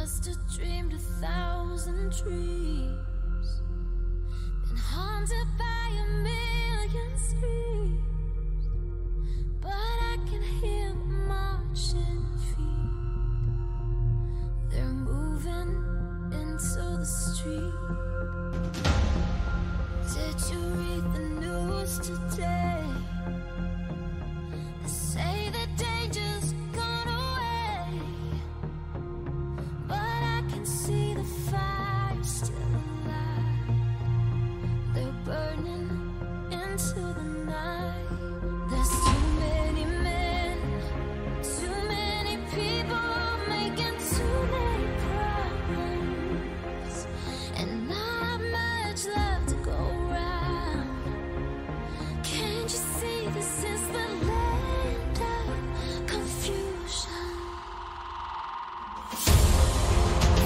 must have dreamed 1,000 dreams, been haunted by a million screams, but I can hear them marching feet. They're moving into the street. Did you read the news today? They say the danger's gone away, but I can see the fire still alive. They're burning into the night. There's too many men, too many people making too many problems, and not much left to go round. Can't you see this is the land of confusion?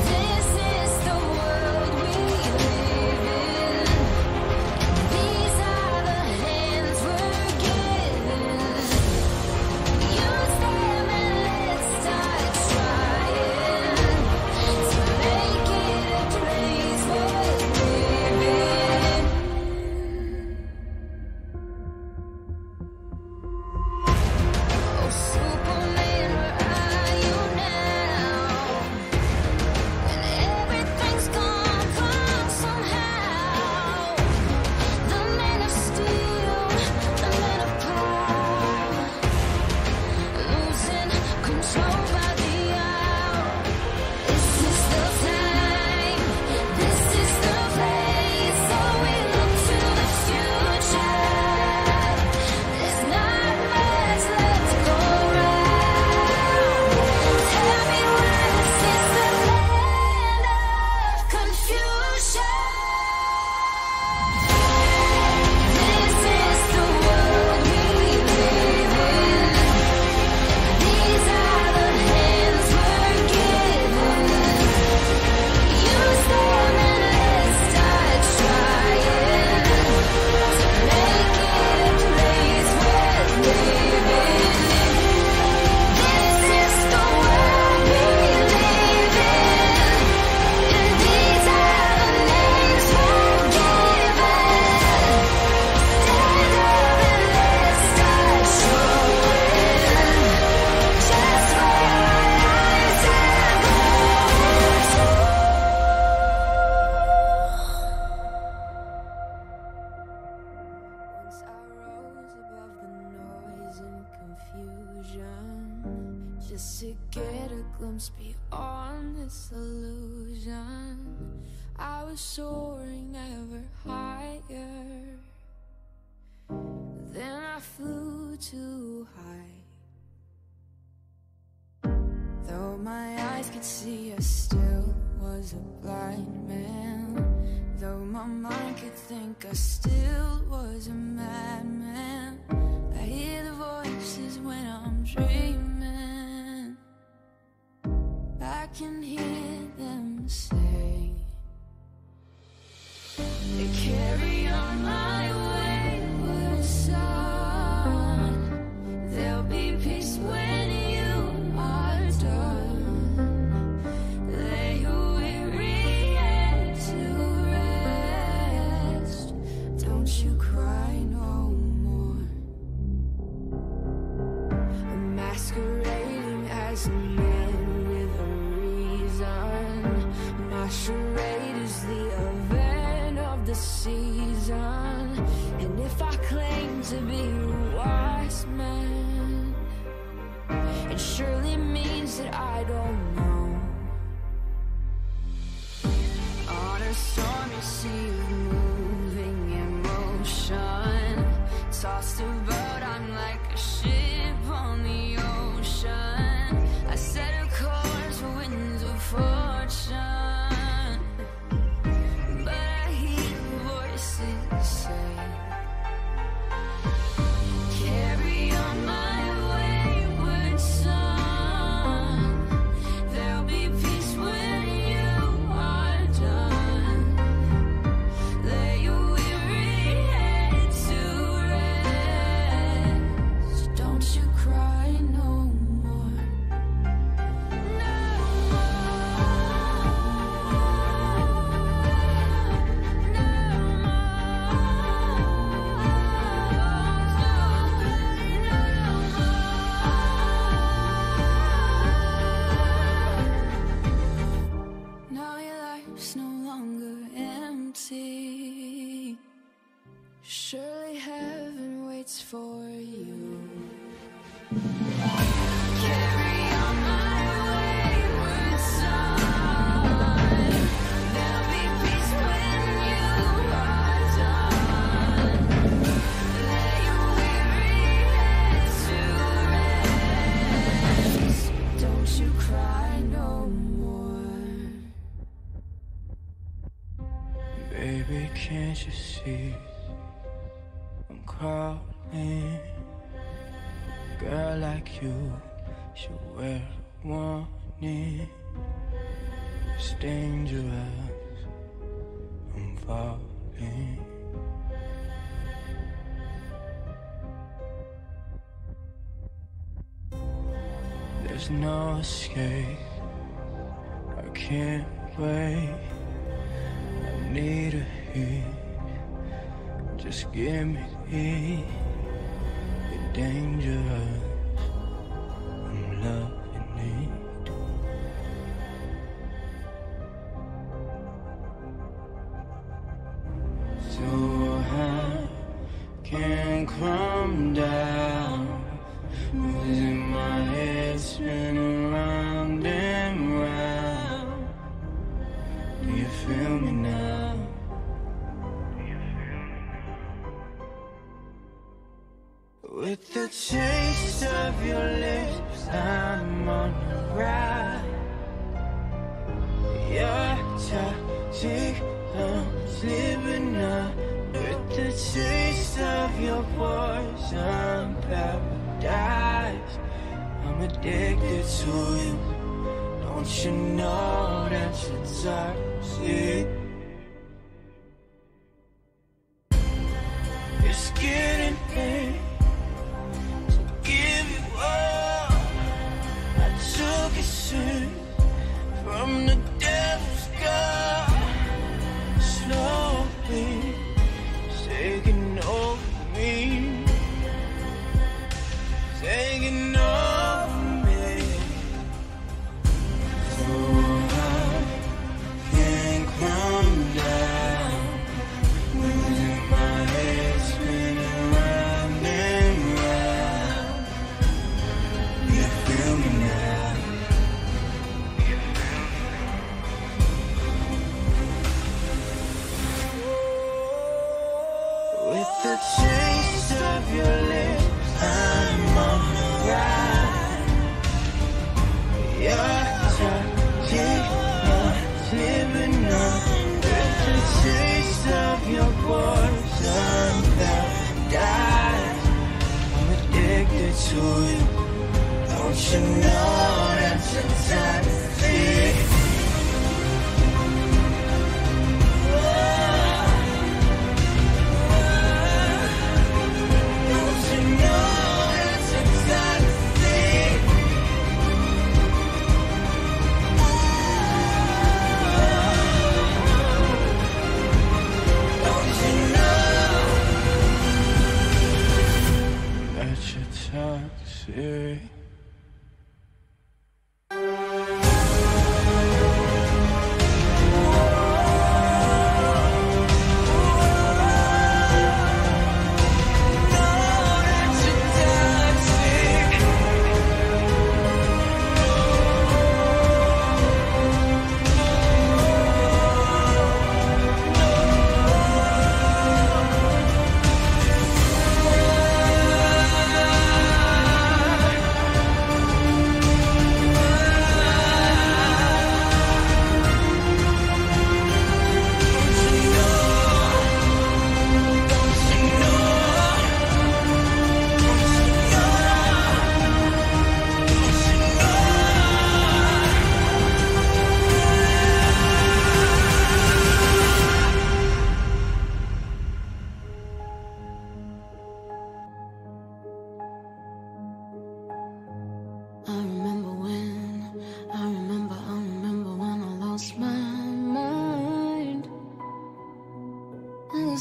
This is the world we live in. These are the hands we're given. Use them and let's start trying to make it a place worth living. Oh, Superman, where are you now? When everything's gone wrong somehow. The men of steel, the men of power, losing control by the hour. This is the time, this is the place, so we look to the future. There's not much left to go round. Tell me why this is the land of confusion. This is the world we live in. These are the hands we're given. Use them and let's start trying to make it a place worth living. This is the world we live in, and these are the names we're given. Stand up and let's start showing just where our lives are going to. Once I rose above the noise and confusion, just to get a glimpse beyond this illusion. I was soaring ever higher, then I flew too high. Though my eyes could see, I still was a blind man. Though my mind could think, I still was a madman. I hear the voices when I'm dreaming. I can hear them say, carry on my wayward son. There'll be peace when you are done. Lay your weary head to rest. Don't you cry no more. I'm masquerading as a man with a reason. My charade is the event of the season. And if I claim to be a wise man, it surely means that I don't know. On a stormy sea of moving emotion, tossed about, I'm like a ship on the ocean. I set a course for winds of fortune, but I hear voices say, carry on my wayward son. There'll be peace when you are done. Lay your weary head to rest. can't you see I'm crawling? Girl like you should wear a warning. It's dangerous, I'm falling. There's no escape, I can't wait. I need a hit, just give me heat. You're dangerous, I'm loving it. So high, can't come down. Losing my head, spinning round and round. Do you feel me now? With the taste of your lips, I'm on the ride. You're toxic, I'm slipping up. With the taste of your poison paradise, I'm addicted to you. Don't you know that you're toxic? It's getting me to give you up. I took a sip from the devil's cup. Slowly taking over me, taking over me. So I can't come down, losing my head, spinning round and round. You feel me now? With the taste of your lips, I'm on the ride. You're toxic, I'm living up. With the taste of your poison paradise, I'm addicted to you. Don't you know that you're toxic? Toxic.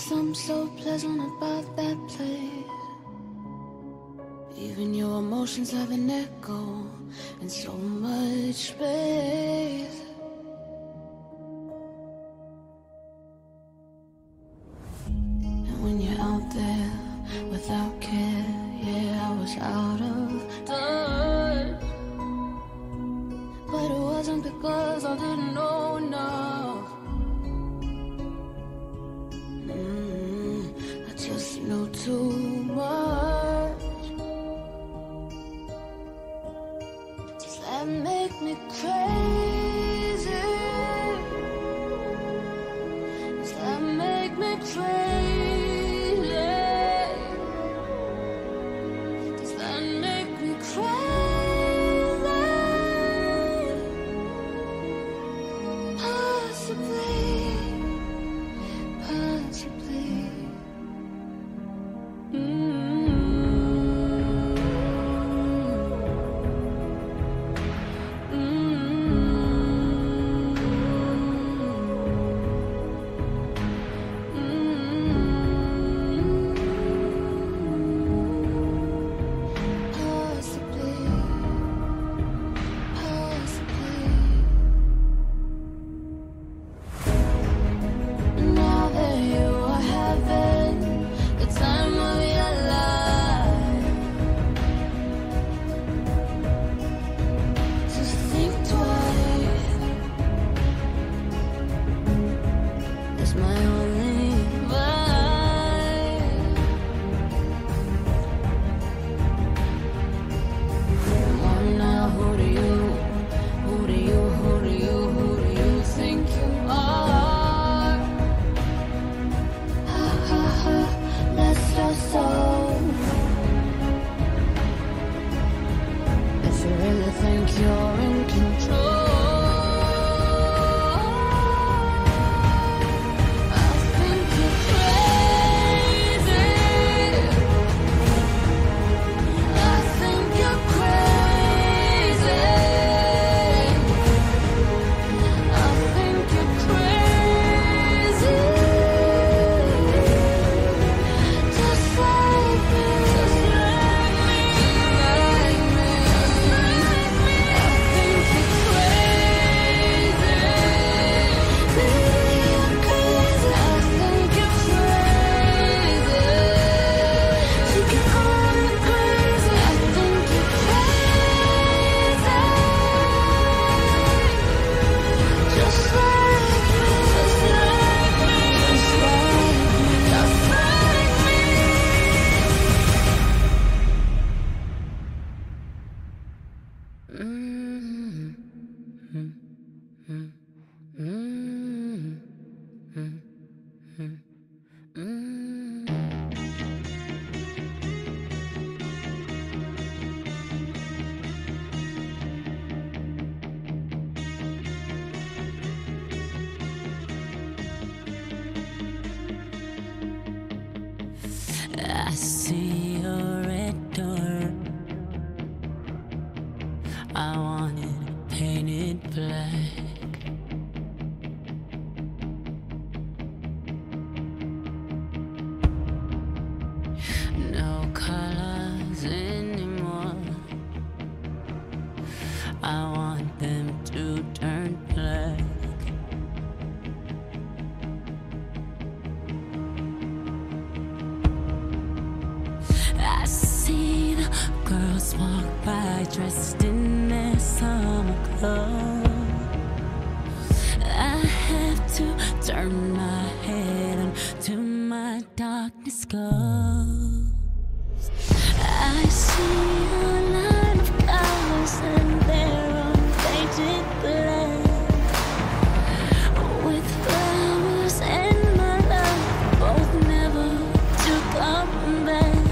Something so pleasant about that place. Even your emotions have an echo in so much space. And when you're out there without care, yeah, I was out of touch. But it wasn't because I didn't know enough. Just know too much. Does that make me crazy? Does that make me you really think you're in control? I think you're crazy. I think you're crazy. I think you're crazy. Just like me, just like me, like me, like me. I think you're crazy. Baby, you're crazy. I think you're crazy. You can call me crazy. I think you're crazy. Just like me, just like me, just like me, just like me. I see your red door. I want it painted black. No colors anymore. I want them to turn black. I see the girls walk by dressed in their summer clothes. I have to turn my head until my darkness goes. I see a line of flowers and they're on painted black. With flowers and my love, both never to come back.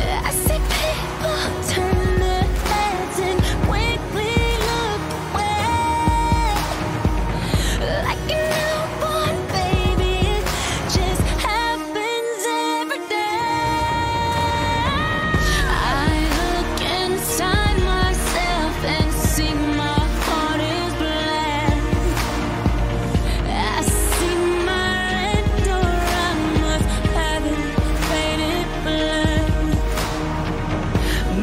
I see people turn their heads and quickly look away. Like a newborn baby, it just happens every day. I look inside myself and see my heart is black. I see my red door, I must have it painted black.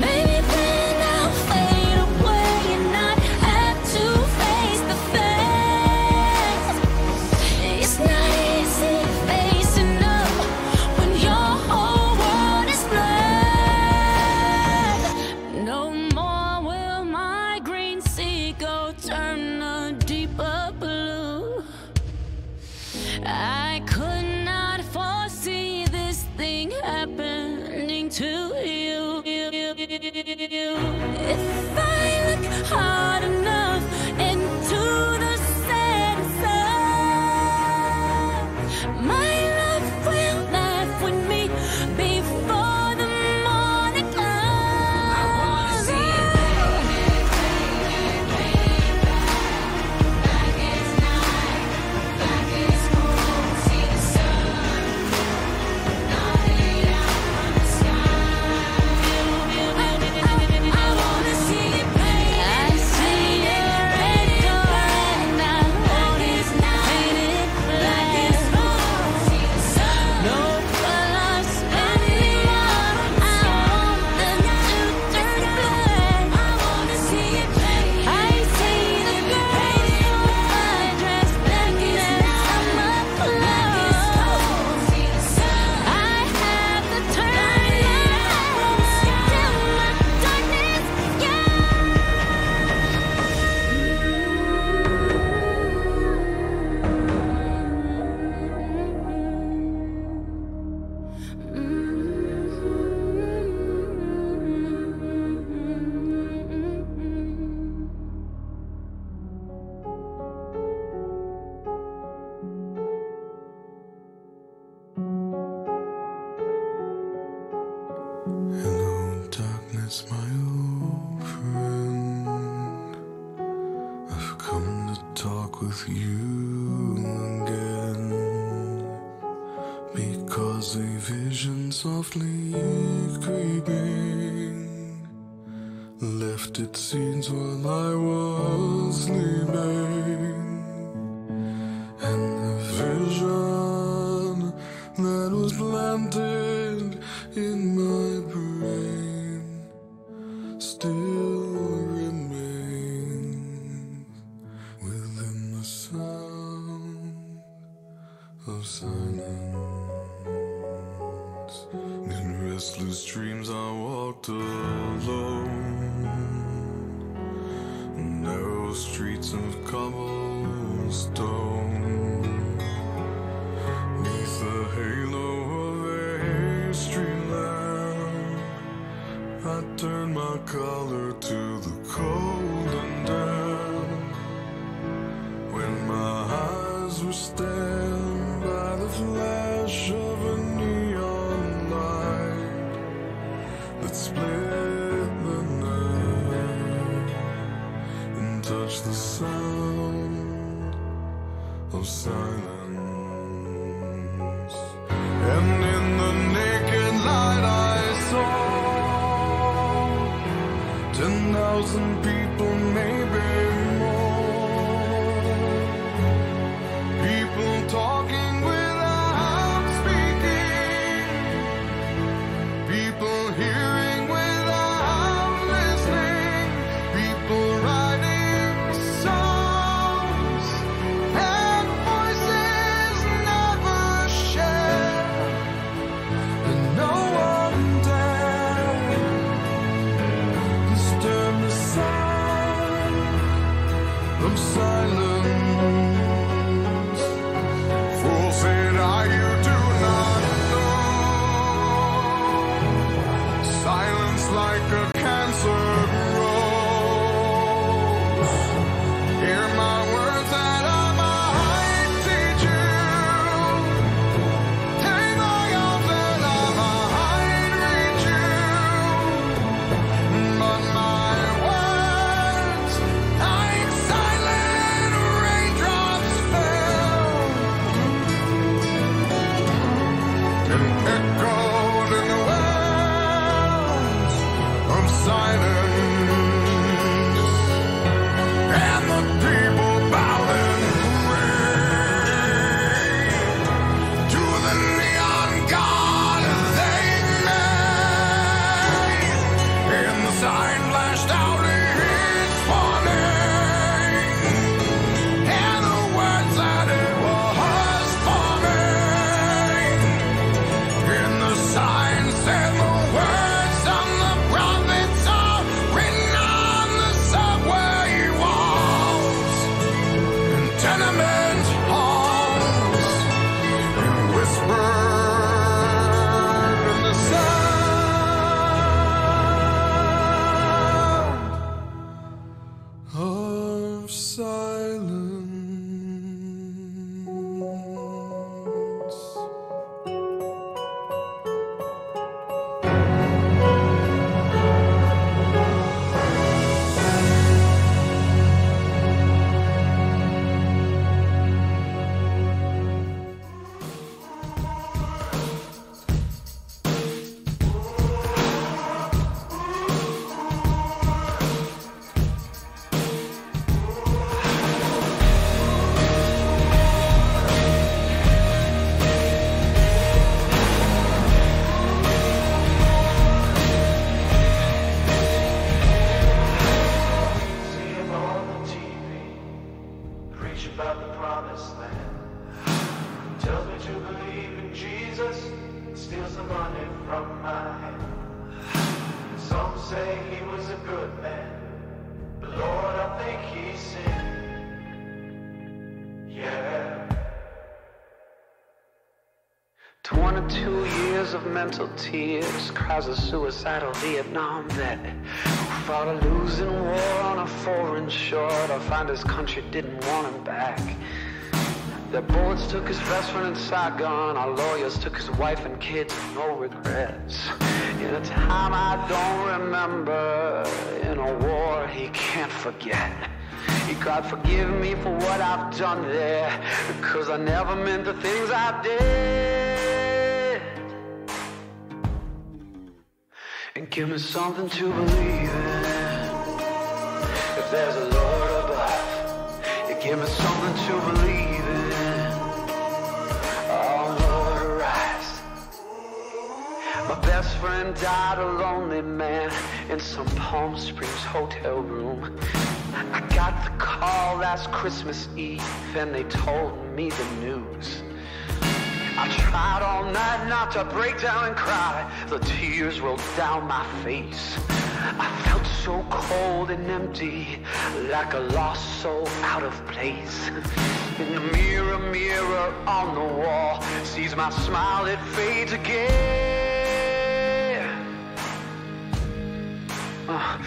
Maybe then I'll fade away and not have to face the facts. It's not easy facing up when your whole world is black. No more will my green seagull turn a deeper blue. I could not foresee this thing happening to you. If I look hard enough into the setting sun, my love will laugh with me before the morning comes. I wanna see it black as night, black as cold. See the sun. you again, because a vision softly creeping left its seeds while I was sleeping, and the vision that was planted in my brain still remains within the sound of silence. In restless dreams I walked alone, narrow streets of cobblestone, neath the halo of a street lamp. I turned my collar to the cold and damp, when my eyes were stabbed by the flash of a neon light that split the night and touched the sound of silence. And in the naked light I saw 10,000 people, maybe more. People talking without speaking, people hearing without listening, people writing songs and voices never shared, and no one dared disturb the sound of silence. Fool said I, you do not know. Silence like a cancer grows. Hear my words that I might teach you. Take my arms that I might reach you. But my words, like silent raindrops, fell and echoed in the wells of silence. And the people bowed and prayed to the neon god they made. And the sign flashed out its warning, and the words that it was forming. And the sign said the words of the prophets are written on the subway walls and tenement halls, and whispered in the sound of silence. See him on the TV, preach about the promised land. Tells me to believe in Jesus, steals the money from my hand. Some say he was a good man, but Lord, I think he sinned. Yeah. 22 years of mental tears, cries a suicidal Vietnam vet who fought a losing war on a foreign shore to find his country didn't want him back. Their bullets took his best friend in Saigon, our lawyers took his wife and kids, no regrets. In a time I don't remember, in a war he can't forget. God forgive me for what I've done there, 'cause I never meant the things I did. And give me something to believe in. If there's a Lord above, give me something to believe in. Oh Lord, arise. My best friend died a lonely man in some Palm Springs hotel room. I got the call last Christmas Eve and they told me the news. I tried all night not to break down and cry. The tears rolled down my face. I felt so cold and empty, like a lost soul out of place. In the mirror, mirror on the wall, sees my smile, it fades again.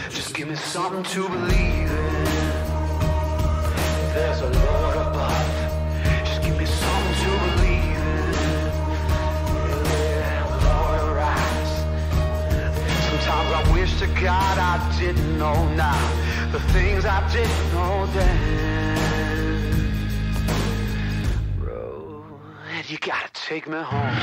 Just give me something to believe in. There's a Lord above. Just give me something to believe in. Yeah, Lord, arise. Sometimes I wish to God I didn't know now the things I didn't know then. Road, you gotta take me home.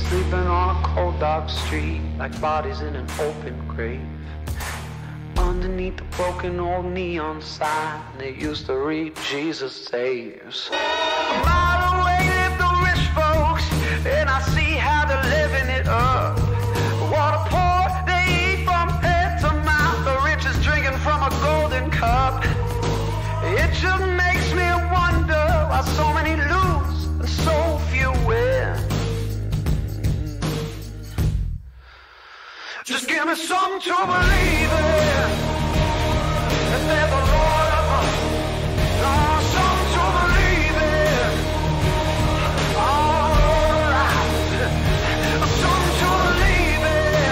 Sleeping on a cold dark street, like bodies in an open grave. Underneath the broken old neon sign, they used to read Jesus Saves. A mile away live the rich folks, and I see how they're living it up. What a poor they eat from head to mouth, the rich is drinking from a golden cup. It just makes me wonder why so many lose and so few win. Just give me something to believe in. If there's a Lord above, something to believe in. Oh, right. Something to believe in.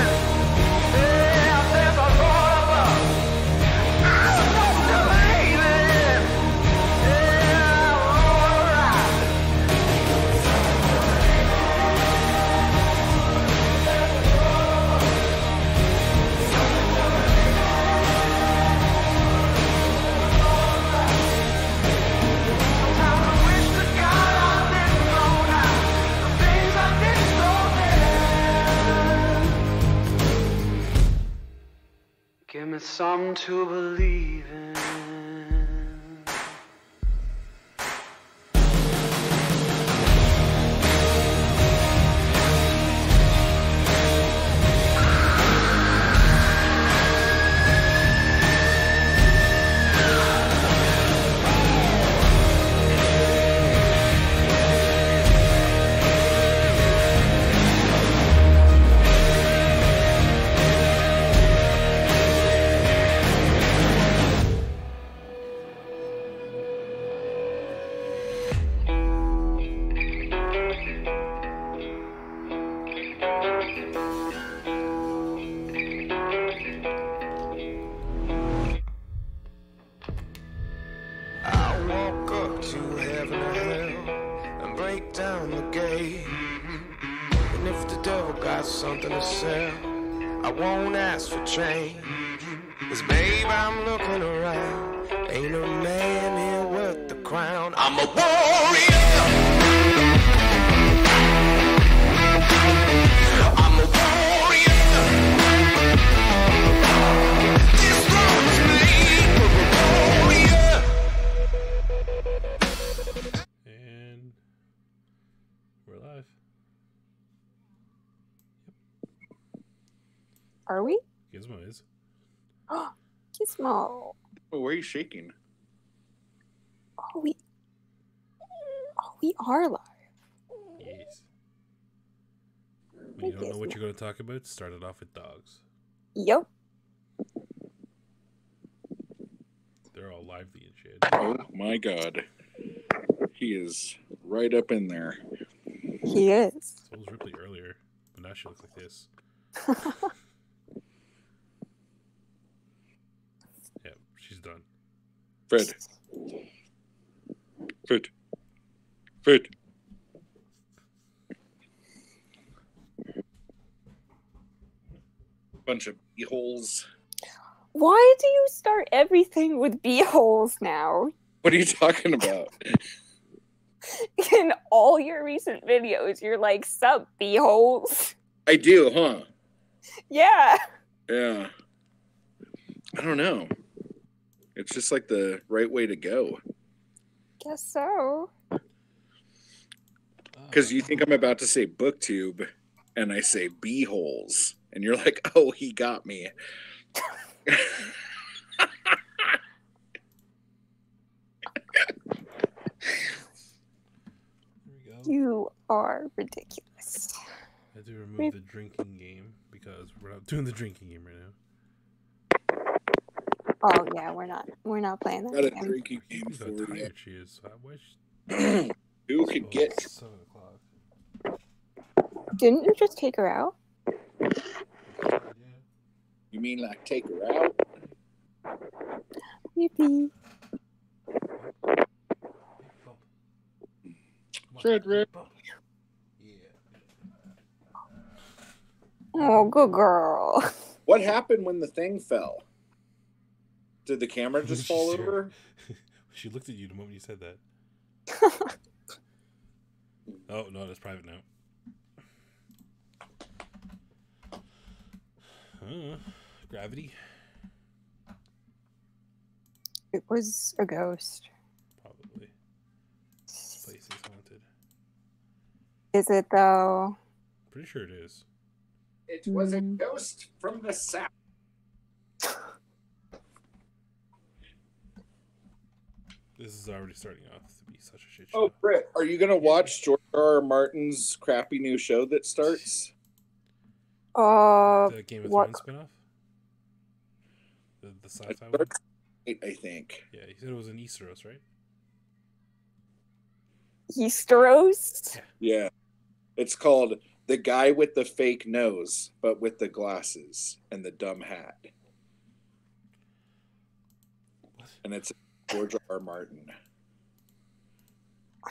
Yeah, if there's a Lord above, something to believe in. Yeah, all right. Give me something to believe in. Something to sell, I won't ask for change. 'Cause babe, I'm looking around, ain't a man here worth the crown. I'm a warrior, I'm a warrior. This one's me, warrior. And we're live. Are we? Gizmo is. Gizmo. Oh, why are you shaking? Oh, we are live. Yes. When you don't know what you're going to talk about, start it off with dogs. Yep. They're all lively and shit. Oh my god. He is right up in there. He is. So was Ripley earlier, but now she looks like this. Yeah, she's done. Fred. Fred. Fred. Bunch of holes. Why do you start everything with b-holes now? What are you talking about? In all your recent videos, you're like, sup, b-holes? I do, huh? Yeah. Yeah. I don't know. It's just like the right way to go. Guess so. Because you think I'm about to say booktube, and I say b-holes. And you're like, oh, he got me. There we go. You are ridiculous. I had to remove the drinking game because we're not doing the drinking game right now. Oh yeah, we're not playing that Got a game. drinking game Who's how for you. tired she is. I wish. Who could get... It's 7 o'clock. Didn't you just take her out? Yeah. You mean like take her out? Yippee. Frederick. Yeah. Oh, good girl. What happened when the thing fell? Did the camera just fall Sure. over? She looked at you the moment you said that. Oh, no, that's private now. Gravity? It was a ghost. Probably. Place is haunted. Is it though? Pretty sure it is. It was a ghost from the south. This is already starting off to be such a shit show. Oh, Britt, are you going to watch George R. Martin's crappy new show that starts? The Game of what? Thrones spinoff? The It sci-fi one? starts tonight, I think. Yeah, he said it was an Easteros, right? Easteros? Yeah. It's called The Guy with the Fake Nose, but with the glasses and the dumb hat. What? And it's George R. Martin.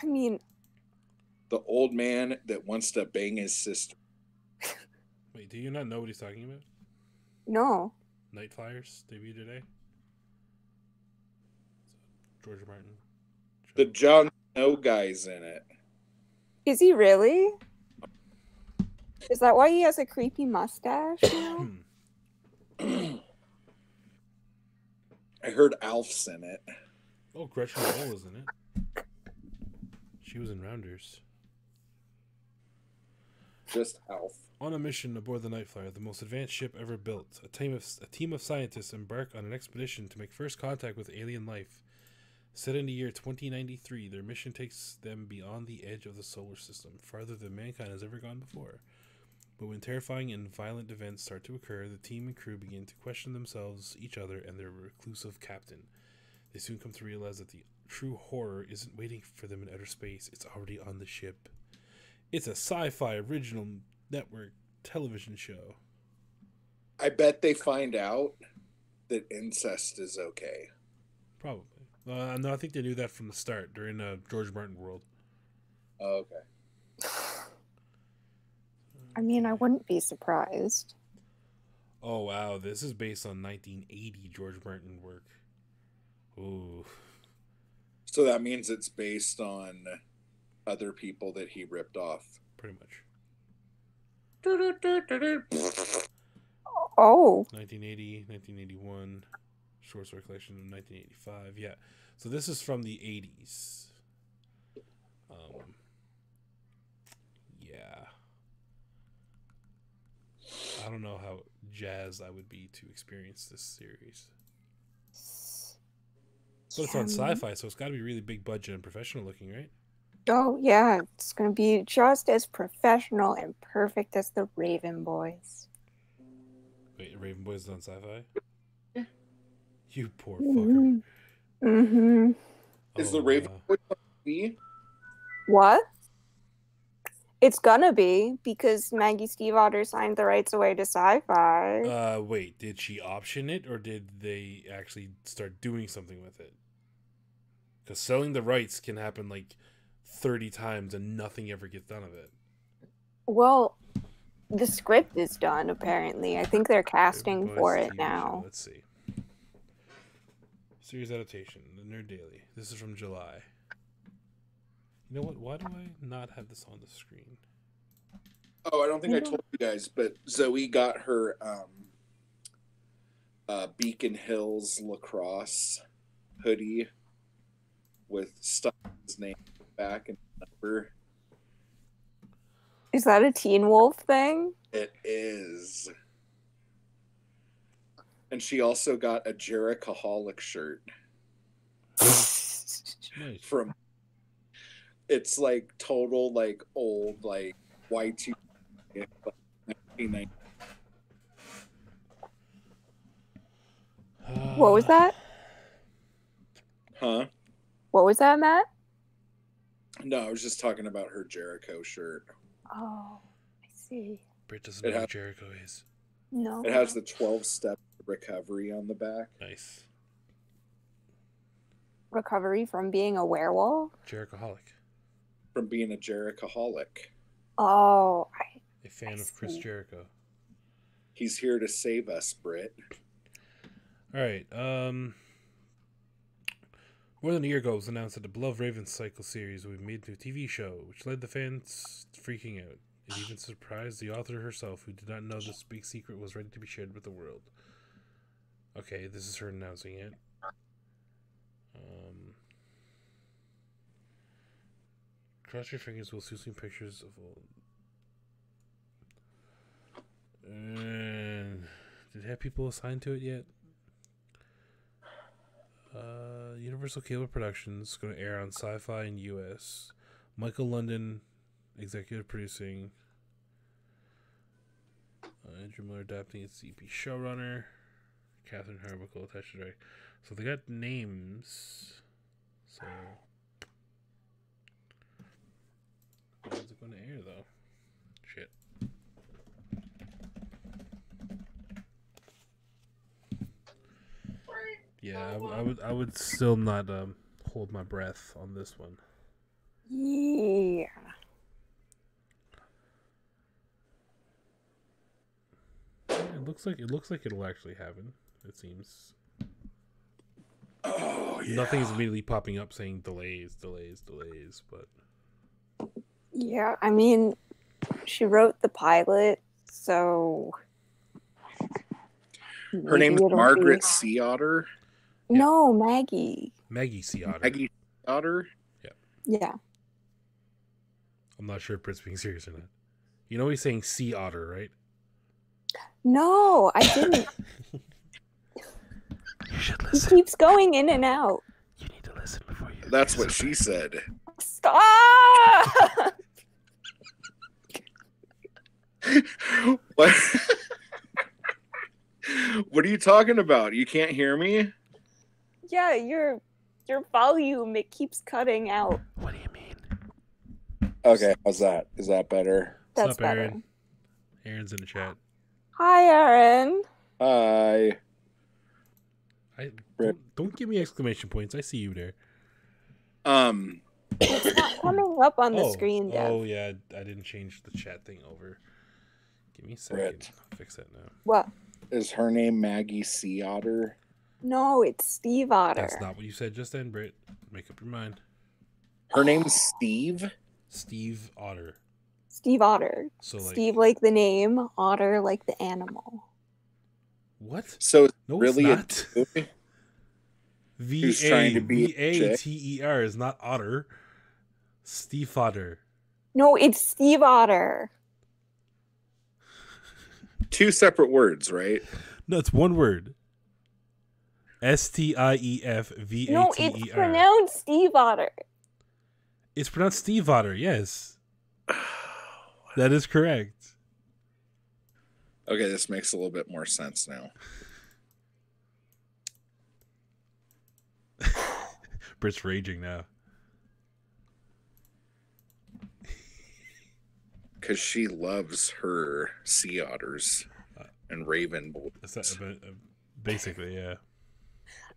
I mean, The old man that wants to bang his sister. Wait, do you not know what he's talking about? no. Night Flyers debut today? George Martin. The Jon Snow guy's in it. Is he really? Is that why he has a creepy mustache now? I heard Alf's in it. Oh, Gretchen Mol was in it. She was in Rounders. Just Alf. On a mission aboard the Night Flyer, the most advanced ship ever built, a team of scientists embark on an expedition to make first contact with alien life. Set in the year 2093, their mission takes them beyond the edge of the solar system, farther than mankind has ever gone before. But when terrifying and violent events start to occur, the team and crew begin to question themselves, each other, and their reclusive captain. They soon come to realize that the true horror isn't waiting for them in outer space, it's already on the ship. It's a sci-fi original network television show. I bet they find out that incest is okay. Probably. No, I think they knew that from the start during George Martin World. Oh, okay. I mean, I wouldn't be surprised. Oh wow, this is based on 1980 George Martin work. Ooh. So that means it's based on other people that he ripped off. Pretty much. Oh, 1980, 1981, short story collection of 1985. Yeah. So this is from the 80s. Yeah. I don't know how jazzed I would be to experience this series. But it's on sci-fi, so it's got to be really big budget and professional looking, right? oh yeah, it's gonna be just as professional and perfect as the Raven Boys. Wait, Raven Boys is on sci-fi? You poor fucker. Mm-hmm. Is Oh, the Raven wow. Boy on TV? What? It's gonna be because Maggie Stiefvater signed the rights away to Sci-Fi. Wait, did she option it or did they actually start doing something with it? Because selling the rights can happen like 30 times and nothing ever gets done of it. Well, the script is done apparently. I think they're casting Boys for it TV show. now. Let's see. Series adaptation, The Nerd Daily. This is from July. You know what? Why do I not have this on the screen? Oh, I don't think I told you guys, but Zoe got her Beacon Hills lacrosse hoodie with stuff his name back and number. Is that a Teen Wolf thing? It is. And she also got a Jerichoholic shirt Nice. from. It's like total like old like Y2. 1990. What was that? Huh? What was that, Matt? No, I was just talking about her Jericho shirt. Oh, I see. Britt doesn't It know who has- Jericho is. No. It has the 12-step recovery on the back. Nice. Recovery from being a werewolf? Jerichoholic. From being a Jerichoholic. Oh, A fan of Chris see. Jericho. He's here to save us, Britt. All right. More than a year ago, it was announced that the beloved Raven Cycle series would be made into a TV show, which led the fans freaking out. It even surprised the author herself, who did not know this big secret was ready to be shared with the world. Okay, this is her announcing it. Cross your fingers, we'll soon see pictures of all. And did it have people assigned to it yet? Universal Cable Productions going to air on Sci-Fi in U.S. Michael London executive producing. Andrew Miller adapting its CP showrunner. Catherine Harbuckle attached to direct. So they got names. So when is it going to air though? Shit. Yeah, I would still not hold my breath on this one. yeah. Yeah, it looks like it'll actually happen. It seems. Oh, yeah. Nothing's immediately popping up saying delays, but Yeah, I mean, she wrote the pilot, so. Her maybe name's it'll Margaret be- Sea Otter. No, Maggie. Maggie Sea Otter. Maggie Sea Otter? Yeah. I'm not sure if Britt's being serious or not. You know he's saying Sea Otter, right? No, I didn't. You should He listen. keeps going in and out. You need to listen before you. That's what she said. Stop! What? What are you talking about? You can't hear me? Yeah, your volume, it keeps cutting out. What do you mean? Okay, how's that? Is that better? That's What's up, better. Aaron? Aaron's in the chat. Hi, Aaron. Hi. Don't give me exclamation points. I see you there. It's not coming up on the screen, Dev. Oh yeah, I didn't change the chat thing over. Give me a second. Brett. I'll fix that now. What? Is her name Maggie Sea Otter? No, it's Steve Otter. That's not what you said just then, Britt. Make up your mind. Her name's Steve? Steve Otter. Steve Otter. So like Steve like the name, Otter like the animal. what? So it's No, really it's not. a dude? V Who's A trying to be V a A chick? T E R is not Otter. Steve Otter. No, it's Steve Otter. Two separate words, right? No, it's one word. Stief V A No, T it's E R. pronounced Steve Otter. It's pronounced Steve Otter. Yes, that is correct. Okay, this makes a little bit more sense now. Britt's raging now. because she loves her sea otters and raven boys. Basically, yeah.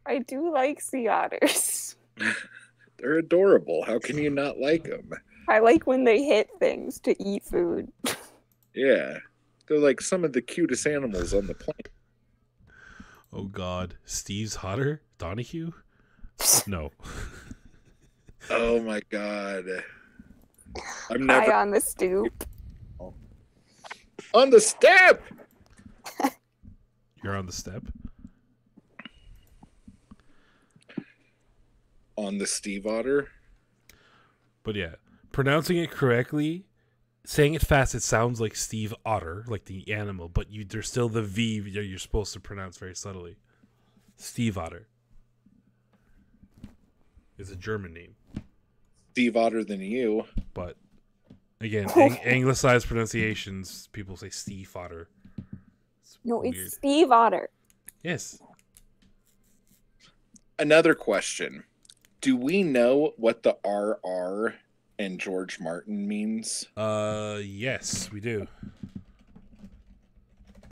I do like sea otters. They're adorable. How can you not like them? I like when they hit things to eat food. Yeah. They're like some of the cutest animals on the planet. Oh God, Steve's hotter? Donahue? No. Oh my God. I'm High never on the stoop. on the step. You're on the step? On the Steve Otter. But yeah, pronouncing it correctly, saying it fast, it sounds like Steve Otter, like the animal, but there's still the V you're supposed to pronounce very subtly. Steve Otter is a German name. Steve Otter than you. But again, anglicized pronunciations, people say Steve Otter. No, weird. it's Steve Otter. Yes. Another question. Do we know what the RR and George Martin means? Yes, we do.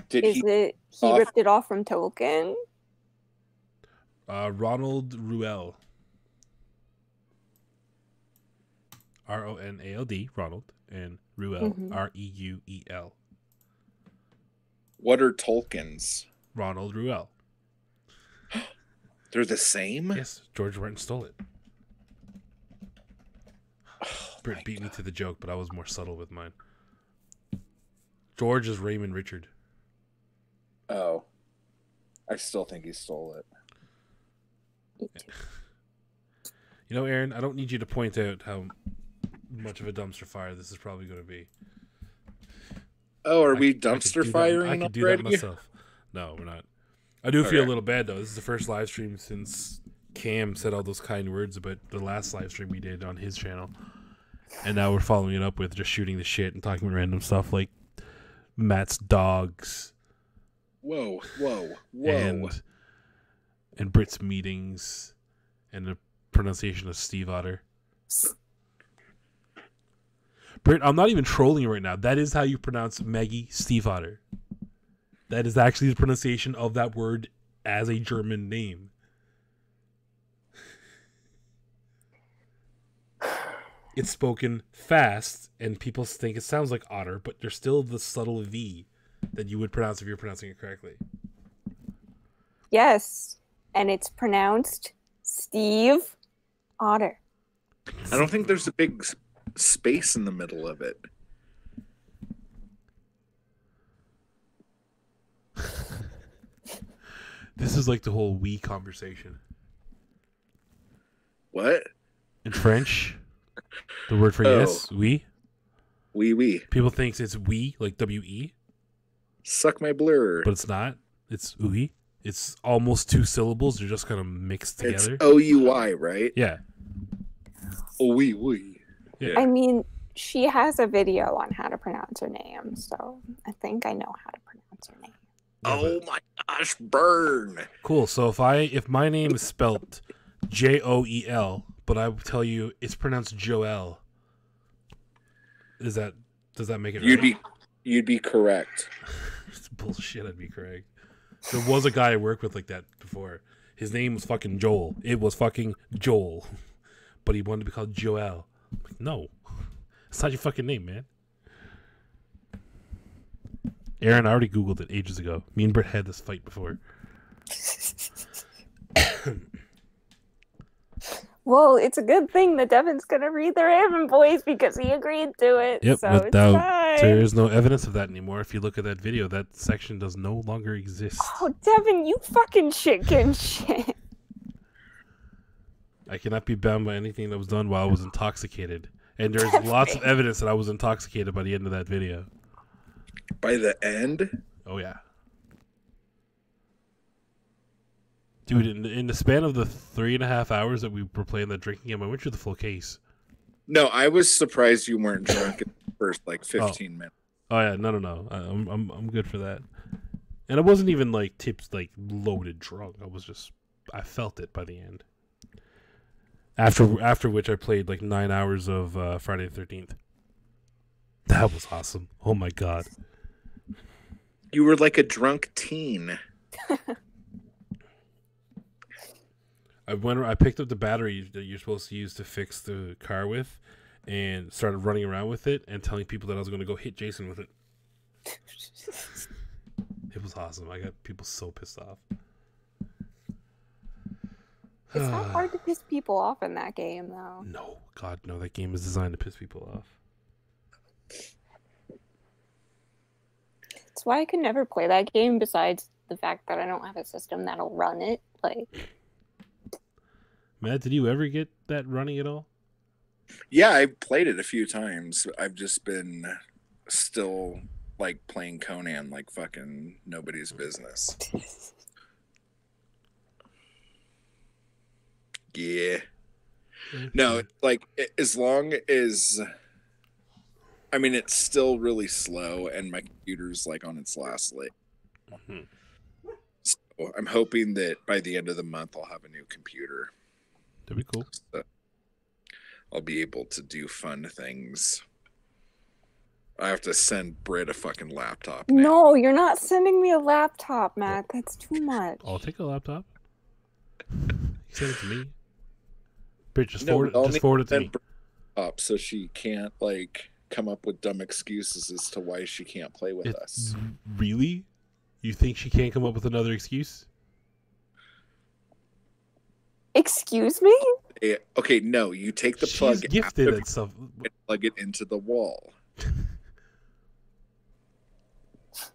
Did Is it he ripped it off from Tolkien? Ronald Reuel. Ronald, Ronald, and Reuel, Reuel. What are Tolkien's? Ronald Reuel. They're the same? Yes, George Martin stole it. Britt beat me to the joke, but I was more subtle with mine. George is Raymond Richard. Oh. I still think he stole it. You know, Aaron, I don't need you to point out how much of a dumpster fire this is probably going to be. Oh, are we dumpster firing I could do already? that myself. No, we're not. I do feel a little bad, though. This is the first live stream since Cam said all those kind words about the last live stream we did on his channel. And now we're following it up with just shooting the shit and talking about random stuff like Matt's dogs. Whoa. And Britt's meetings and the pronunciation of Steve Otter. Britt, I'm not even trolling you right now. That is how you pronounce Maggie Steve Otter. That is actually the pronunciation of that word as a German name. It's spoken fast, and people think it sounds like otter, but there's still the subtle V that you would pronounce if you're pronouncing it correctly. Yes, and it's pronounced Steve Otter. I don't think there's a big space in the middle of it. This is like the whole we conversation. What? In French, the word for yes, we. Oui. People think it's we, like W-E. Suck my blur. But it's not. It's oui. It's almost two syllables. They're just kind of mixed together. It's O-U-I, right? Yeah. Oh, oui. Yeah. I mean, she has a video on how to pronounce her name, so I think I know how to pronounce her name. Oh my gosh, burn. Cool. So if my name is spelt Joel, but I tell you it's pronounced Joel, does that make it right? You'd be correct. It's bullshit. I'd be correct. There was a guy I worked with like that before. His name was fucking Joel. It was fucking Joel, but he wanted to be called Joel. I'm like, no, it's not your fucking name, man. Aaron, I already Googled it ages ago. Me and Britt had this fight before. Well, it's a good thing that Devin's gonna read the Raven Boys because he agreed to it. Yep, so it's fine. there is no evidence of that anymore. If you look at that video, that section does no longer exist. Oh, Devin, you fucking chicken shit. I cannot be bound by anything that was done while I was intoxicated. And there's lots of evidence that I was intoxicated by the end of that video. By the end? Oh, yeah. Dude, in the span of the 3.5 hours that we were playing that drinking game, I went through the full case. No, I was surprised you weren't drunk in the first 15 minutes. Oh yeah, no. I'm good for that. And I wasn't even loaded drunk. I felt it by the end. After which I played 9 hours of Friday the 13th. That was awesome. Oh my god. You were like a drunk teen. I picked up the battery that you're supposed to use to fix the car with, and started running around with it and telling people that I was going to go hit Jason with it. It was awesome. I got people so pissed off. It's not hard to piss people off in that game, though. No, God, no. That game is designed to piss people off. That's why I could never play that game, besides the fact that I don't have a system that'll run it. Like, Matt, did you ever get that running at all? Yeah, I played it a few times. I've just been still like playing Conan like fucking nobody's business. Yeah. No, like as long as I mean it's still really slow and my computer's like on its last leg. Mm-hmm. So I'm hoping that by the end of the month I'll have a new computer. That'd be cool. So I'll be able to do fun things. I have to send Britt a fucking laptop now. no, you're not sending me a laptop, Matt. That's too much. I'll take a laptop. You send it to me. Bitch, just No, forward I'll it to send me. Britt up so she can't like come up with dumb excuses as to why she can't play with us. Really? You think she can't come up with another excuse? Excuse me? Okay, no, you take the plug She's gifted after at stuff. and plug it into the wall.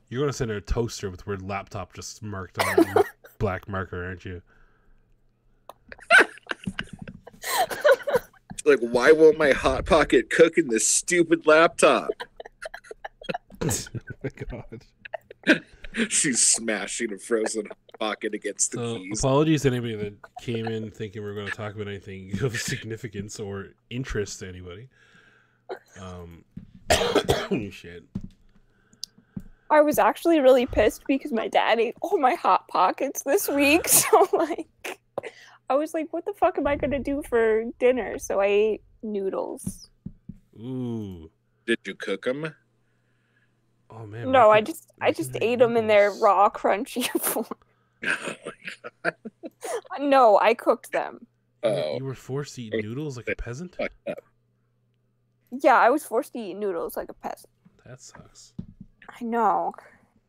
You're gonna send her a toaster with the word laptop just marked on it with black marker, aren't you? Like, why won't my Hot Pocket cook in this stupid laptop? Oh my god. She's smashing a frozen Hot Pocket against the So, keys. apologies to anybody that came in thinking we were going to talk about anything of significance or interest to anybody. Shit. I was actually really pissed because my dad ate all my Hot Pockets this week. So, like, I was like, what the fuck am I going to do for dinner? So I ate noodles. Ooh. Did you cook them? Oh man. No, why I can't- just why I just can't I ate them in their noodles? raw, crunchy form. Oh my god. No, I cooked them. Oh, You were forced to eat noodles like a peasant? fuck up. Yeah, I was forced to eat noodles like a peasant. That sucks. I know.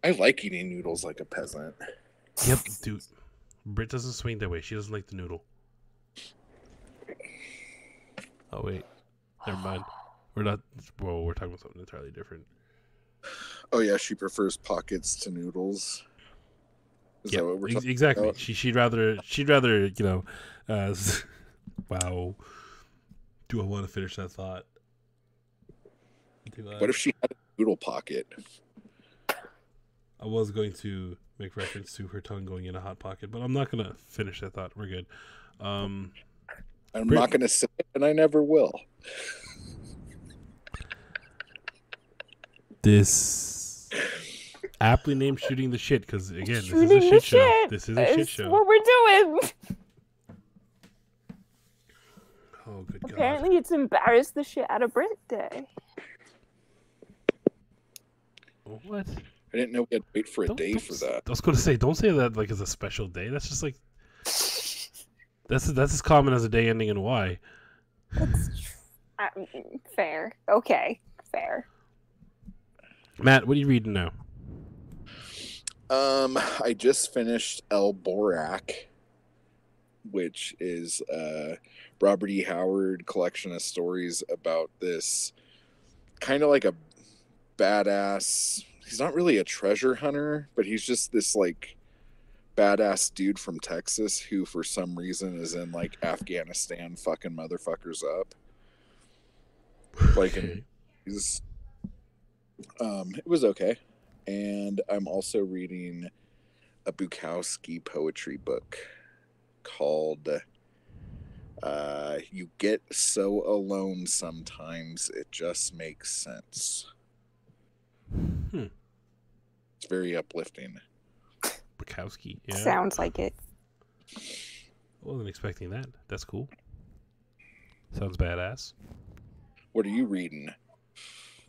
I like eating noodles like a peasant. Yep, dude. Britt doesn't swing that way. She doesn't like the noodle. Oh wait, never mind. We're not. Well, we're talking about something entirely different. Oh yeah, she prefers pockets to noodles. Is that what we're talking exactly. about? She'd rather you know. Wow. Do I want to finish that thought? What if she had a noodle pocket? I was going to make reference to her tongue going in a hot pocket, but I'm not going to finish that thought. We're good. I'm Britt- not going to say it, and I never will. This aptly named shooting the shit because again, this Shooting is a the shit show. shit This is a shit is show. what we're doing. Oh good god! Apparently, it's embarrassed the shit out of Brit Day. What? I didn't know we had to wait for a day for that. I was going to say, don't say that like as a special day. That's just like that's as common as a day ending in Y. Fair. Okay. Fair. Matt, what are you reading now? I just finished El Borak, which is a Robert E. Howard collection of stories about this kind of like a badass. He's not really a treasure hunter, but he's just this like badass dude from Texas who for some reason is in like Afghanistan fucking motherfuckers up. Like Okay. he's it was okay. And I'm also reading a Bukowski poetry book called You Get So Alone Sometimes It Just Makes Sense. It's very uplifting. Bukowski. Yeah. Sounds like it. I wasn't expecting that. That's cool. Sounds badass. What are you reading?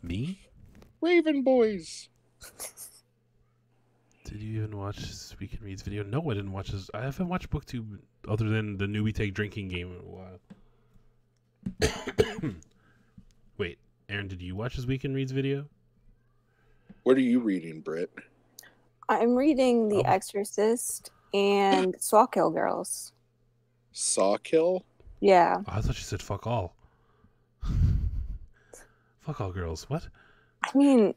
Me? Raven Boys. Did you even watch Speak and Read's video? No, I didn't watch this. I haven't watched BookTube other than the Newbie Take drinking game in a while. Wait, Aaron, did you watch this Week in Read's video? What are you reading, Britt? I'm reading The Oh. Exorcist and Sawkill Girls. Sawkill? Yeah. Oh, I thought you said fuck all. Fuck all girls. What? I mean,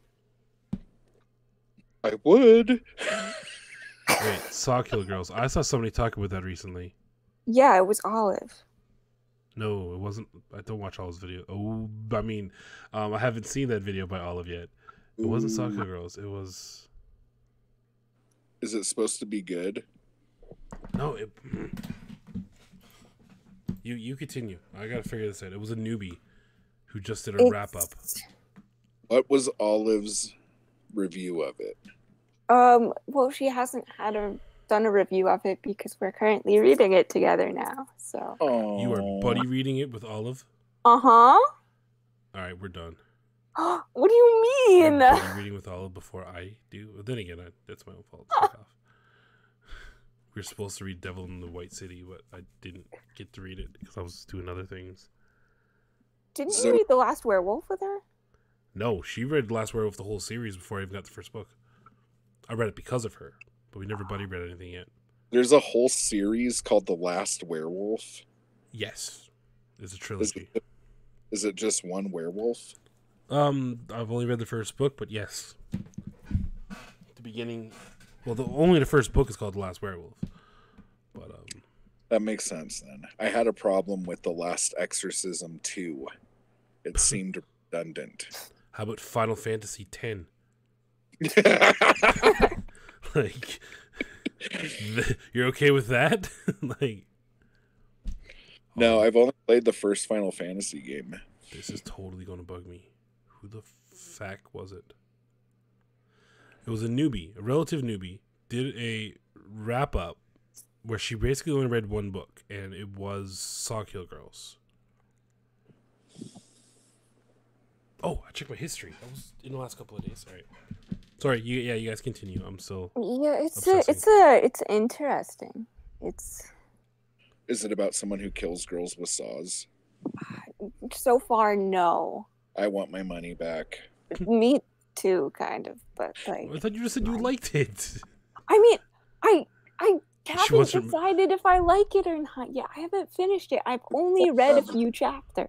I would. Wait, Sawkill Girls. I saw somebody talk about that recently. yeah, it was Olive. No, it wasn't. I don't watch Olive's video. Oh, I mean, I haven't seen that video by Olive yet. It wasn't Sawkill Girls. It was... Is it supposed to be good? No, it... You continue. I gotta figure this out. It was a newbie who just did a wrap-up. What was Olive's review of it? Well, she hasn't done a review of it because we're currently reading it together now. So. Oh, You are buddy reading it with Olive? Uh-huh. Alright, we're done. What do you mean? Buddy reading with Olive before I do? Then again, that's my own fault. Fuck off. We were supposed to read Devil in the White City, but I didn't get to read it because I was doing other things. Didn't So- you read The Last Werewolf with her? No, she read Last Werewolf the whole series before I even got the first book. I read it because of her, but we never buddy read anything yet. There's a whole series called The Last Werewolf. Yes, it's a trilogy. Is it just one werewolf? I've only read the first book, but yes, the beginning. Well, only the first book is called The Last Werewolf. But That makes sense then. I had a problem with The Last Exorcism 2. It seemed redundant. how about Final Fantasy X? Like, you're okay with that? Like, No, I've only played the first Final Fantasy game. this is totally gonna bug me. Who the fuck was it? It was a newbie, a relative newbie, did a wrap up where she basically only read one book, and it was Sawkill Girls. Oh, I checked my history. That was in the last couple of days. Sorry, you guys continue. I'm still... Yeah, Obsessing. it's interesting. It's Is it about someone who kills girls with saws? so far no. I want my money back. Me too, kind of, but like I thought you just said you liked it. I mean, I She haven't wants her- decided if I like it or not yet. I haven't finished it. I've only read a few chapters.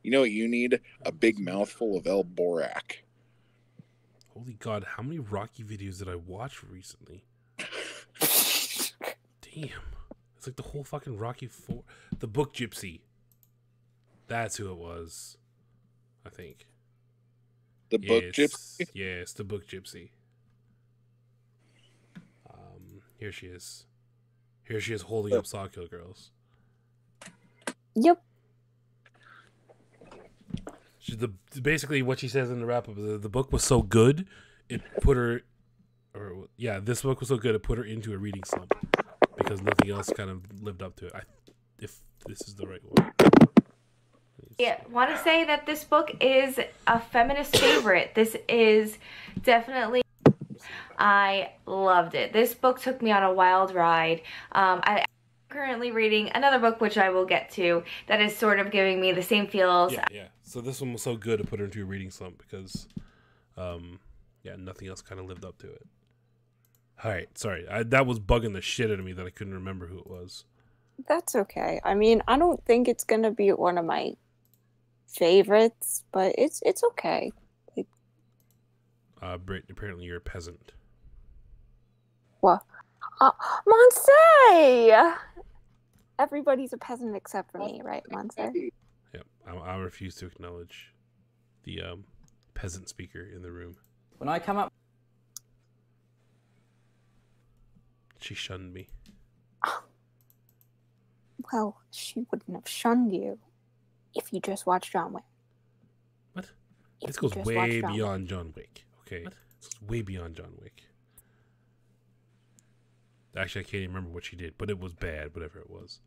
You know what you need? A big mouthful of El Borak. Holy God, how many Rocky videos did I watch recently? Damn. It's like the whole fucking Rocky 4. The Book Gypsy. That's who it was. I think. The book gypsy? Yes, the Book Gypsy. Here she is. Here she is holding up Sawkill Girls. Yep. Basically, what she says in the wrap up, the book was so good, it put her, this book was so good, it put her into a reading slump because nothing else kind of lived up to it. If this is the right one. Yeah, want to say that this book is a feminist favorite. This is definitely... I loved it. This book took me on a wild ride. I'm currently reading another book, which I will get to, that is sort of giving me the same feels. Yeah. So this one was so good, it put her into a reading slump because, nothing else kind of lived up to it. All right, sorry. That was bugging the shit out of me that I couldn't remember who it was. That's okay. I mean, I don't think it's gonna be one of my favorites, but it's okay. Britt, apparently you're a peasant. What? Monse! Everybody's a peasant except for me, right, Monse? Yep, I refuse to acknowledge the peasant speaker in the room. When I come up... She shunned me. Well, she wouldn't have shunned you if you just watched John Wick. What? If This you goes just way watched John Wick. beyond John Wick. Okay, this goes way beyond John Wick. Actually, I can't even remember what she did, but it was bad, whatever it was.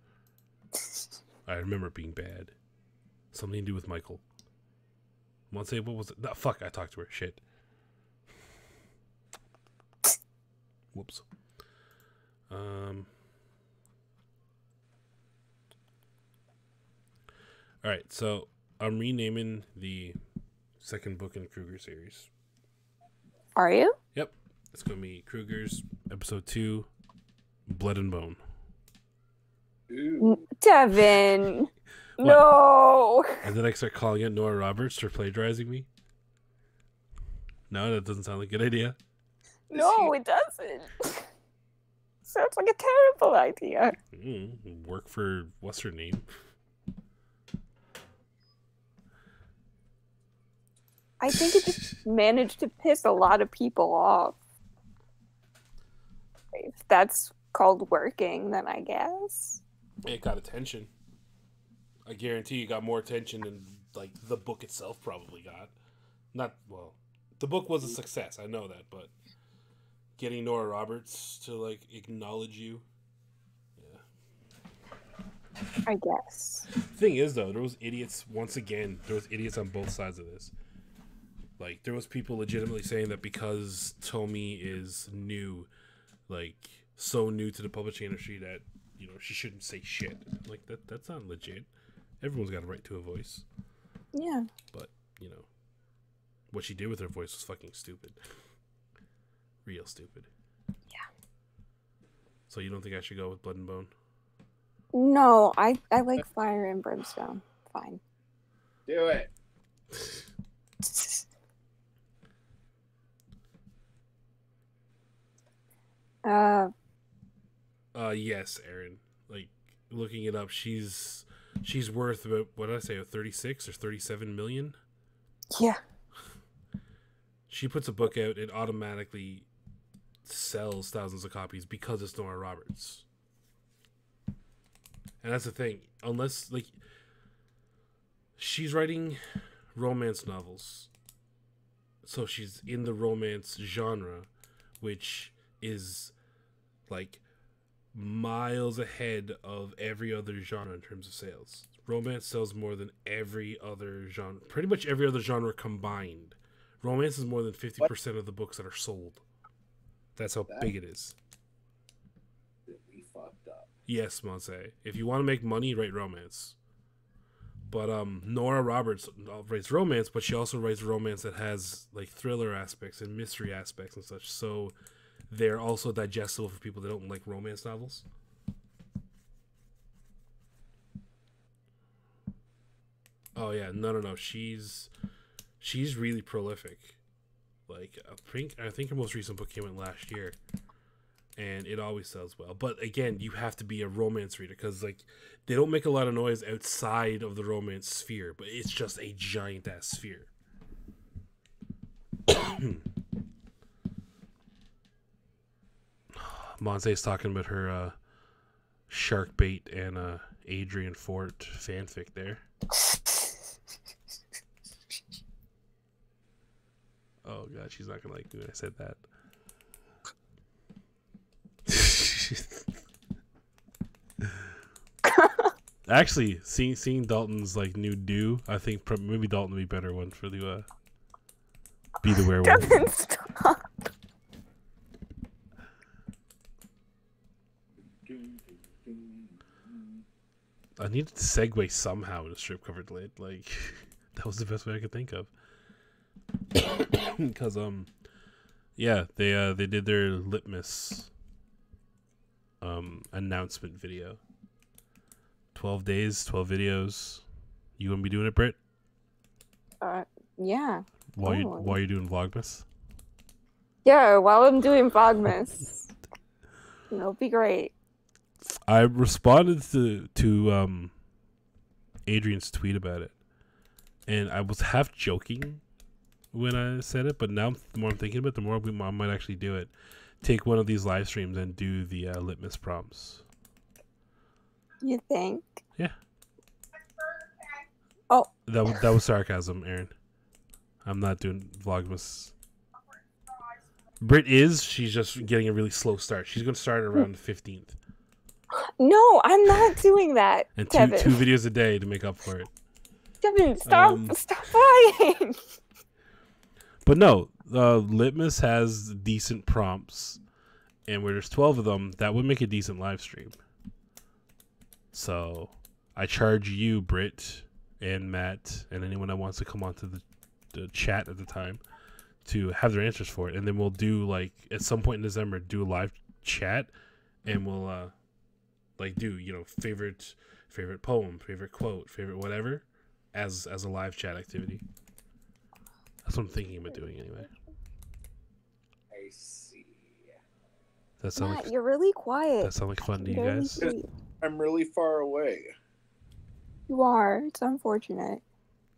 I remember it being bad. Something to do with Michael. Monse, what was it? No, fuck, I talked to her. Shit. Whoops. Alright, so I'm renaming the second book in the Kruger series. Are you? Yep. It's going to be Kruger's episode 2, Blood and Bone. Ooh. Devin. No. And then I start calling it Nora Roberts for plagiarizing me. No, that doesn't sound like a good idea. No, it doesn't. Sounds like a terrible idea. Work for what's her name? I think it just managed to piss a lot of people off. If that's called working, then I guess. It got attention. I guarantee you got more attention than like the book itself probably got. The book was a success, I know that, but getting Nora Roberts to like acknowledge you, yeah. I guess. Thing is though, there was idiots on both sides of this. Like there was people legitimately saying that because Tomi is new, like so new to the publishing industry that, you know, she shouldn't say shit. Like that's not legit. Everyone's got a right to a voice. Yeah. But, you know, what she did with her voice was fucking stupid. Real stupid. Yeah. So you don't think I should go with Blood and Bone? No, I like Fire and Brimstone. Fine. Do it. Yes, Aaron. Like, looking it up, she's worth about, what did I say, 36 or 37 million? Yeah. She puts a book out, it automatically sells thousands of copies because it's Nora Roberts. And that's the thing. Unless, like, she's writing romance novels. So she's in the romance genre, which is, like, miles ahead of every other genre in terms of sales. Romance sells more than every other genre. Pretty much every other genre combined. Romance is more than 50% of the books that are sold. That's how big it is. We fucked up. Yes, Monse. If you want to make money, write romance. But Nora Roberts writes romance, but she also writes romance that has like thriller aspects and mystery aspects and such. So they're also digestible for people that don't like romance novels. Oh yeah, no. She's really prolific. Like I think her most recent book came out last year, and it always sells well. But again, you have to be a romance reader because like they don't make a lot of noise outside of the romance sphere, but it's just a giant ass sphere. Monse's talking about her shark bait and Adrian Fort fanfic there. Oh god, she's not gonna like me when I said that. Actually, seeing Dalton's like new do, I think maybe Dalton would be a better one for the be the werewolf. Devin, stop. I needed to segue somehow to strip covered lid. Like that was the best way I could think of. Because yeah, they did their Litmus announcement video. 12 days, 12 videos. You gonna be doing it, Britt? Yeah. While you're doing Vlogmas? Yeah, while I'm doing Vlogmas. It'll be great. I responded to Adrian's tweet about it, and I was half joking when I said it, but now the more I'm thinking about it, the more I might actually do it. Take one of these live streams and do the Litmus prompts. You think? Yeah. Oh. That was sarcasm, Aaron. I'm not doing Vlogmas. Britt she's just getting a really slow start. She's going to start around the 15th. No, I'm not doing that, And Kevin. two videos a day to make up for it. Kevin, stop lying. But no, Litmus has decent prompts, and where there's 12 of them, that would make a decent live stream. So I charge you, Britt, and Matt, and anyone that wants to come onto the chat at the time to have their answers for it, and then we'll do, like, at some point in December, do a live chat, and we'll like do, you know, favorite poem, favorite quote, favorite whatever, as a live chat activity. That's what I'm thinking about doing anyway. I see. That sound Matt, like, you're really quiet. that sound like fun to you Very guys? sweet. I'm really far away You are. It's unfortunate.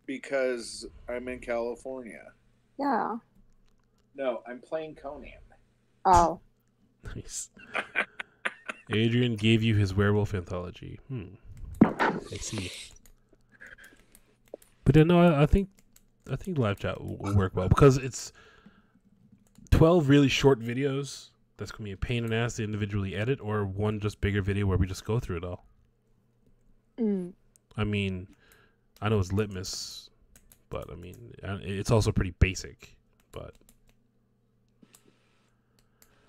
because I'm in California. Yeah. No, I'm playing Conan. Oh. Nice. Adrian gave you his werewolf anthology. I see. But then, no, I think live chat will work well because it's 12 really short videos. That's gonna be a pain in the ass to individually edit, or one just bigger video where we just go through it all. I mean, I know it's Litmus, but I mean, it's also pretty basic. But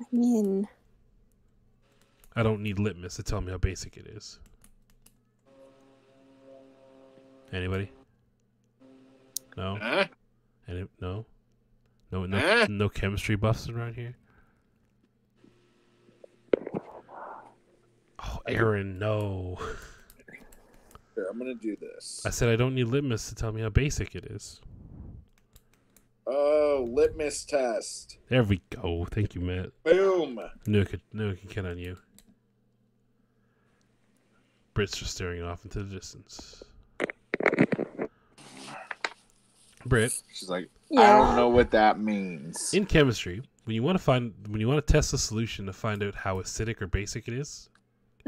I mean, I don't need Litmus to tell me how basic it is. Anybody? No? Huh? No? No chemistry buffs around here? Oh, Aaron, no. Here, I'm gonna do this. I said I don't need Litmus to tell me how basic it is. Oh, litmus test. There we go. Thank you, Matt. Boom. Knew I could count on you. Britt's just staring off into the distance. Britt, She's like, I Yeah. don't know what that means. in chemistry, when you want to test a solution to find out how acidic or basic it is,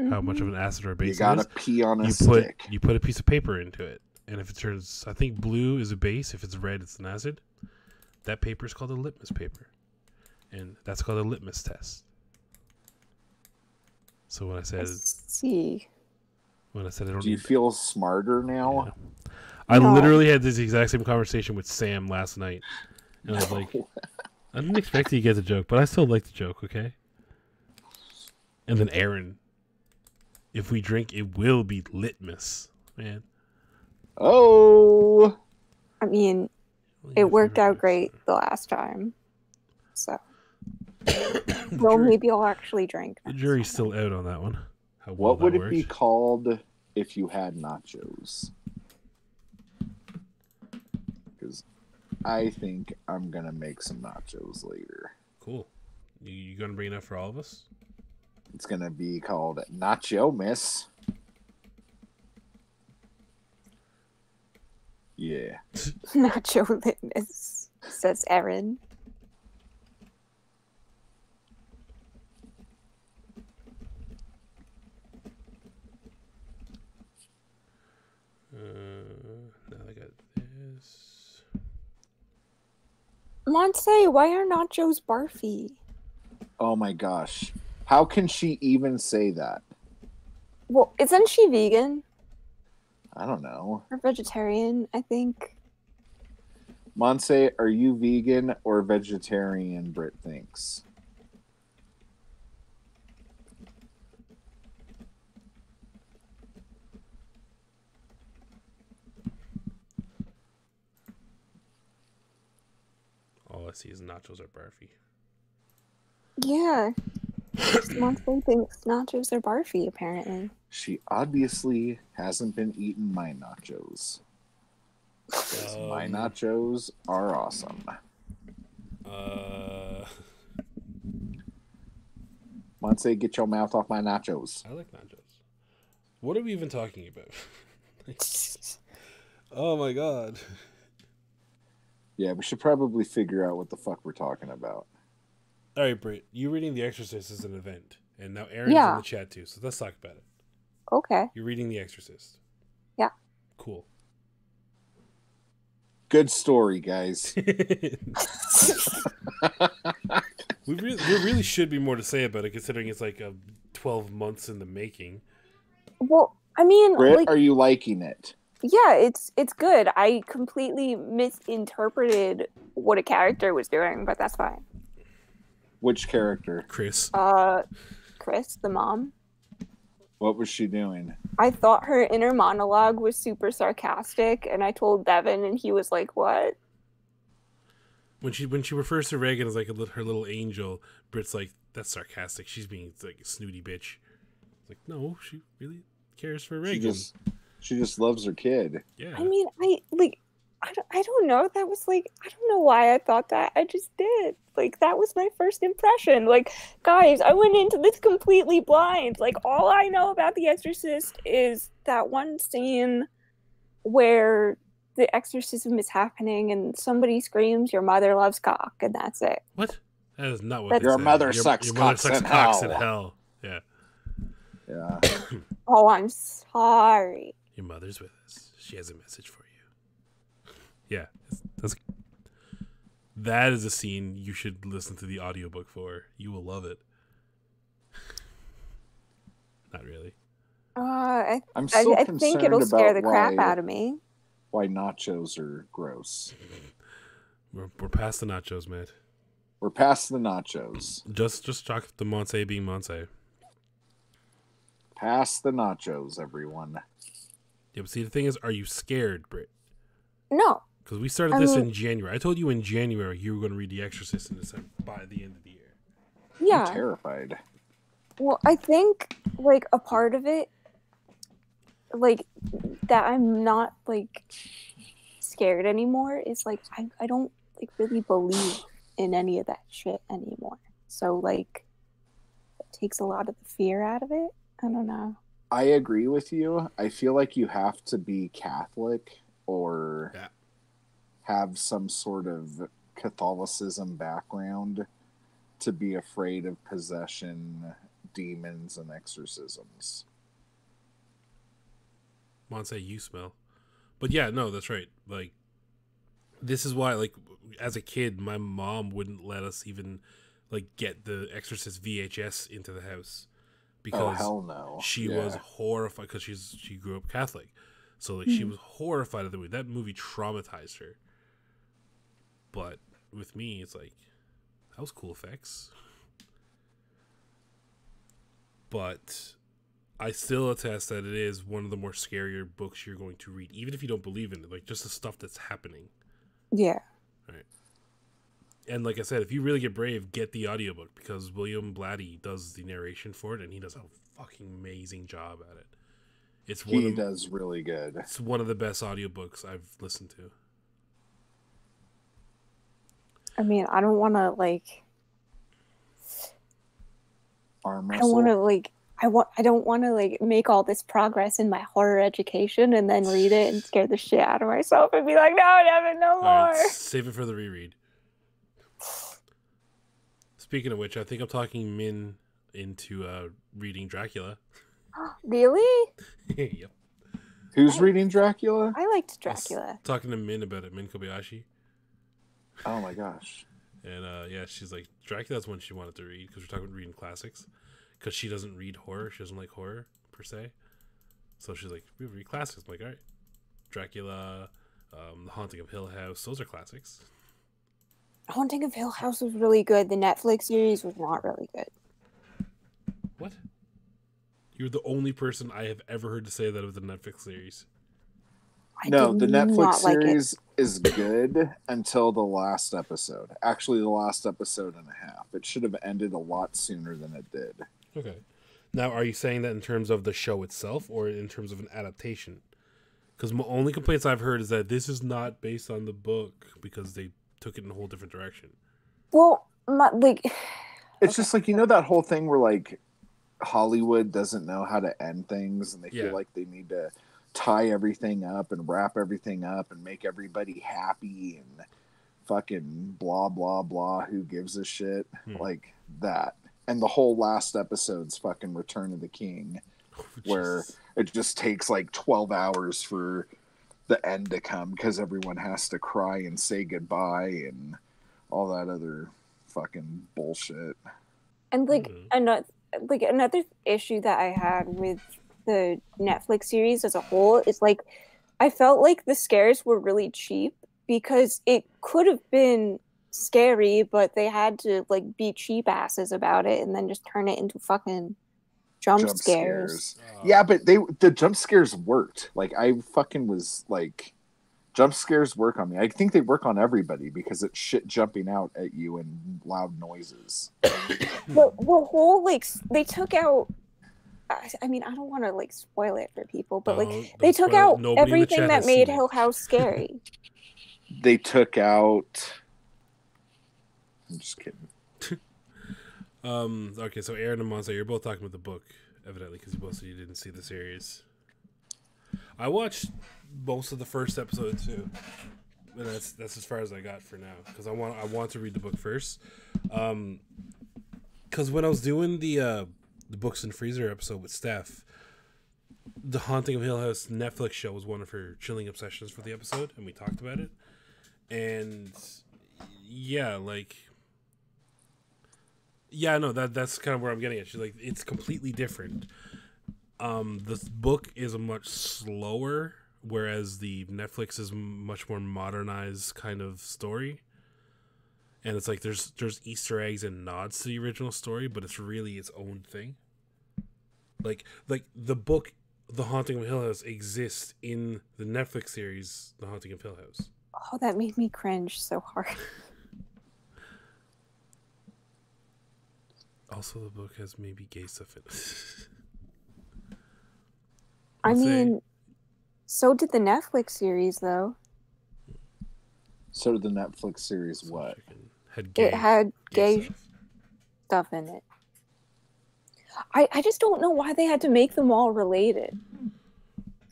how much of an acid or You base it gotta is, pee on a you stick. put a piece of paper into it, and if it turns, I think blue is a base, if it's red, it's an acid. That paper is called a litmus paper, and that's called a litmus test. So when I said see. I don't Do you need, feel smarter now? I No. literally had this exact same conversation with Sam last night, and I was like, I didn't expect you to get the joke, but I still like the joke, okay? And then Aaron, if we drink, it will be litmus, man. Oh, I mean, it worked out great the last time. So. Well, maybe I'll actually drink. The next jury's time. still out on that one. How well what that would it works. be called if you had nachos? Because I think I'm gonna make some nachos later. Cool. You gonna bring it up for all of us? It's gonna be called Nacho Miss. Yeah. Nacho litmus, says Erin. Now I got this. Monse, why are nachos barfy? Oh my gosh. How can she even say that? Well, isn't she vegan I don't know. or vegetarian? I think. Monse, are you vegan or vegetarian? Britt thinks. All I see is nachos are barfy. Yeah. Monse thinks nachos are barfy, apparently. She obviously hasn't been eating my nachos. 'Cause my nachos are awesome. Monse, get your mouth off my nachos. I like nachos. What are we even talking about? Oh my god. Yeah, we should probably figure out what the fuck we're talking about. All right, Britt, you reading The Exorcist is an event, and now Aaron's Yeah. in the chat too. So let's talk about it. Okay. You're reading The Exorcist. Yeah. Cool. Good story, guys. There really should be more to say about it, considering it's like 12 months in the making. Well, I mean, Britt, like, are you liking it? Yeah, it's good. I completely misinterpreted what a character was doing, but that's fine. Which character? Chris. Chris, the mom. What was she doing? I thought her inner monologue was super sarcastic, and I told Devin, and he was like, "What?" When she refers to Reagan as like her little angel, Britt's like, that's sarcastic. She's being like a snooty bitch. It's like, no, she really cares for Reagan. She just loves her kid. Yeah. I mean, I don't know. That was like, I don't know why I thought that. I just did. Like, that was my first impression. Like, guys, I went into this completely blind. Like, all I know about The Exorcist is that one scene where the exorcism is happening and somebody screams, "Your mother loves cock," and that's it. What? That is not what Your they mother say. sucks Your mother cocks sucks in cocks hell. in hell. Yeah. Yeah. Oh, I'm sorry. Your mother's with us. She has a message for you. Yeah. That is a scene you should listen to the audiobook for. You will love it. Not really. I'm so I concerned think it'll scare about the crap out of me. why nachos are gross. We're past the nachos, man. We're past the nachos. Just chalk the Monse being Monse. Past the nachos, everyone. Yeah, but see, the thing is, are you scared, Britt? No. Because we started this in January. I told you in January you were going to read The Exorcist in December by the end of the year. Yeah. I'm terrified. Well, I think, like, a part of it, like, that I'm not, like, scared anymore is, like, I don't, like, really believe in any of that shit anymore. So, like, it takes a lot of the fear out of it. I don't know. I agree with you. I feel like you have to be Catholic or have some sort of Catholicism background to be afraid of possession, demons, and exorcisms. Monse, you smell. But yeah, no, that's right. Like, this is why, like, as a kid, my mom wouldn't let us even, like, get the Exorcist VHS into the house. Because hell no. She was horrified, because she grew up Catholic. So, like, she was horrified of the movie. That movie traumatized her. But with me, it's like, that was cool effects. But I still attest that it is one of the more scarier books you're going to read, even if you don't believe in it. Like, just the stuff that's happening. Yeah. Right. And like I said, if you really get brave, get the audiobook, because William Blatty does the narration for it, and he does a fucking amazing job at it. He does really good. It's one of the best audiobooks I've listened to. I mean, I don't want to, like... Arm I wrestle. don't want to, like... I don't want to, like, make all this progress in my horror education and then read it and scare the shit out of myself and be like, no, Devin, no more. All right, save it for the reread. Speaking of which, I think I'm talking Min into reading Dracula. Really? Yep. Who's reading Dracula? I liked Dracula. Talking to Min about it, Min Kobayashi. Oh my gosh. And yeah, she's like, Dracula's one she wanted to read, because we're talking about reading classics. Because she doesn't read horror. She doesn't like horror, per se. So she's like, we read classics. I'm like, all right. Dracula, The Haunting of Hill House. Those are classics. Haunting of Hill House was really good. The Netflix series was not really good. What? You're the only person I have ever heard to say that of the Netflix series. No, the Netflix not like series is good until the last episode. Actually, the last episode and a half. It should have ended a lot sooner than it did. Okay. Now, are you saying that in terms of the show itself or in terms of an adaptation? Because my only complaints I've heard is that this is not based on the book because they took it in a whole different direction. Well, it's just like, you know, that whole thing where, like, Hollywood doesn't know how to end things and they feel like they need to tie everything up and wrap everything up and make everybody happy and fucking blah, blah, blah. Who gives a shit? Like that. And the whole last episode's fucking Return of the King, where it just takes like 12 hours for the end to come because everyone has to cry and say goodbye and all that other fucking bullshit. And another issue that I had with the Netflix series as a whole is like, I felt like the scares were really cheap because it could have been scary, but they had to like be cheap asses about it and then just turn it into fucking jump scares. Yeah, but the jump scares worked. Like I fucking was like, jump scares work on me. I think they work on everybody because it's shit jumping out at you and loud noises. The whole like they took out. I mean, I don't want to like spoil it for people, but like they took out everything that made Hill House scary. They took out. I'm just kidding. Okay, so Aaron and Monza, you're both talking about the book, evidently, because both of you didn't see the series. I watched most of the first episode too, and that's as far as I got for now, because I want to read the book first. Because when I was doing the Books and Freezer episode with Steph, The Haunting of Hill House Netflix show was one of her chilling obsessions for the episode, and we talked about it. And yeah, like, yeah, no, that's kind of where I'm getting at. She's like, it's completely different. The book is a much slower, whereas the Netflix is much more modernized kind of story. And it's like there's Easter eggs and nods to the original story, but it's really its own thing. Like the book, The Haunting of Hill House, exists in the Netflix series, The Haunting of Hill House. Oh, that made me cringe so hard. Also, the book has maybe gay stuff in it. I mean, so did the Netflix series, though. So did the Netflix series what? It had gay stuff in it. I just don't know why they had to make them all related.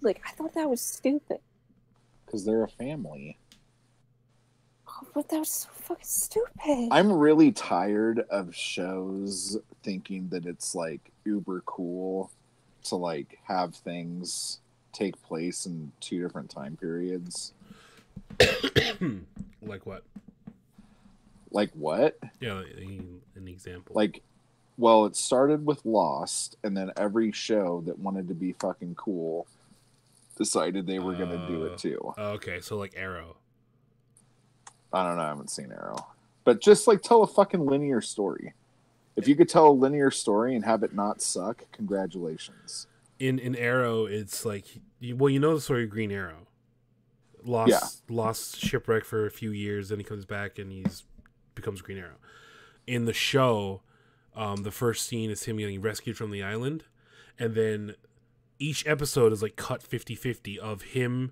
Like, I thought that was stupid. Because they're a family. Oh, but that was so fucking stupid. I'm really tired of shows thinking that it's like uber cool to like have things take place in two different time periods. Like what? Like what? Yeah, an example. Like, well, it started with Lost, and then every show that wanted to be fucking cool decided they were going to do it too. Okay, so like Arrow. I don't know, I haven't seen Arrow. But just like tell a fucking linear story. If you could tell a linear story and have it not suck, congratulations. In Arrow, it's like, well, you know the story of Green Arrow. Lost shipwreck for a few years, then he comes back and becomes Green Arrow. In the show, the first scene is him getting rescued from the island, and then each episode is like cut 50-50 of him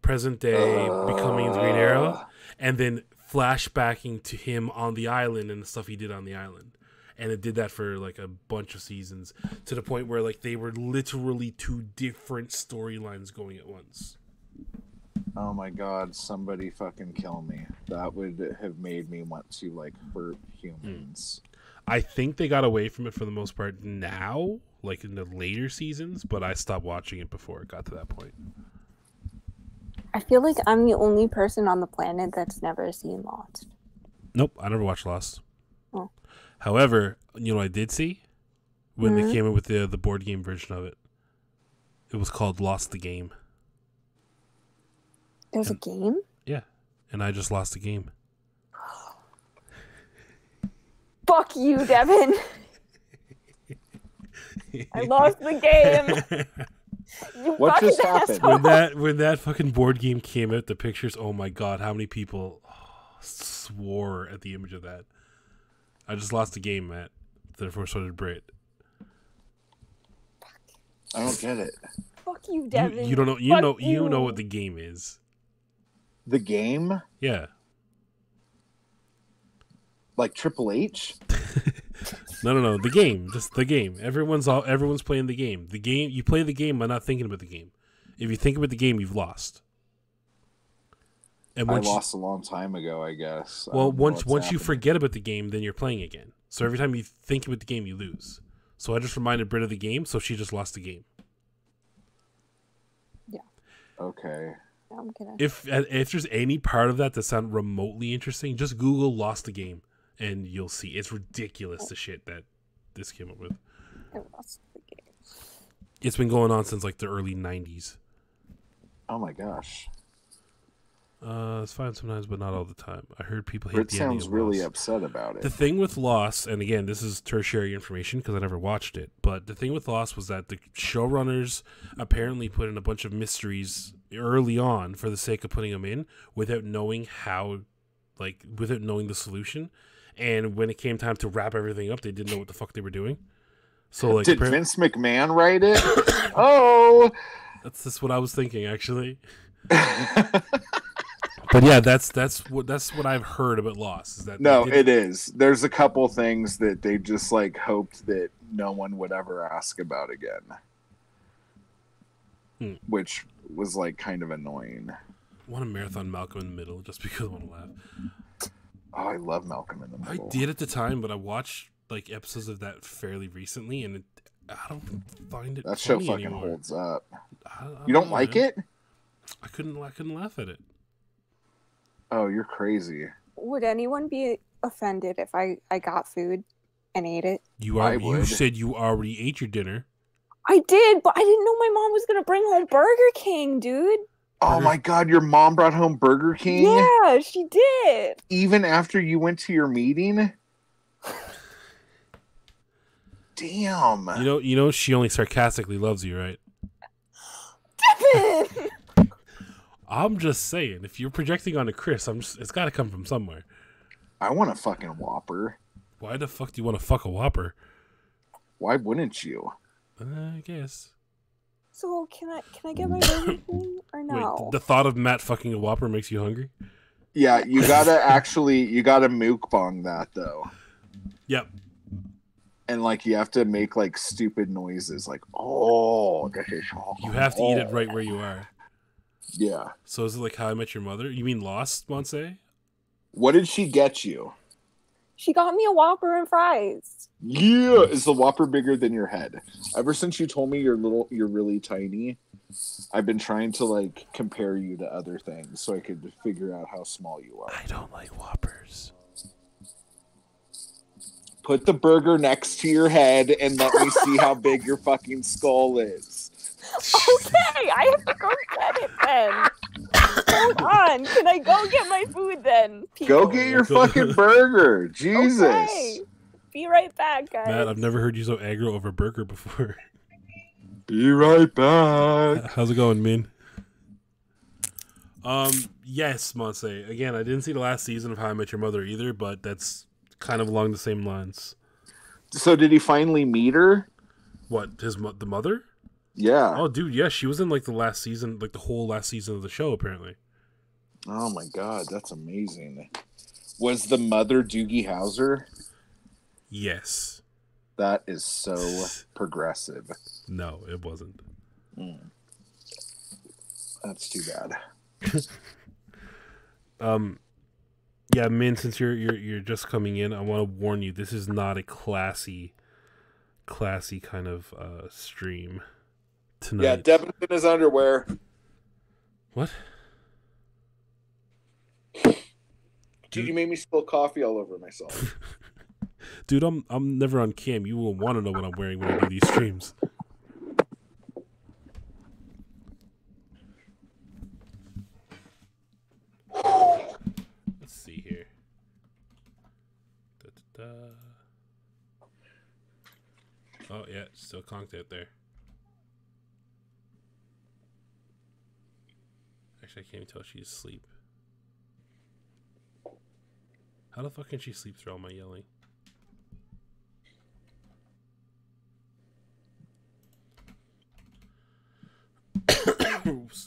present day becoming Green Arrow, and then flashbacking to him on the island and the stuff he did on the island. And it did that for like a bunch of seasons, to the point where like they were literally two different storylines going at once. Oh my god, somebody fucking kill me. That would have made me want to like hurt humans. I think they got away from it for the most part now, like in the later seasons, but I stopped watching it before it got to that point. I feel like I'm the only person on the planet that's never seen Lost. Nope, I never watched Lost. Oh. However, you know what I did see? When they came in with the board game version of it. It was called Lost the Game. There's a game? Yeah, and I just lost the game. Fuck you, Devin. I lost the game. You What just happened? When that fucking board game came out, the pictures, oh my god, how many people swore at the image of that. I just lost the game, Matt. Therefore, so did Brit. I don't get it. Fuck you, Devin. You don't know. You know what the game is. The game? Yeah. Like Triple H? No. The game. Just the game. Everyone's playing the game. The game. You play the game by not thinking about the game. If you think about the game, you've lost. And I lost a long time ago, I guess. Well, once you forget about the game, then you're playing again. So every time you think about the game, you lose. So I just reminded Britt of the game, so she just lost the game. Yeah. Okay. I'm gonna... If there's any part of that that sounds remotely interesting, just Google "lost the game" and you'll see. It's ridiculous the shit that this came up with. I lost the game. It's been going on since like the early 90s. Oh my gosh. It's fine sometimes, but not all the time. I heard people hate Britt the ending sounds of really Lost. upset about it. The thing with Lost, and again, this is tertiary information because I never watched it, but the thing with Lost was that the showrunners apparently put in a bunch of mysteries early on for the sake of putting them in without knowing how, like, without knowing the solution. And when it came time to wrap everything up, they didn't know what the fuck they were doing. So, like, did Vince McMahon write it? Oh, that's just what I was thinking, actually. But yeah, that's what I've heard about Lost. Is that no, it is. There's a couple things that they just like hoped that no one would ever ask about again, which was like kind of annoying. I want to marathon Malcolm in the Middle just because I want to laugh. Oh, I love Malcolm in the Middle. I did at the time, but I watched like episodes of that fairly recently, and I don't find it. That show funny fucking anymore. holds up. I You don't know, like man. it? I couldn't laugh at it. Oh, you're crazy. Would anyone be offended if I got food and ate it? You said you already ate your dinner. I did, but I didn't know my mom was gonna bring home Burger King, dude. Oh my God, your mom brought home Burger King? Yeah, she did. Even after you went to your meeting? Damn. You know, she only sarcastically loves you, right? Devin! I'm just saying, if you're projecting onto Chris, it's got to come from somewhere. I want a fucking Whopper. Why the fuck do you want to fuck a Whopper? Why wouldn't you? I guess. So can I get my Burger King or no? Wait, the thought of Matt fucking a Whopper makes you hungry? Yeah, you gotta mukbang that though. Yep. And like you have to make like stupid noises, like this is. You have to eat it right where you are. Yeah. So is it like How I Met Your Mother? You mean Lost, Monse? What did she get you? She got me a Whopper and fries. Yeah, is the Whopper bigger than your head? Ever since you told me you're really tiny, I've been trying to like compare you to other things so I could figure out how small you are. I don't like Whoppers. Put the burger next to your head and let me see how big your fucking skull is. Okay, I have to go get it then. Hold on, can I go get my food then? Go get your fucking burger. Jesus. Okay. Be right back, guys. Matt, I've never heard you so aggro over burger before. Be right back. How's it going, Min? Yes, Monse. Again, I didn't see the last season of How I Met Your Mother either, but that's kind of along the same lines. So did he finally meet her? What, the mother? Yeah. Oh, dude, yeah, she was in like the last season, like the whole last season of the show, apparently. Oh my God, that's amazing. Was the mother Doogie Howser? Yes. That is so progressive. No, it wasn't. That's too bad. Yeah, Min, since you're just coming in, I want to warn you, this is not a classy kind of stream tonight. Yeah, Devin's in his underwear. What? Dude, you made me spill coffee all over myself. Dude, I'm never on cam. You will want to know what I'm wearing when I do these streams. Let's see here. Da-da-da. Oh yeah, still conked out there. Actually, I can't even tell she's asleep. How the fuck can she sleep through all my yelling?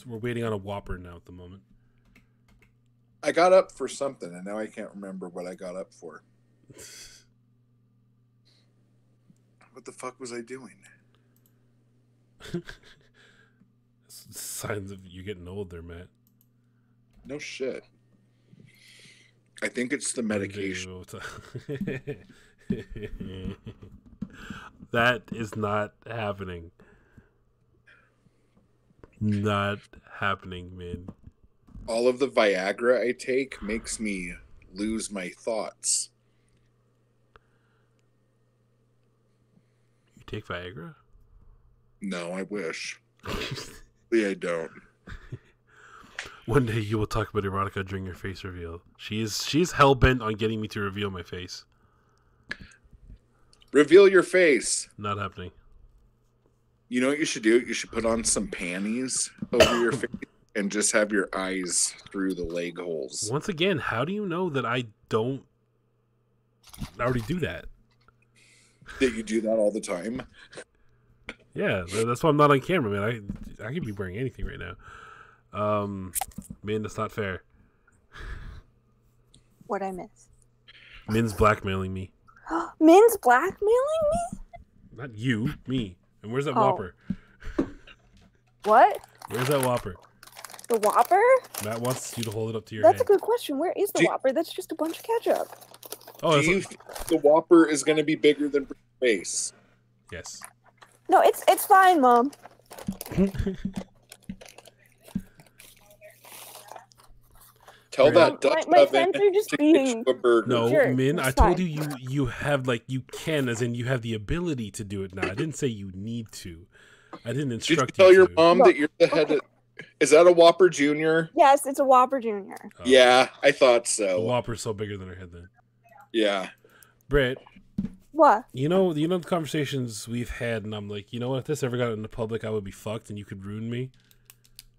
We're waiting on a Whopper now at the moment. I got up for something, and now I can't remember what I got up for. What the fuck was I doing? Signs of you getting old there, Matt. No shit. I think it's the medication. That is not happening. Not happening, man. All of the Viagra I take makes me lose my thoughts. You take Viagra? No, I wish. Yeah, I don't. One day you will talk about erotica during your face reveal. She's hell bent on getting me to reveal my face. Reveal your face. Not happening. You know what you should do? You should put on some panties over your face and just have your eyes through the leg holes. Once again, how do you know that I don't already do that? That you do that all the time? Yeah, that's why I'm not on camera, man. I could be wearing anything right now. Man, that's not fair. What'd I miss? Min's blackmailing me. Min's blackmailing me? Not you, me. And where's that Oh. Whopper? What? Where's that Whopper? The Whopper? Matt wants you to hold it up to your That's a hand. good question. Where is the Do- Whopper? That's just a bunch of ketchup. Oh, Do that's you think the Whopper is going to be bigger than your face? yes. No, it's fine, Mom. Tell Right. that Dutch My oven friends are just to being- get you a burger. No, Sure, Min, it's I told fine. you have you can, as in you have the ability to do it now. I didn't say you need to. I didn't Did you instruct tell your to. mom Look, that you're the head of... Is that a Whopper Junior? Yes, it's a Whopper Junior. Oh, Yeah, I thought The so. Whopper's so bigger than her head then. Yeah. Britt, What? you know the conversations we've had, and I'm like, you know what? If this ever got into public, I would be fucked, and you could ruin me.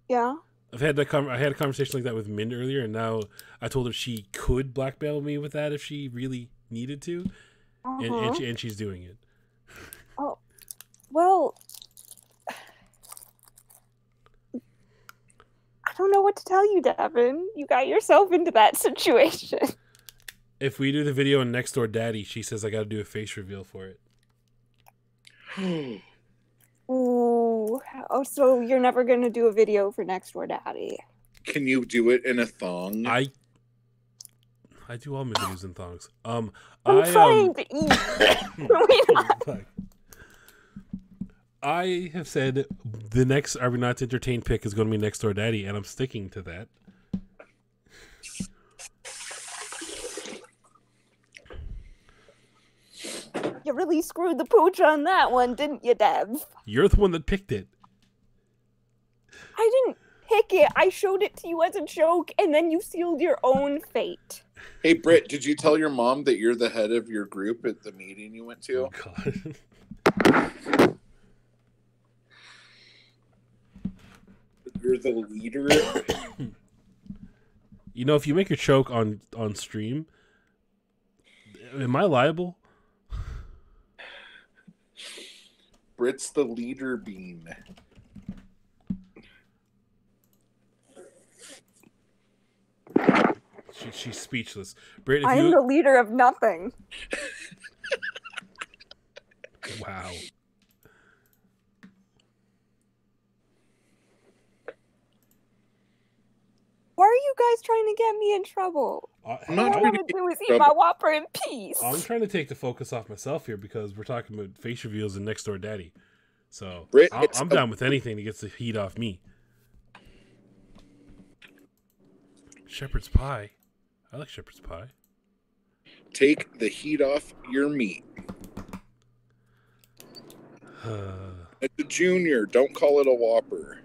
Yeah. I had a conversation like that with Min earlier, and now I told her she could blackmail me with that if she really needed to, Uh-huh. and she's doing it. Oh, well, I don't know what to tell you, Devin. You got yourself into that situation. If we do the video on Next Door Daddy, she says I got to do a face reveal for it. Ooh. Oh, so you're never going to do a video for Next Door Daddy. Can you do it in a thong? I do all my videos in thongs. I'm trying to eat. Fuck. I have said the next Are We Not Entertained pick is going to be Next Door Daddy, and I'm sticking to that. You really screwed the pooch on that one, didn't you, Dev? You're the one that picked it. I didn't pick it. I showed it to you as a joke, and then you sealed your own fate. Hey, Britt, did you tell your mom that you're the head of your group at the meeting you went to? Oh, God. You're the leader? You know, if you make a choke on stream, am I liable? Britt's the leader bean. She's speechless. Britt, if I am you... the leader of nothing. Wow. Why are you guys trying to get me in trouble? I'm not All I trying want to to do is eat trouble. my Whopper in peace. I'm trying to take the focus off myself here because we're talking about face reveals and Next Door Daddy. So Britt, I'm down with anything that gets the heat off me. Shepherd's pie. I like shepherd's pie. Take the heat off your meat. It's a junior. Don't call it a Whopper.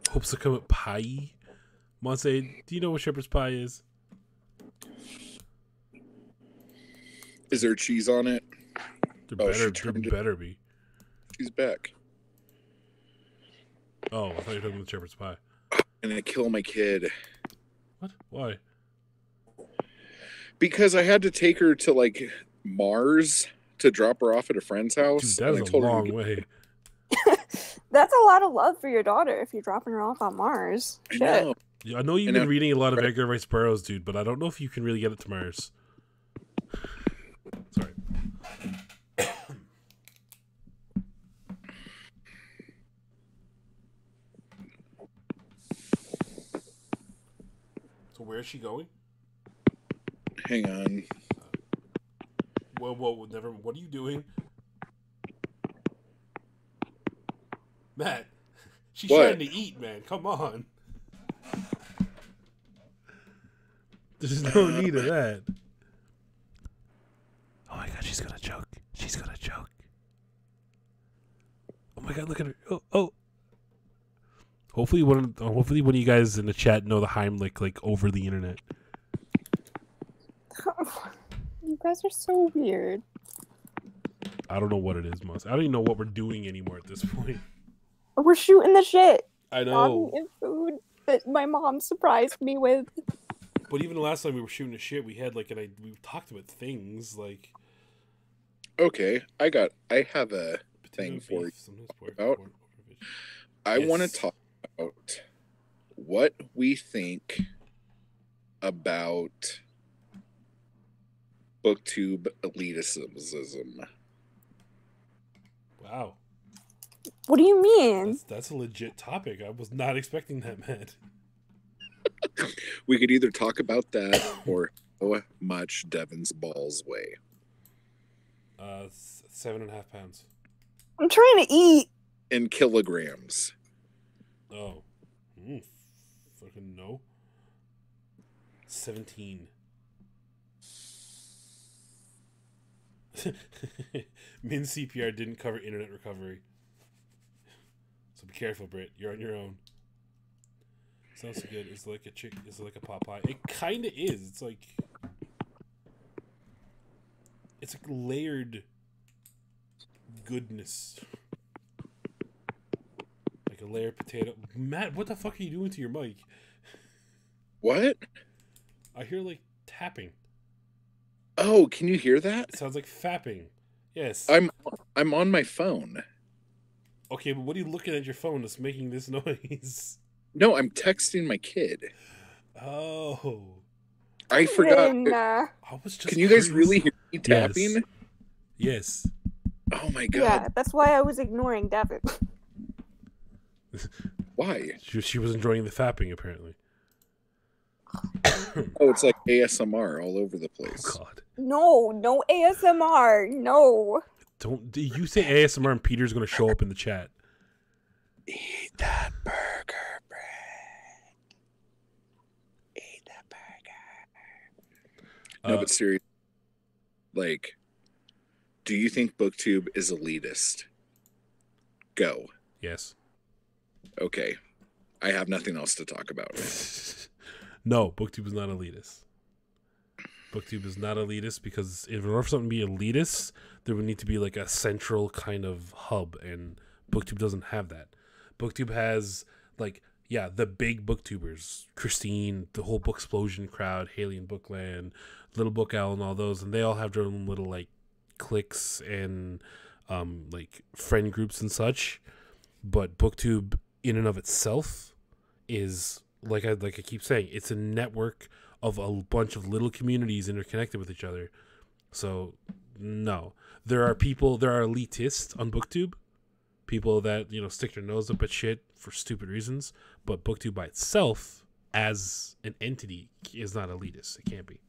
Hopes to come at pie. Monse, do you know what shepherd's pie is? Is there cheese on it? There she turned it- better be. She's back. Oh, I thought you were talking about shepherd's pie. And I kill my kid. What? Why? Because I had to take her to, like, Mars to drop her off at a friend's house. Dude, that and I is a told her to long get- way. That's a lot of love for your daughter if you're dropping her off on Mars. I Shit. know. Yeah, I know you've And been now- reading a lot of Edgar Rice Burroughs, dude, but I don't know if you can really get it to Mars. Sorry. So where is she going? Hang on. Whoa, never. What are you doing? Matt, she's What? trying to eat, man. Come on. There's no need of that. Oh my god, she's gonna choke. She's gonna choke. Oh my god, look at her. Oh. Hopefully one of you guys in the chat know the Heimlich like over the internet. You guys are so weird. I don't know what it is, Moss. I don't even know what we're doing anymore at this point. We're shooting the shit. I know. Eating food that my mom surprised me with. But even the last time we were shooting the shit, we had like we talked about things like. Okay, I have a thing for you about. I want to talk about what we think about booktube elitism. Wow. What do you mean? That's a legit topic. I was not expecting that, man. We could either talk about that or how much Devin's balls weigh. 7.5 pounds. I'm trying to eat. In kilograms. Oh. Fucking no. 17. Min CPR didn't cover internet recovery. So be careful, Britt. You're on your own. Sounds so good. Is it like a chick? Is it like a Popeye? It kind of is. It's like layered goodness. Like a layered potato. Matt, what the fuck are you doing to your mic? What? I hear like tapping. Oh, can you hear that? It sounds like fapping. Yes. I'm on my phone. Okay, but what are you looking at your phone that's making this noise? No, I'm texting my kid. Oh. I forgot. I was just Can you guys really hear me tapping? Yes. Oh my god. Yeah, that's why I was ignoring Devin. Why? She was enjoying the fapping, apparently. Oh, it's like ASMR all over the place. Oh, God. No ASMR. No. Don't you say ASMR and Peter's going to show up in the chat. Eat that burger, Brad. Eat that burger. No, but seriously, like, do you think BookTube is elitist? Go. Yes. Okay. I have nothing else to talk about. No, BookTube is not elitist. BookTube is not elitist because in order for something to be elitist, there would need to be like a central kind of hub, and BookTube doesn't have that. BookTube has like, yeah, the big booktubers, Christine, the whole Book Explosion crowd, Haley and Bookland, Little Book Owl, and all those, and they all have their own little like cliques and like friend groups and such. But BookTube, in and of itself, is like I keep saying, it's a network of a bunch of little communities interconnected with each other. So no, there are elitists on BookTube, people that, you know, stick their nose up at shit for stupid reasons. But BookTube by itself, as an entity, is not elitist. It can't be.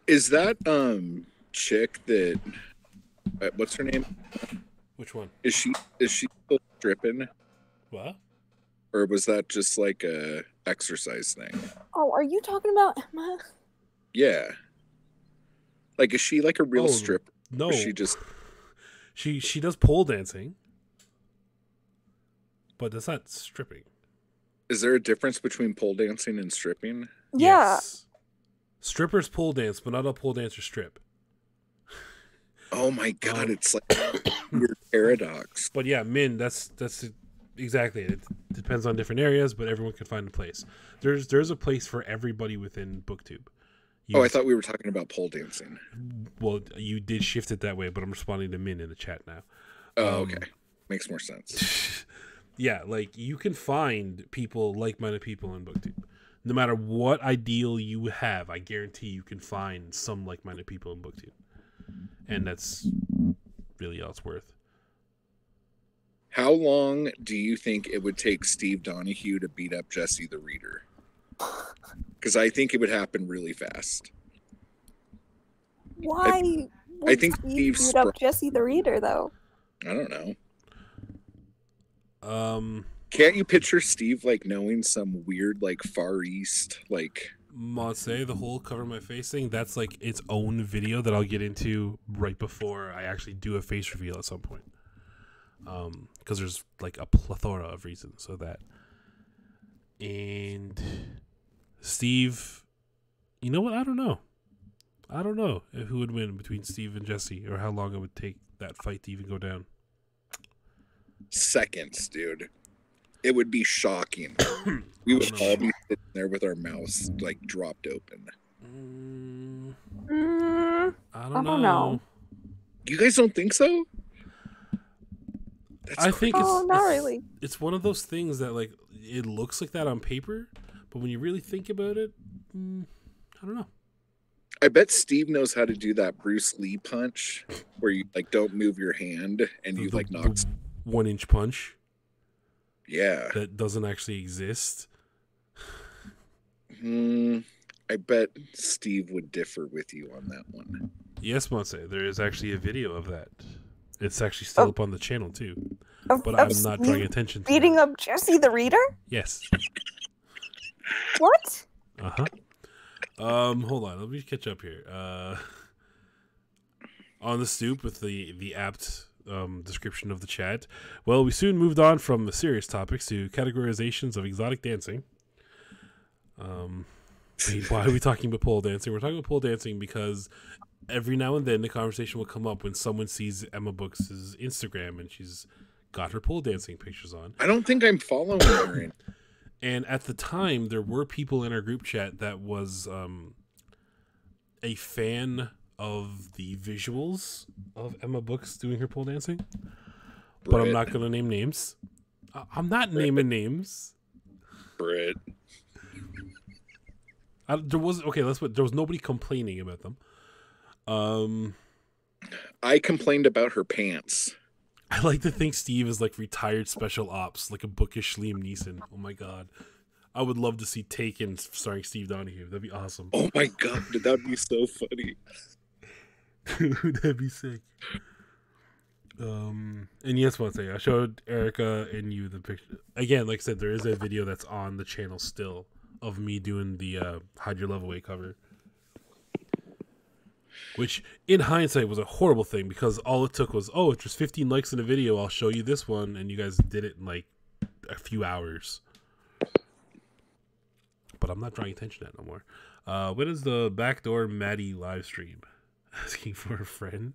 Is that chick that what's her name? Which one? Is she still stripping? What? Or was that just like a exercise thing? Oh, are you talking about Emma? Yeah. Like, is she like a real stripper? No. Or she just she does pole dancing, but that's not stripping. Is there a difference between pole dancing and stripping? Yeah. Yes. Strippers pole dance, but not all pole dancers strip. Oh my god, it's like a weird paradox. But yeah, Min, that's exactly it. It depends on different areas, but everyone can find a place. There's a place for everybody within BookTube. I thought we were talking about pole dancing. Well, you did shift it that way, but I'm responding to Min in the chat now. Oh, okay. Makes more sense. Yeah, like, you can find people, like-minded people on BookTube. No matter what ideal you have, I guarantee you can find some like-minded people in BookTube. And that's really all it's worth. How long do you think it would take Steve Donahue to beat up Jesse the Reader? Because I think it would happen really fast. Why? I think Steve Steve beat up Jesse the Reader, though. I don't know. Can't you picture Steve like knowing some weird like Far East like Monse, the whole cover my face thing, that's like its own video that I'll get into right before I actually do a face reveal at some point. Because there's like a plethora of reasons so that And Steve, you know what? I don't know. I don't know who would win between Steve and Jesse, or how long it would take that fight to even go down. Seconds, dude. It would be shocking. We would all be sitting there with our mouths like dropped open. I don't know. You guys don't think so? I think not really. It's one of those things that like it looks like that on paper, but when you really think about it, I don't know. I bet Steve knows how to do that Bruce Lee punch where you like don't move your hand and you like knock. 1-inch punch. Yeah. That doesn't actually exist. I bet Steve would differ with you on that one. Yes, Monse, there is actually a video of that. It's actually still up on the channel too. But I'm not drawing attention to beating it. up Jesse the Reader? Yes. What? Uh-huh. Hold on, let me catch up here. On the stoop with the apt description of the chat. Well, we soon moved on from the serious topics to categorizations of exotic dancing. Why are we talking about pole dancing? We're talking about pole dancing because every now and then the conversation will come up when someone sees Emma Books' Instagram and she's got her pole dancing pictures on. I don't think I'm following her. And at the time, there were people in our group chat that was a fan of the visuals of Emma Books doing her pole dancing. But I'm not going to name names. I'm not naming names. Britt. There was nobody complaining about them. I complained about her pants. I like to think Steve is like retired special ops, like a bookish Liam Neeson. Oh my god, I would love to see Taken starring Steve Donahue. That'd be awesome. Oh my god, that'd be so funny. That'd be sick. And yes, one thing I showed Erica and you the picture again. Like I said, there is a video that's on the channel still of me doing the Hide Your Love Away cover. Which, in hindsight, was a horrible thing because all it took was, if there's 15 likes in a video, I'll show you this one, and you guys did it in like a few hours. But I'm not drawing attention to that no more. When is the Backdoor Maddie live stream? Asking for a friend.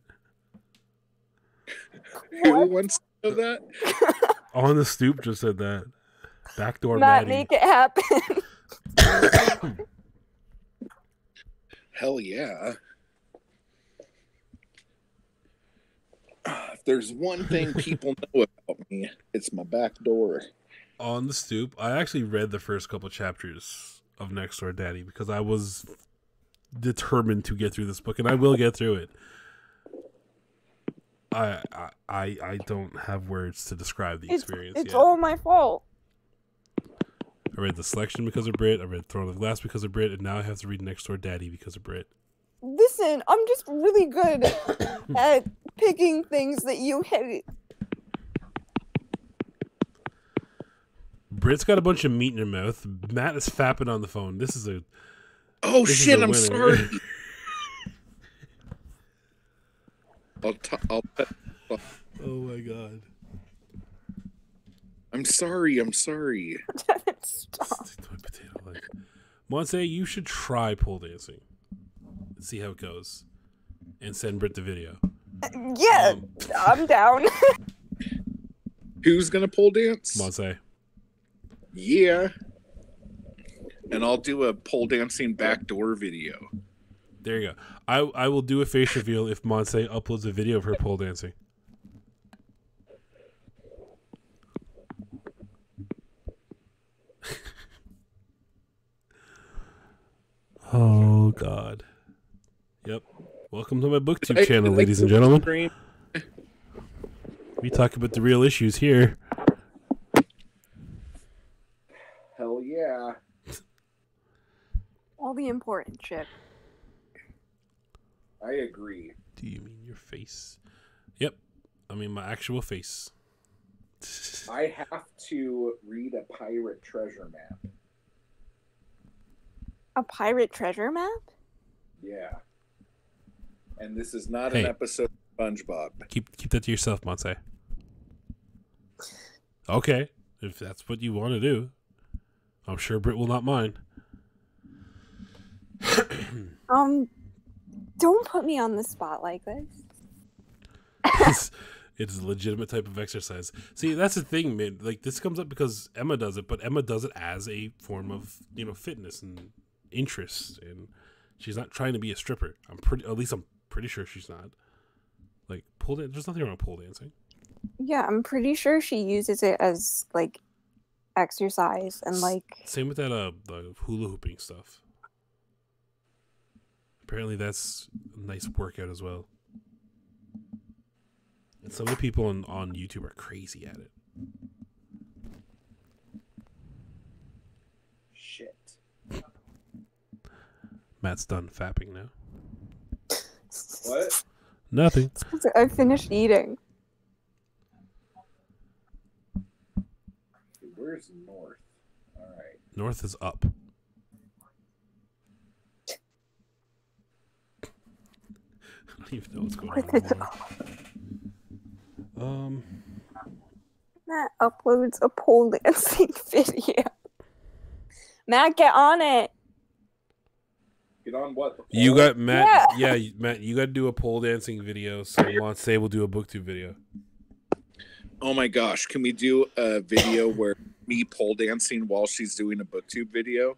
Who wants to know that? On the stoop just said that. Backdoor Matt, Maddie. make it happen. Hell yeah. If there's one thing people know about me, it's my back door. On the stoop, I actually read the first couple chapters of Next Door Daddy because I was determined to get through this book, and I will get through it. I don't have words to describe the experience. It's all my fault. I read The Selection because of Brit. I read Throne of Glass because of Brit, and now I have to read Next Door Daddy because of Brit. Listen, I'm just really good at picking things that you hate. Brit's got a bunch of meat in her mouth. Matt is fapping on the phone. This is a... Oh, this shit, is a I'm winner. sorry. Oh, my God. I'm sorry. Stop. Monse, you should try pole dancing. See how it goes. And send Brit the video. Yeah, I'm down. Who's gonna pole dance? Monse. Yeah. And I'll do a pole dancing backdoor video. There you go. I will do a face reveal if Monse uploads a video of her pole dancing. Oh, God. Yep. Welcome to my BookTube channel, ladies and gentlemen. We talk about the real issues here. Hell yeah. All the important shit. I agree. Do you mean your face? Yep. I mean my actual face. I have to read a pirate treasure map. A pirate treasure map? Yeah. And this is not Hey. an episode of SpongeBob. Keep that to yourself, Monse. Okay. If that's what you want to do. I'm sure Britt will not mind. Don't put me on the spot like this. It's a legitimate type of exercise. See, that's the thing, man. Like, this comes up because Emma does it, but Emma does it as a form of, fitness and interest, and she's not trying to be a stripper. I'm pretty sure she's not. Like, there's nothing wrong with pole dancing. Yeah, I'm pretty sure she uses it as like exercise and like. Same with that the hula hooping stuff. Apparently, that's a nice workout as well. And some of the people on YouTube are crazy at it. Shit. Matt's done fapping now. What? Nothing. I finished eating. Where's north? All right. North is up. I don't even know what's going on anymore. Matt uploads a pole dancing video. Matt, get on it. Get on what? You got Matt. Yeah. Matt. You got to do a pole dancing video. So Monse will do a booktube video. Oh my gosh! Can we do a video where me pole dancing while she's doing a booktube video?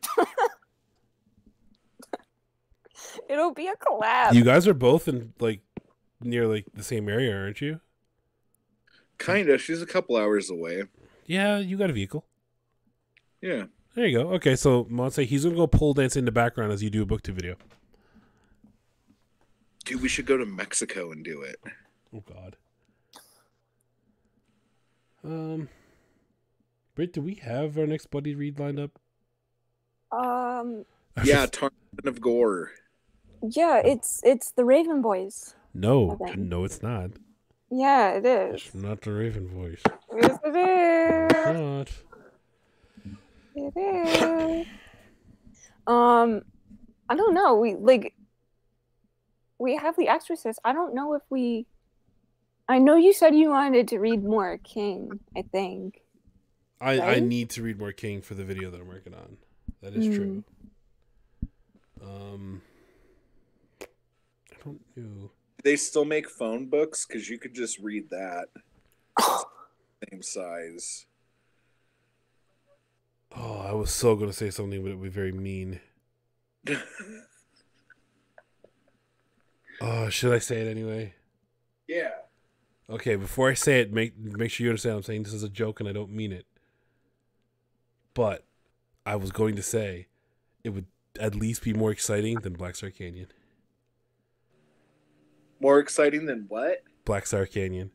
It'll be a collab. You guys are both in near the same area, aren't you? Kinda. She's a couple hours away. Yeah, you got a vehicle. Yeah. There you go. Okay, so Monse, he's gonna go pole dance in the background as you do a booktube video. Dude, we should go to Mexico and do it. Oh God. Britt, do we have our next buddy read lined up? Yeah, Tarn of Gore. Yeah, it's the Raven Boys. No, Okay. no, it's not. Yeah, it is. It's not the Raven voice. Yes, it is. It's not. It is. I don't know. We have The Exorcist. I don't know if we. I know you said you wanted to read more King. I think. I Right? need to read more King for the video that I'm working on. That is true. I don't know. They still make phone books because you could just read that. Same size. Oh, I was so going to say something, but it would be very mean. Oh, should I say it anyway? Yeah. Okay, before I say it, make sure you understand I'm saying this is a joke and I don't mean it. But I was going to say it would at least be more exciting than Black Star Canyon. More exciting than what? Black Star Canyon.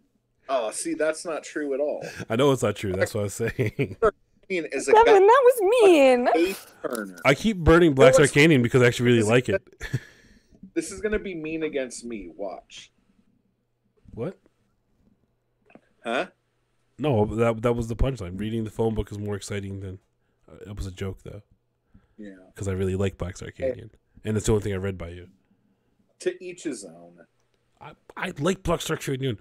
Oh, see, that's not true at all. I know it's not true. That's what I was saying. Is a Devin, guy that was mean. turner. I keep burning Black Star Canyon because I actually really like it. This is gonna be mean against me. Watch. What? Huh? No, that was the punchline. Reading the phone book is more exciting than... it was a joke, though. Yeah. Because I really like Black Star Canyon. And it's the only thing I read by you. To each his own. I like Black Star Canyon.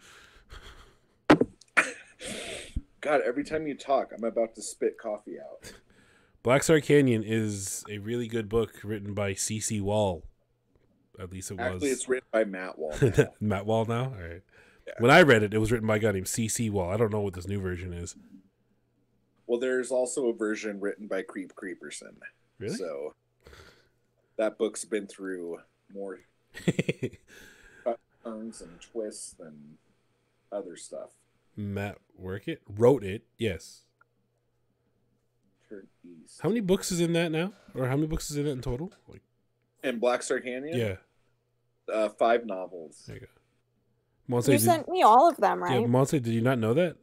God, every time you talk, I'm about to spit coffee out. Black Star Canyon is a really good book written by C.C. Wall. At least it was. Actually, it's written by Matt Wall. Now. Matt Wall now? All right. Yeah. When I read it, it was written by a guy named C.C. Wall. I don't know what this new version is. Well, there's also a version written by Creep Creeperson. Really? So that book's been through more turns and twists than other stuff. Matt wrote it, yes. Turn east. How many books is in that now? Or how many books is in it in total? And Black Star Canyon? Yeah. 5 novels. There you go. Monse, You sent me all of them, right? Yeah, Monse, did you not know that?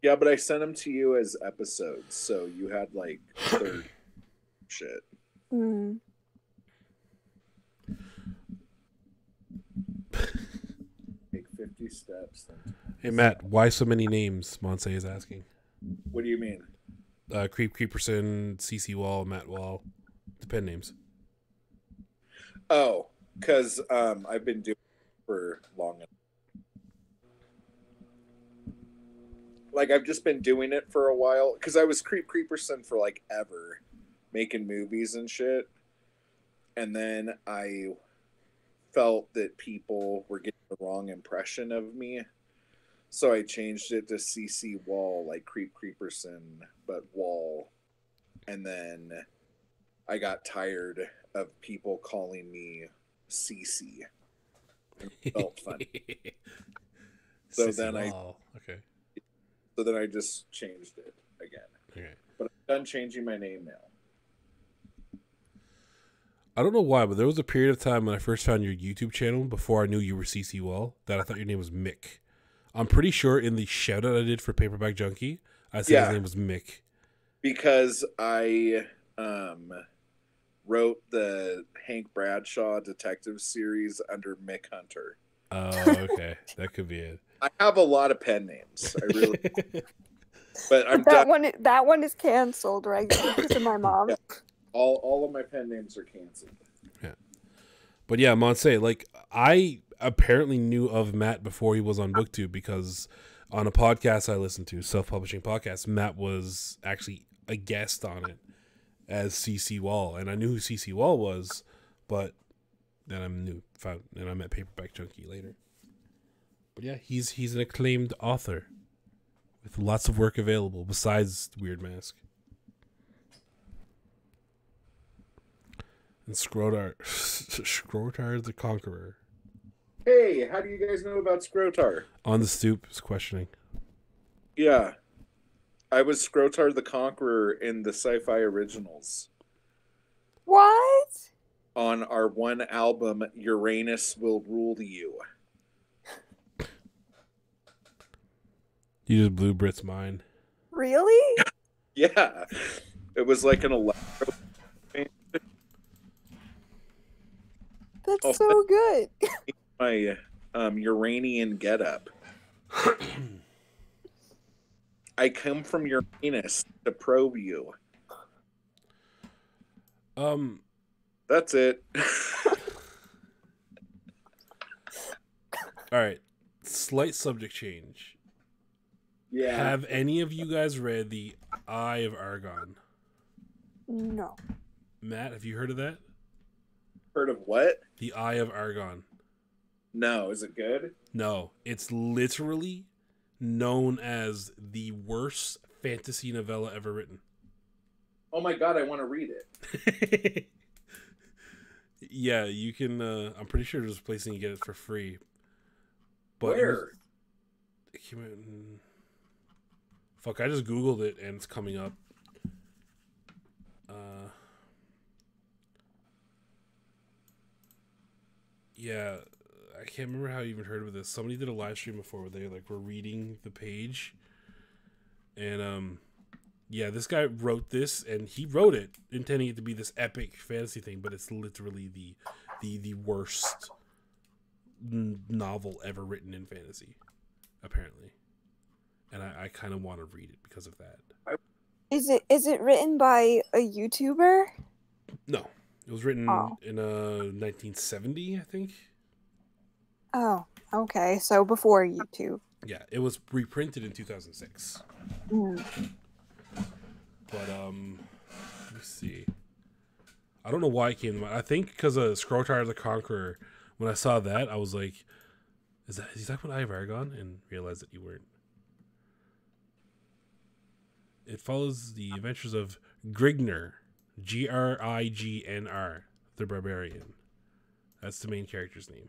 Yeah, but I sent them to you as episodes, so you had like 30 shit. Mm. Take 50 steps. Then Hey, Matt, why so many names? Monse is asking. what do you mean? Creep Creeperson, CC Wall, Matt Wall. The pen names. Oh, because I've been doing it for long enough. like I've just been doing it for a while because I was Creeperson for like ever, making movies and shit, and then I felt that people were getting the wrong impression of me, so I changed it to CC Wall, like Creeperson, but Wall, and then I got tired of people calling me CC. It felt funny. So Sissy then Wall. Okay. So then I just changed it again. Okay. But I'm done changing my name now. I don't know why, but there was a period of time when I first found your YouTube channel before I knew you were CC Wall that I thought your name was Mick. I'm pretty sure in the shout out I did for Paperback Junkie, I said his name was Mick. Because I wrote the Hank Bradshaw detective series under Mick Hunter. Oh, okay. That could be it. I have a lot of pen names. I really But I'm that one is canceled, right? Because of my mom. Yeah. All of my pen names are canceled. Yeah. But yeah, Monse, like I apparently knew of Matt before he was on BookTube because on a podcast I listened to, self-publishing podcast, Matt was actually a guest on it as CC Wall, and I knew who CC Wall was, but then I met Paperback Junkie later. But yeah, he's an acclaimed author with lots of work available besides Weird Mask. And Scrotar the Conqueror. Hey, how do you guys know about Scrotar? On the Stoop is questioning. Yeah. I was Scrotar the Conqueror in the Sci-Fi Originals. What? On our one album, Uranus Will Rule You. You just blew Brit's mind. Really? Yeah. It was like an electro. That's so good. My Uranian getup. I come from Uranus to probe you. That's it. All right. Slight subject change. Yeah. Have any of you guys read The Eye of Argon? No. Matt, have you heard of that? Heard of what? The Eye of Argon. No. Is it good? No. It's literally known as the worst fantasy novella ever written. Oh my god, I want to read it. Yeah, you can. I'm pretty sure there's a place you can get it for free. But Where? It came out fuck, I just Googled it and it's coming up. Yeah, I can't remember how I even heard of this. Somebody did a live stream before where they like were reading the page, and yeah, this guy wrote this, and he wrote it intending it to be this epic fantasy thing, but it's literally the worst novel ever written in fantasy, apparently. And I kind of want to read it because of that. Is it written by a YouTuber? No, it was written in 1970, I think. Oh, okay. So before YouTube. Yeah, it was reprinted in 2006. Mm. But let me see. I don't know why it came to mind. I think because of Scrotar the Conqueror. When I saw that, I was like, "Is he talking about Eye of Argon?" And realized that you weren't. It follows the adventures of Grignr, Grignr, the barbarian. That's the main character's name.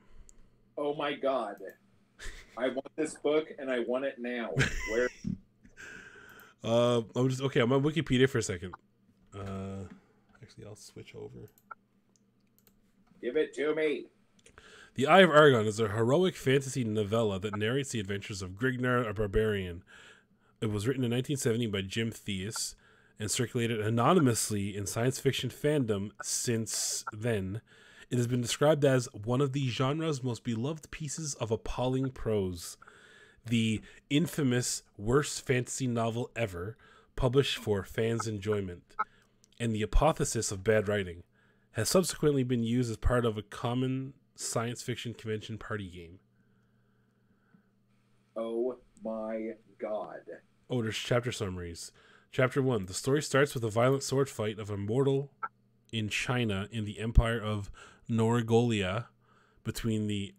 Oh my god. I want this book and I want it now. Where? I'm on Wikipedia for a second. Actually, I'll switch over. Give it to me. The Eye of Argon is a heroic fantasy novella that narrates the adventures of Grignr, a barbarian. It was written in 1970 by Jim Theus and circulated anonymously in science fiction fandom since then. It has been described as one of the genre's most beloved pieces of appalling prose. The infamous worst fantasy novel ever, published for fans' enjoyment, and the apotheosis of bad writing, has subsequently been used as part of a common science fiction convention party game. Oh my god. Oh, there's chapter summaries. Chapter 1. The story starts with a violent sword fight of a mortal in China in the Empire of Norgolia between the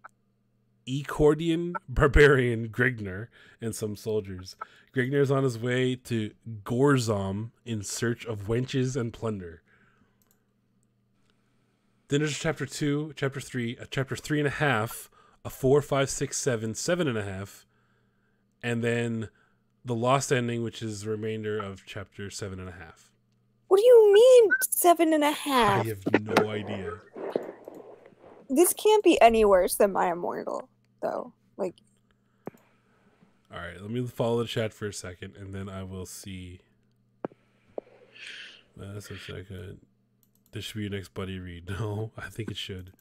Ecordian barbarian Grigner and some soldiers. Grigner is on his way to Gorzom in search of wenches and plunder. Then there's chapter 2, chapter 3, a chapter 3.5, a 4, 5, 6, 7, 7.5, and then the lost ending, which is the remainder of chapter 7.5. What do you mean I 7.5? have no idea. This can't be any worse than My Immortal, though. Like, All right, let me follow the chat for a second, and then I will see. That's a second. This should be your next buddy read. No, I think it should.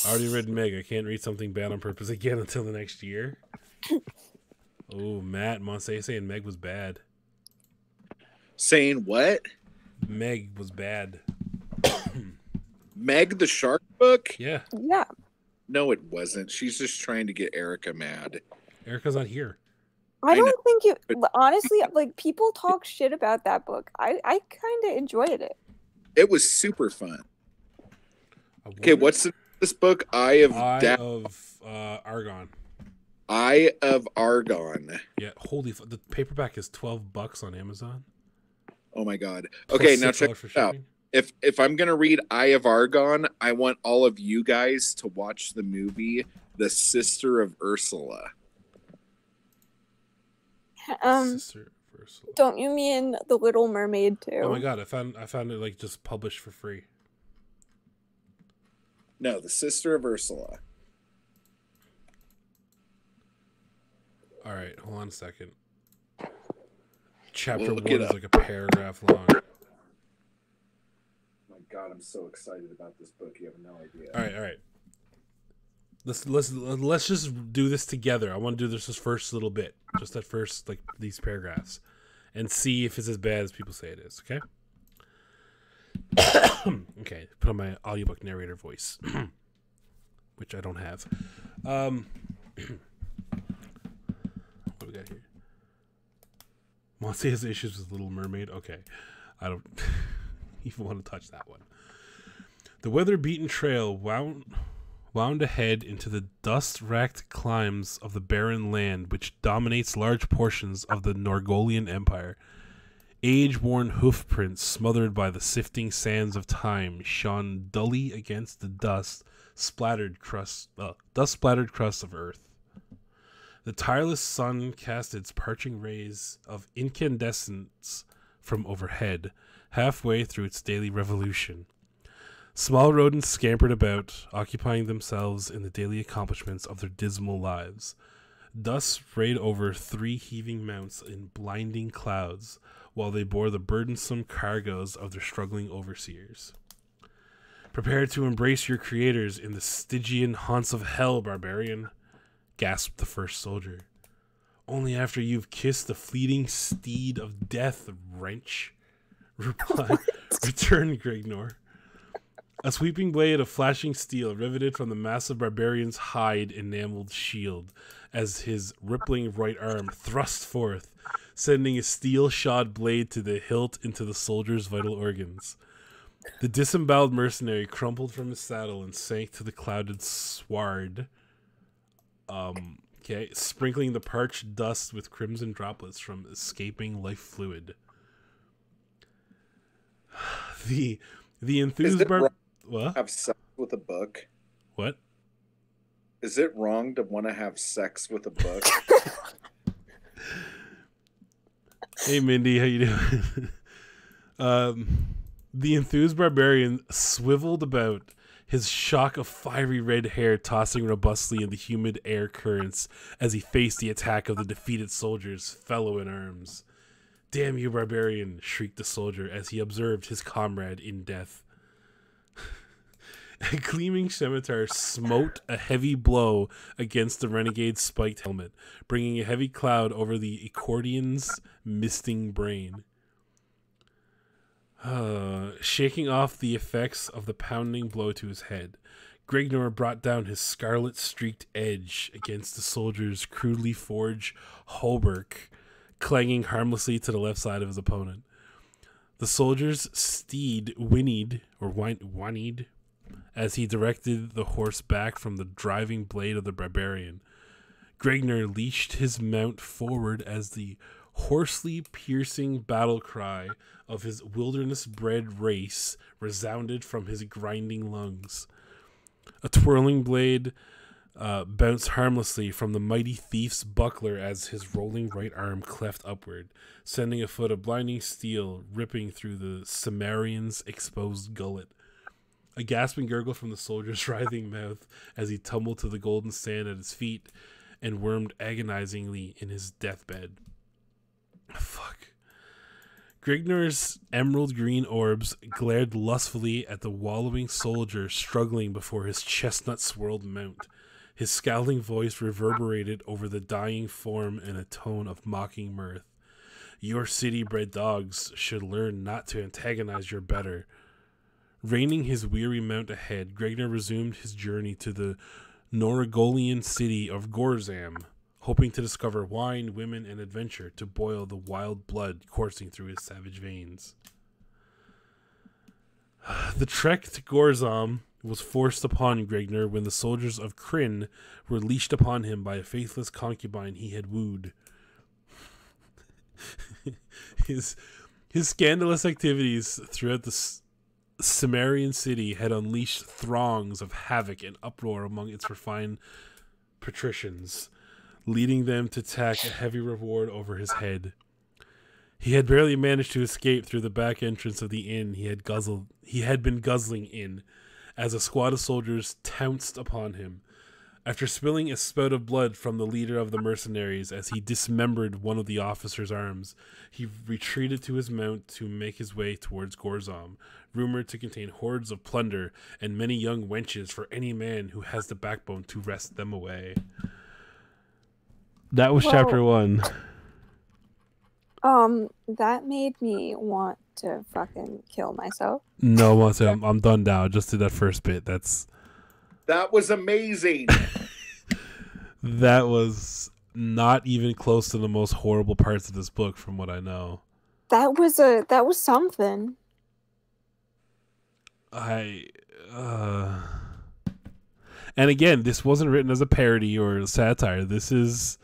I already read Meg. I can't read something bad on purpose again until the next year. Oh, Matt Monse saying Meg was bad. Saying what? Meg was bad. Meg the Shark book? Yeah, yeah. No, it wasn't. She's just trying to get Erica mad. Erica's not here. I don't know, think it. but- Honestly, like, people talk shit about that book. I kind of enjoyed it. It was super fun. I Okay, wonder- what's this book? Eye of Argon. Eye of Argon. Yeah, holy! The paperback is $12 on Amazon. Oh my god. Plus Okay, now $6 check for this out. shipping. If I'm gonna read Eye of Argon, I want all of you guys to watch the movie The Sister of Ursula. Sister of Ursula. Don't you mean The Little Mermaid too? Oh my god! I found it like just published for free. No, The Sister of Ursula. All right, hold on a second. Chapter We'll look 1 it is up. like a paragraph long. Oh my god, I'm so excited about this book. You have no idea. All right. Let's just do this together. I want to do this first little bit, just that first like these paragraphs, and see if it's as bad as people say it is. Okay. Okay. Put on my audiobook narrator voice, which I don't have. What do we got here? Monty has issues with Little Mermaid. Okay, I don't even want to touch that one. The weather-beaten trail wound ahead into the dust-racked climes of the barren land which dominates large portions of the Norgolian Empire. Age-worn hoofprints smothered by the sifting sands of time shone dully against the dust-splattered crust of earth. The tireless sun cast its parching rays of incandescence from overhead, halfway through its daily revolution. Small rodents scampered about, occupying themselves in the daily accomplishments of their dismal lives. Dust sprayed over 3 heaving mounts in blinding clouds, while they bore the burdensome cargoes of their struggling overseers. Prepare to embrace your creators in the Stygian haunts of hell, barbarian, gasped the first soldier. Only after you've kissed the fleeting steed of death, wrench, returned Grignor. A sweeping blade of flashing steel riveted from the massive barbarian's hide-enameled shield as his rippling right arm thrust forth, sending a steel-shod blade to the hilt into the soldier's vital organs. The disemboweled mercenary crumpled from his saddle and sank to the clouded sward, sprinkling the parched dust with crimson droplets from escaping life fluid. The enthused what? Have sex with a book? What? Is it wrong to want to have sex with a book? Hey Mindy, how you doing? The enthused barbarian swiveled about, his shock of fiery red hair tossing robustly in the humid air currents as he faced the attack of the defeated soldiers, fellow in arms. "Damn you, barbarian!" shrieked the soldier as he observed his comrade in death. A gleaming scimitar smote a heavy blow against the renegade's spiked helmet, bringing a heavy cloud over the Ecordian's misting brain. Shaking off the effects of the pounding blow to his head, Grignor brought down his scarlet-streaked edge against the soldier's crudely forged hauberk, clanging harmlessly to the left side of his opponent. The soldier's steed whinnied as he directed the horse back from the driving blade of the barbarian. Gregner leashed his mount forward as the hoarsely piercing battle cry of his wilderness-bred race resounded from his grinding lungs. A twirling blade bounced harmlessly from the mighty thief's buckler as his rolling right arm cleft upward, sending a foot of blinding steel ripping through the Cimmerian's exposed gullet. A gasping gurgle from the soldier's writhing mouth as he tumbled to the golden sand at his feet and wormed agonizingly in his deathbed. Fuck. Grignor's emerald green orbs glared lustfully at the wallowing soldier struggling before his chestnut-swirled mount. His scowling voice reverberated over the dying form in a tone of mocking mirth. Your city-bred dogs should learn not to antagonize your better. Reining his weary mount ahead, Gregner resumed his journey to the Norigolian city of Gorzam, hoping to discover wine, women, and adventure to boil the wild blood coursing through his savage veins. The trek to Gorzam was forced upon Gregner when the soldiers of Kryn were leashed upon him by a faithless concubine he had wooed. His scandalous activities throughout the Cimmerian city had unleashed throngs of havoc and uproar among its refined patricians, leading them to tack a heavy reward over his head. He had barely managed to escape through the back entrance of the inn he had been guzzling in, as a squad of soldiers pounced upon him. After spilling a spout of blood from the leader of the mercenaries as he dismembered one of the officer's arms, he retreated to his mount to make his way towards Gorzam, rumored to contain hordes of plunder and many young wenches for any man who has the backbone to wrest them away. That was chapter 1. That made me want to fucking kill myself. No, I'm done now. Just did that first bit. That was amazing. That was not even close to the most horrible parts of this book, from what I know. That was something. And again, this wasn't written as a parody or a satire. This is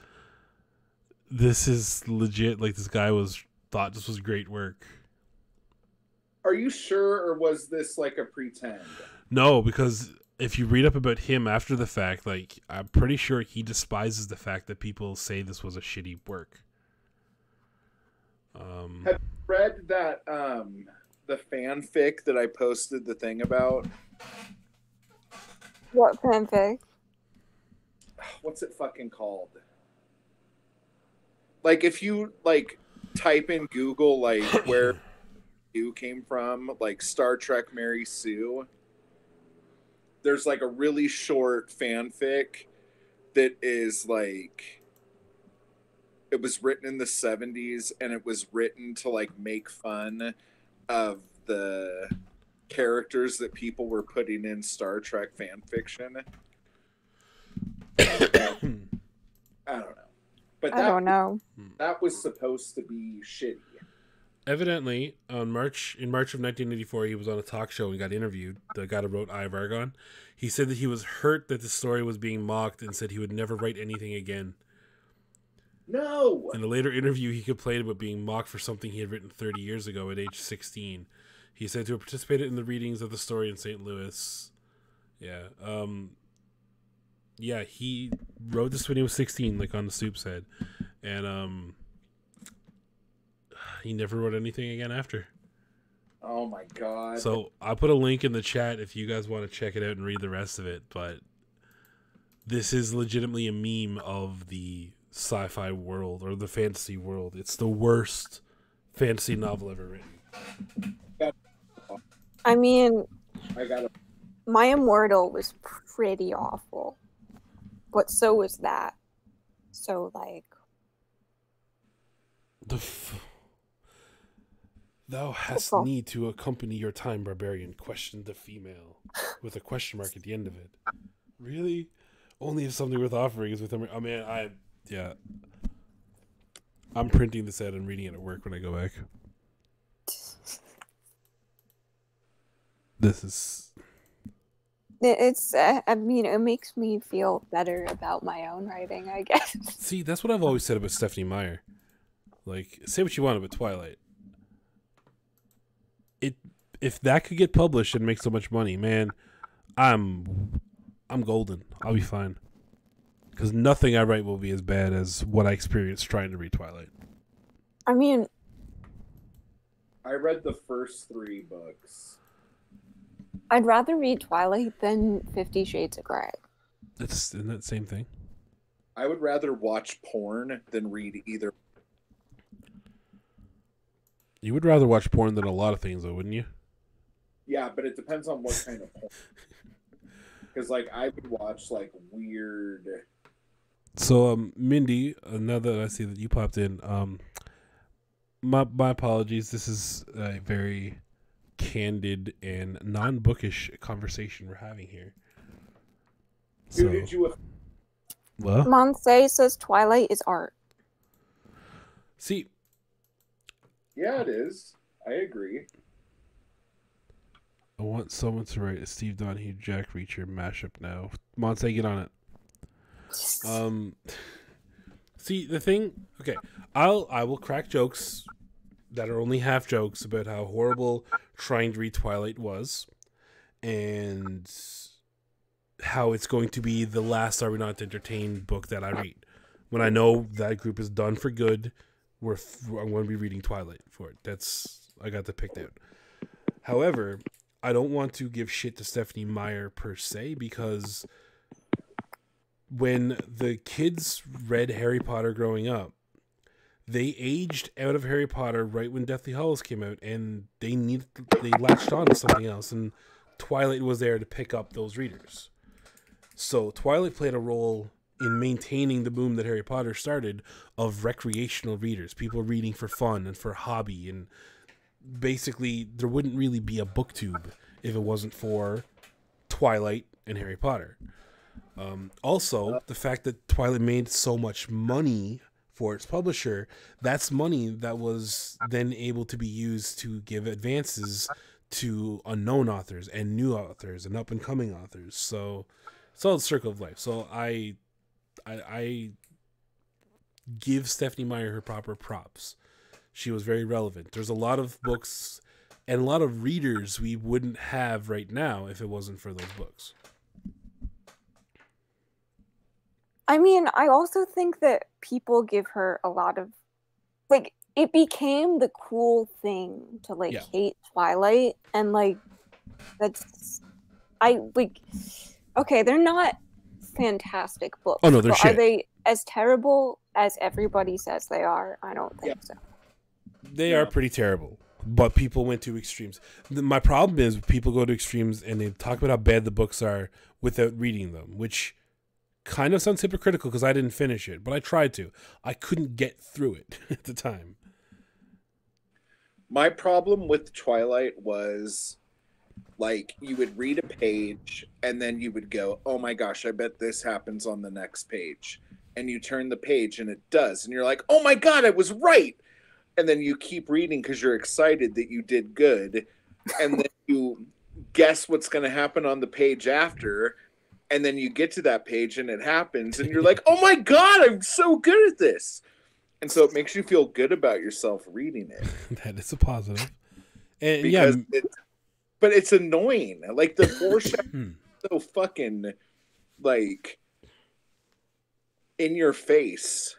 legit. Like, this guy thought this was great work. Are you sure, or was this like a pretend? No, because if you read up about him after the fact, like, I'm pretty sure he despises the fact that people say this was a shitty work. Have you read that the fanfic that I posted the thing about? What fanfic? What's it fucking called? Like, if you like type in Google like where Sue came from, like Star Trek Mary Sue, there's like a really short fanfic that is like, it was written in the 70s and it was written to like make fun of the characters that people were putting in Star Trek fan fiction. I don't know. But I don't know. That was supposed to be shitty. Evidently, in March of 1984, he was on a talk show and got interviewed. The guy that wrote Eye of Argon. He said that he was hurt that the story was being mocked and said he would never write anything again. No! In a later interview, he complained about being mocked for something he had written 30 years ago at age 16. He said to have participated in the readings of the story in St. Louis. Yeah. Yeah, he wrote this when he was 16, like on the Stoop said. And he never wrote anything again after. Oh my god. So I'll put a link in the chat if you guys want to check it out and read the rest of it. But this is legitimately a meme of the sci-fi world or the fantasy world. It's the worst fantasy novel ever written. I mean, I got it. My Immortal was pretty awful, but so was that. So like, Thou hast need to accompany your time, barbarian, questioned the female, with a question mark at the end of it. Really? Only if something worth offering is within... I mean, yeah. I'm printing this out and reading it at work when I go back. This is... It's, I mean, it makes me feel better about my own writing, I guess. See, that's what I've always said about Stephanie Meyer. Like, say what you want about Twilight. If that could get published and make so much money, man, I'm golden. I'll be fine. Because nothing I write will be as bad as what I experienced trying to read Twilight. I mean, I read the first 3 books. I'd rather read Twilight than 50 Shades of Grey. Isn't that the same thing? I would rather watch porn than read either. You would rather watch porn than a lot of things, though, wouldn't you? Yeah, but it depends on what kind of porn. Because, like, I would watch, like, weird... So, Mindy, now that I see that you popped in, my apologies. This is a very candid and non-bookish conversation we're having here. Who did you... Well, Monse says Twilight is art. see... Yeah, it is. I agree. I want someone to write a Steve Donahue Jack Reacher mashup now. Monse, get on it. See, the thing... Okay, I will crack jokes that are only half jokes about how horrible trying to read Twilight was, and how it's going to be the last Are We Not Entertained book that I read. When I know that group is done for good, I'm going to be reading Twilight for it. I got that picked out. However, I don't want to give shit to Stephanie Meyer per se, because when the kids read Harry Potter growing up, they aged out of Harry Potter right when Deathly Hallows came out, and they latched on to something else, and Twilight was there to pick up those readers. So Twilight played a role in maintaining the boom that Harry Potter started of recreational readers, people reading for fun and for hobby, and basically there wouldn't really be a booktube if it wasn't for Twilight and Harry Potter. Also, the fact that Twilight made so much money for its publisher, that's money that was then able to be used to give advances to unknown authors and new authors and up-and-coming authors. So it's all the circle of life. So I give Stephanie Meyer her proper props. She was very relevant. There's a lot of books and a lot of readers we wouldn't have right now if it wasn't for those books. I mean, I also think that people give her a lot of, like, it became the cool thing to, like, hate Twilight, and, like, okay, they're not fantastic books. Oh, no, they're shit. Are they as terrible as everybody says they are? I don't think so. They are pretty terrible, but people went to extremes. My problem is people go to extremes and they talk about how bad the books are without reading them, which kind of sounds hypocritical because I didn't finish it, but I tried to. I couldn't get through it at the time. My problem with Twilight was, like, you would read a page and then you would go, oh my gosh, I bet this happens on the next page. And you turn the page and it does. And you're like, oh my God, I was right. And then you keep reading because you're excited that you did good. And then you guess what's going to happen on the page after. And then you get to that page and it happens. And you're like, oh my God, I'm so good at this. And so it makes you feel good about yourself reading it. That is a positive. And because but it's annoying. Like, the foreshadowing so fucking, like, in your face.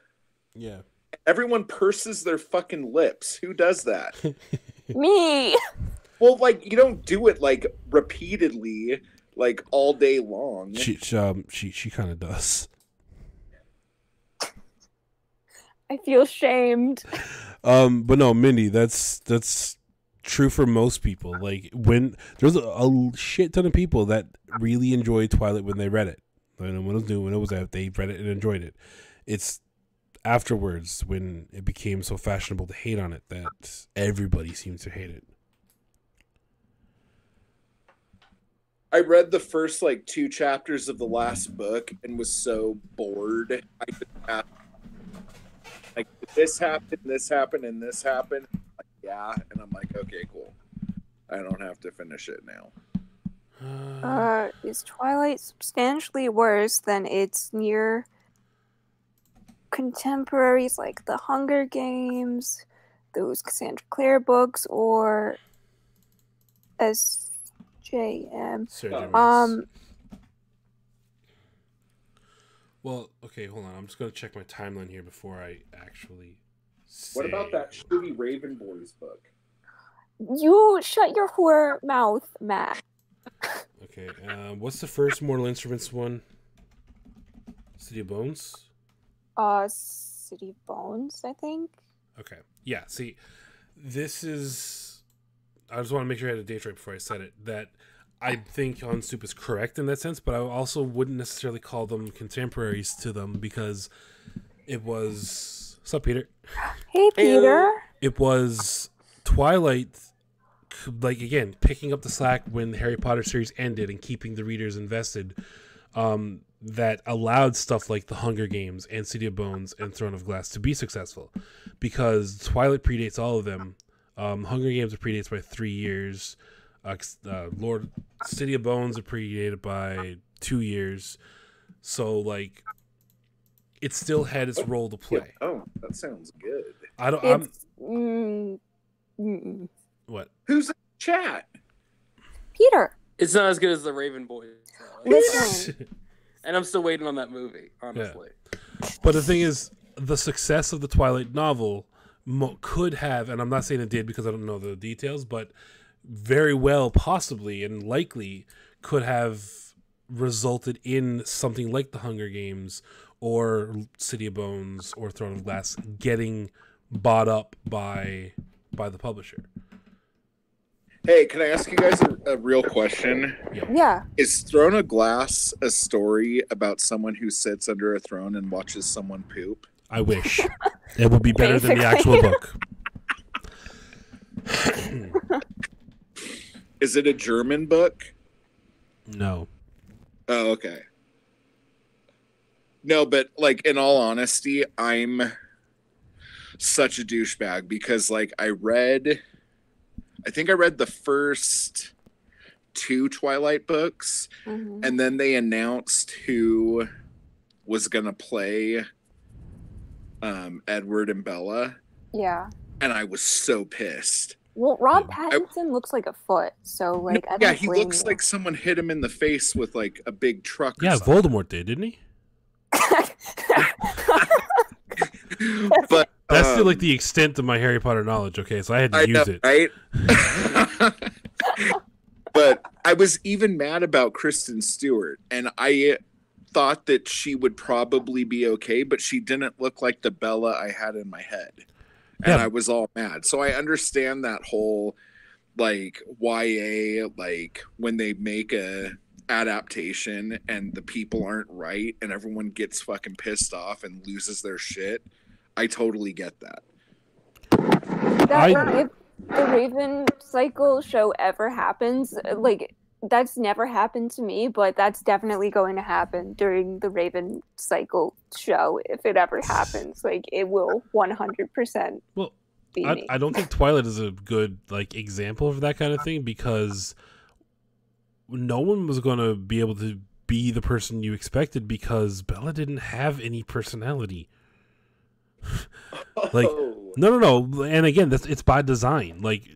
Yeah. Everyone purses their fucking lips. Who does that? Me. Well, like, you don't do it, like, repeatedly, like, all day long. She kind of does. I feel shamed. But no, Mindy, that's true for most people. Like, when there's a shit ton of people that really enjoyed Twilight when they read it. When it was new, when it was out, they read it and enjoyed it. It's afterwards, when it became so fashionable to hate on it, that everybody seems to hate it. I read the first, like, 2 chapters of the last book and was so bored. I just like, this happened, and this happened. Like, yeah, and I'm like, okay, cool. I don't have to finish it now. Is Twilight substantially worse than its near contemporaries like The Hunger Games, those Cassandra Clare books, or SJM? Well, okay, hold on. I'm just gonna check my timeline here before I actually say. What about that shitty Raven Boys book? You shut your whore mouth, Matt. Okay, what's the first Mortal Instruments one? City of Bones? City of Bones, I think. Okay. Yeah, see, this is... I just want to make sure I had a date right before I said it. That I think On Soup is correct in that sense, but I also wouldn't necessarily call them contemporaries to them because it was... What's up, Peter? Hey, Peter. It was Twilight, like, again, picking up the slack when the Harry Potter series ended and keeping the readers invested, that allowed stuff like The Hunger Games and City of Bones and Throne of Glass to be successful, because Twilight predates all of them. Hunger Games are predates by 3 years. City of Bones are predated by 2 years. So, like, it still had its role to play. Oh, that sounds good. What? Who's in the chat? Peter. It's not as good as the Raven Boys. Listen. And I'm still waiting on that movie, honestly. Yeah. But the thing is, the success of the Twilight novel could have, and I'm not saying it did because I don't know the details, but very well, possibly, and likely could have resulted in something like The Hunger Games or City of Bones or Throne of Glass getting bought up by the publisher. Hey, can I ask you guys a real question? Yeah. Is Throne of Glass a story about someone who sits under a throne and watches someone poop? I wish. It would be better than the actual book. Is it a German book? No. Oh, okay. No, but, like, in all honesty, I'm such a douchebag because, like, I think I read the first 2 Twilight books, and then they announced who was going to play Edward and Bella. Yeah. And I was so pissed. Well, Rob Pattinson looks like a foot, so, like, I don't he blame looks you. like someone hit him in the face with, like, a big truck or Yeah, something. Voldemort did, didn't he? But that's still like the extent of my Harry Potter knowledge. Okay, so I had to use it. Right? But I was even mad about Kristen Stewart, and I thought that she would probably be okay, but she didn't look like the Bella I had in my head, and I was all mad. So I understand that whole, like, YA, like, when they make a adaptation and the people aren't right and everyone gets fucking pissed off and loses their shit. I totally get that. If the Raven Cycle show ever happens, like, that's never happened to me, but that's definitely going to happen during the Raven Cycle show. If it ever happens, like, it will 100% be me. I don't think Twilight is a good, like, example of that kind of thing, because no one was going to be able to be the person you expected because Bella didn't have any personality. Like, no. And again, it's by design. Like,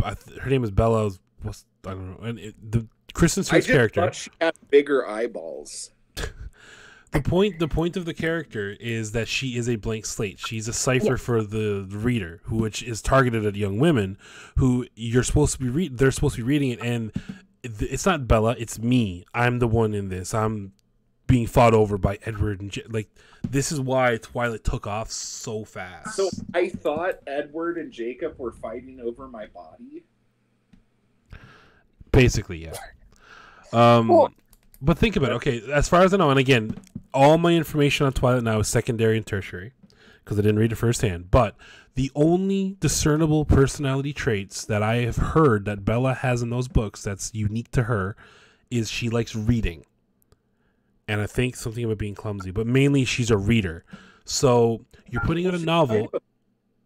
her name is Bella. I don't know. And the Kristen Stewart's character. Thought she had bigger eyeballs. The point of the character is that she is a blank slate. She's a cipher for the reader, which is targeted at young women who you're supposed to be they're supposed to be reading it, and it's not Bella, it's me. I'm the one in this. I'm being fought over by Edward and like, this is why Twilight took off so fast. So I thought Edward and Jacob were fighting over my body. Basically, yeah. But think about it. Okay, as far as I know, and again, all my information on Twilight now is secondary and tertiary because I didn't read it firsthand. But the only discernible personality traits that I have heard that Bella has in those books that's unique to her is she likes reading. And I think something about being clumsy, but mainly she's a reader. So you're putting out a novel.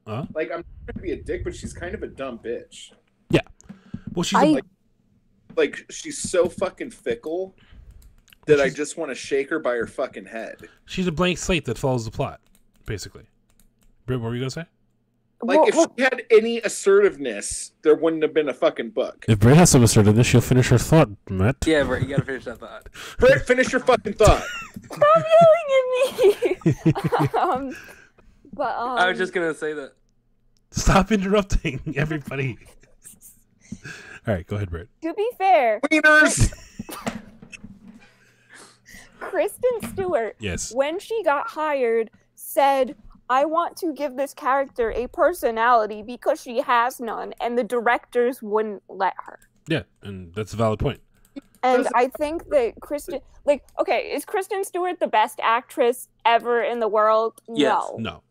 Like, I'm not trying to be a dick, but she's kind of a dumb bitch. Yeah. Well, she's like she's so fucking fickle that I just want to shake her by her fucking head. She's a blank slate that follows the plot, basically. Britt, what were you gonna say? Like, if she had any assertiveness, there wouldn't have been a fucking book. If Britt has some assertiveness, she'll finish her thought, Matt. Yeah, Britt, you gotta finish that thought. Britt, finish your fucking thought. Stop yelling at me. I was just gonna say that. Stop interrupting everybody. All right, go ahead, Britt. To be fair, Wieners! Kristen Stewart, Yes. when she got hired, said, I want to give this character a personality because she has none, and the directors wouldn't let her. Yeah, and that's a valid point. And I think that Kristen, like, okay, is Kristen Stewart the best actress ever in the world? Yes. No. No.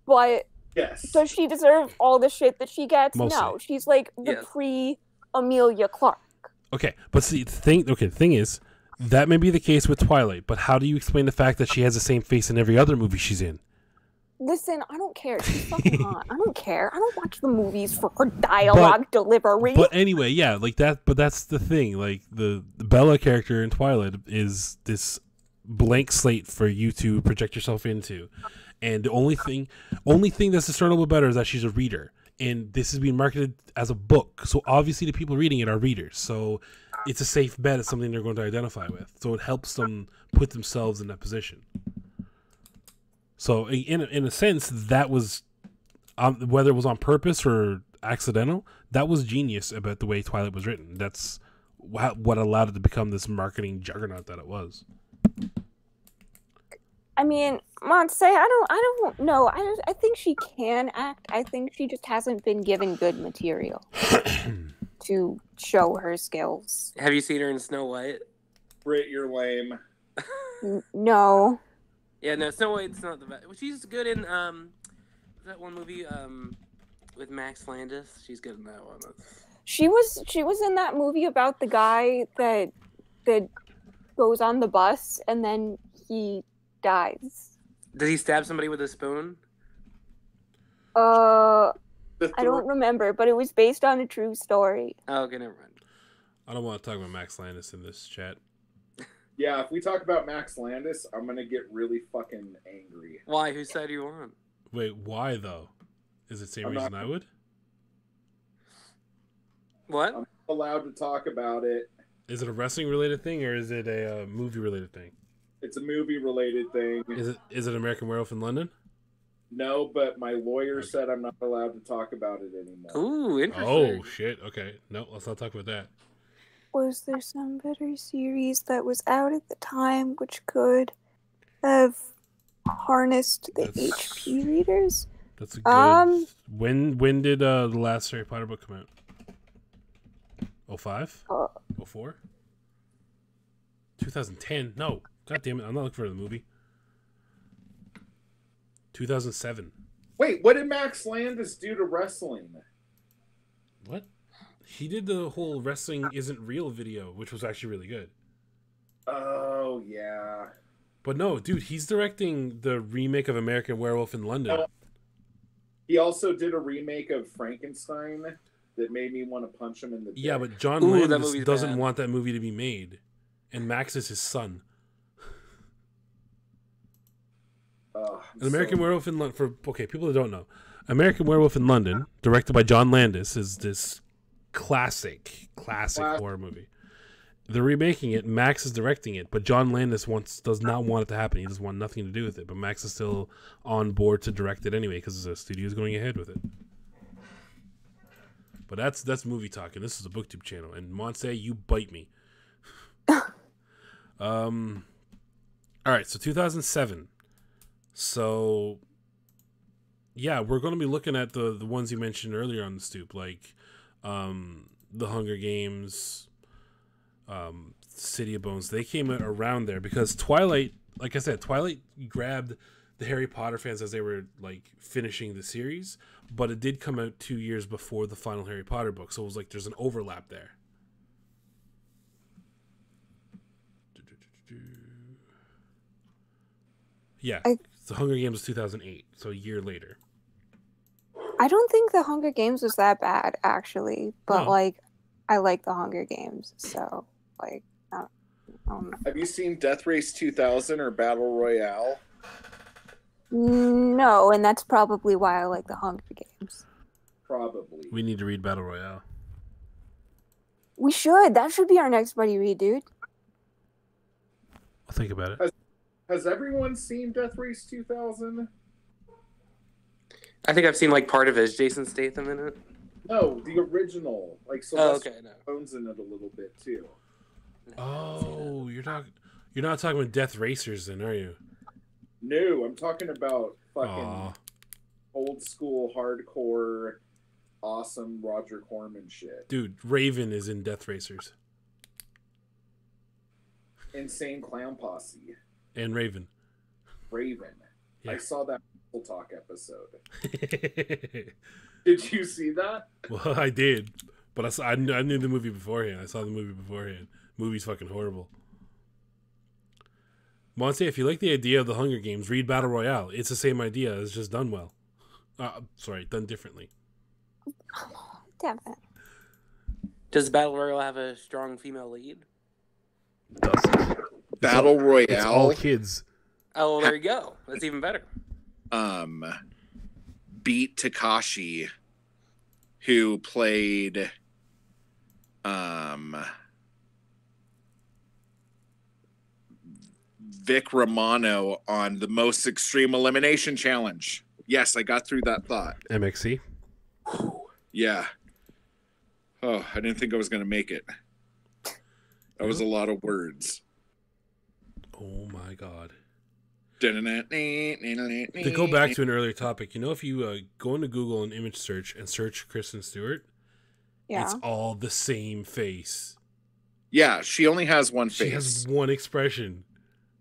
But Yes. does she deserve all the shit that she gets? Mostly. No. She's like the Yes. pre-Amelia Clark. Okay, but see, the thing is, that may be the case with Twilight, but how do you explain the fact that she has the same face in every other movie she's in? Listen, I don't care. She's fucking hot. I don't care. I don't watch the movies for her dialogue delivery. But anyway, yeah, like that. But that's the thing. Like the Bella character in Twilight is this blank slate for you to project yourself into, and the only thing that's discernible about her is that she's a reader, and this is being marketed as a book. So obviously, the people reading it are readers. So it's a safe bet. It's something they're going to identify with. So it helps them put themselves in that position. So in a sense, that was, whether it was on purpose or accidental, that was genius about the way Twilight was written. That's what allowed it to become this marketing juggernaut that it was. I mean, Montse, I don't know. I think she can act. I think she just hasn't been given good material to show her skills. Have you seen her in Snow White? Britt, you're lame. No. Yeah, no, Snow White's not the best. Well, she's good in that one movie with Max Landis. She's good in that one. She was in that movie about the guy that goes on the bus and then he dies. Did he stab somebody with a spoon? I don't remember, but it was based on a true story. Oh, okay, never mind. I don't want to talk about Max Landis in this chat. Yeah, if we talk about Max Landis, I'm gonna get really fucking angry. Why? Whose side are you on? Wait, why though? Is it the same reason I would? What? I'm allowed to talk about it. Is it a wrestling related thing or is it a movie related thing? It's a movie related thing. Is it American Werewolf in London? No, but my lawyer said I'm not allowed to talk about it anymore. Ooh, interesting. Oh shit. Okay, no, let's not talk about that. Was there some better series that was out at the time which could have harnessed the HP readers? That's a good. When did the last Harry Potter book come out? 05? 04? 2010? No. God damn it! I'm not looking for the movie. 2007. Wait, what did Max Landis do to wrestling? What? He did the whole wrestling isn't real video, which was actually really good. Oh, yeah. But no, dude, he's directing the remake of American Werewolf in London. He also did a remake of Frankenstein that made me want to punch him in the dick. Yeah, but John Landis doesn't want that movie to be made. And Max is his son. An American Werewolf in London, for people that don't know, American Werewolf in London, directed by John Landis, is this classic horror movie. They're remaking it. Max is directing it, but John Landis does not want it to happen. He doesn't want nothing to do with it. But Max is still on board to direct it anyway because the studio's going ahead with it. But that's movie talk, and this is a BookTube channel. And Montse, you bite me. All right, so 2007. So, yeah, we're going to be looking at the ones you mentioned earlier on the stoop, like The Hunger Games, City of Bones. They came out around there because Twilight, like I said, Twilight grabbed the Harry Potter fans as they were like finishing the series, but it did come out 2 years before the final Harry Potter book, so it was like there's an overlap there. Yeah. The Hunger Games was 2008, so a year later. I don't think the Hunger Games was that bad, actually. But No. like, I like the Hunger Games, so like, I don't know. Have you seen Death Race 2000 or Battle Royale? No, and that's probably why I like the Hunger Games. Probably. We need to read Battle Royale. We should. That should be our next buddy read, dude. I'll think about it. Has everyone seen Death Race 2000? I think I've seen like part of it. Is Jason Statham in it? No, the original. Like Sylvester Stallone's in it a little bit too. Oh, you're not talking about Death Racers, then, are you? No, I'm talking about fucking old school, hardcore, awesome Roger Corman shit. Dude, Raven is in Death Racers. Insane Clown Posse. And Raven. Raven. Yeah. I saw that Talk episode. Did you see that? Well, I did, but I knew the movie beforehand. I saw the movie beforehand. Movie's fucking horrible. Monse, if you like the idea of the Hunger Games, read Battle Royale. It's the same idea. It's just done well. Done differently. Damn it. Does Battle Royale have a strong female lead? Battle Royale. It's all kids. Oh, well, there you go. That's even better. Beat Takashi, who played Vic Romano on the Most Extreme Elimination Challenge. Yes, I got through that thought. MXC? Yeah. Oh, I didn't think I was going to make it. That was a lot of words. Oh my god. To go back to an earlier topic, if you go into Google and image search and search Kristen Stewart, it's all the same face. Yeah, she only has one face. She has one expression.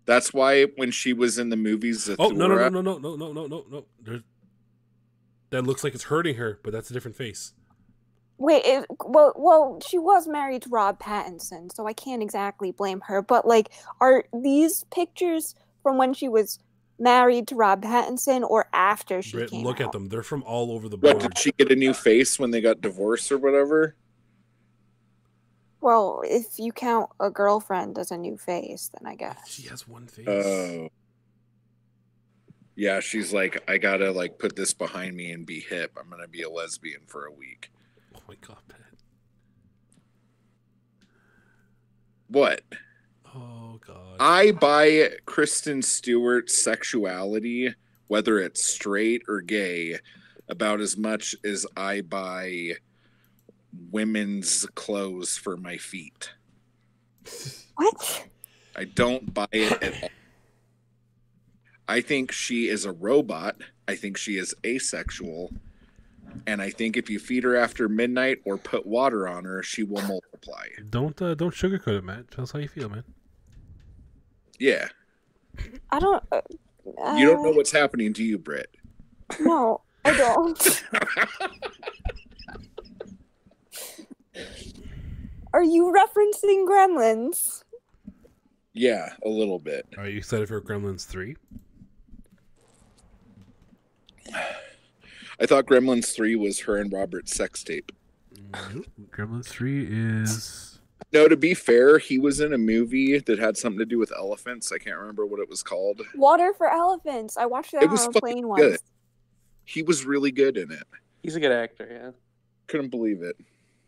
That's why when she was in the movies, No. That looks like it's hurting her, but that's a different face. Wait, well, she was married to Rob Pattinson, so I can't exactly blame her. But like, are these pictures from when she was married to Rob Pattinson or after she Britt, came look out? at them. They're from all over the board. What, did she get a new face when they got divorced or whatever? Well, if you count a girlfriend as a new face, then I guess. She has one face. Oh. Yeah, she's like, I gotta like put this behind me and be hip. I'm gonna be a lesbian for a week. Oh my god, Pat. What? Oh god. I buy Kristen Stewart's sexuality, whether it's straight or gay, about as much as I buy women's clothes for my feet. What? I don't buy it at all. I think she is a robot. I think she is asexual. And I think if you feed her after midnight or put water on her, she will multiply. Don't sugarcoat it, Matt. Tell us how you feel, man. Yeah. I don't. You don't know what's happening to you, Britt. No, I don't. Are you referencing Gremlins? Yeah, a little bit. Are you excited for Gremlins 3? I thought Gremlins 3 was her and Robert's sex tape. Gremlins 3 is... No, to be fair, he was in a movie that had something to do with elephants. I can't remember what it was called. Water for Elephants. I watched that on a plane once. Good. He was really good in it. He's a good actor, yeah. Couldn't believe it.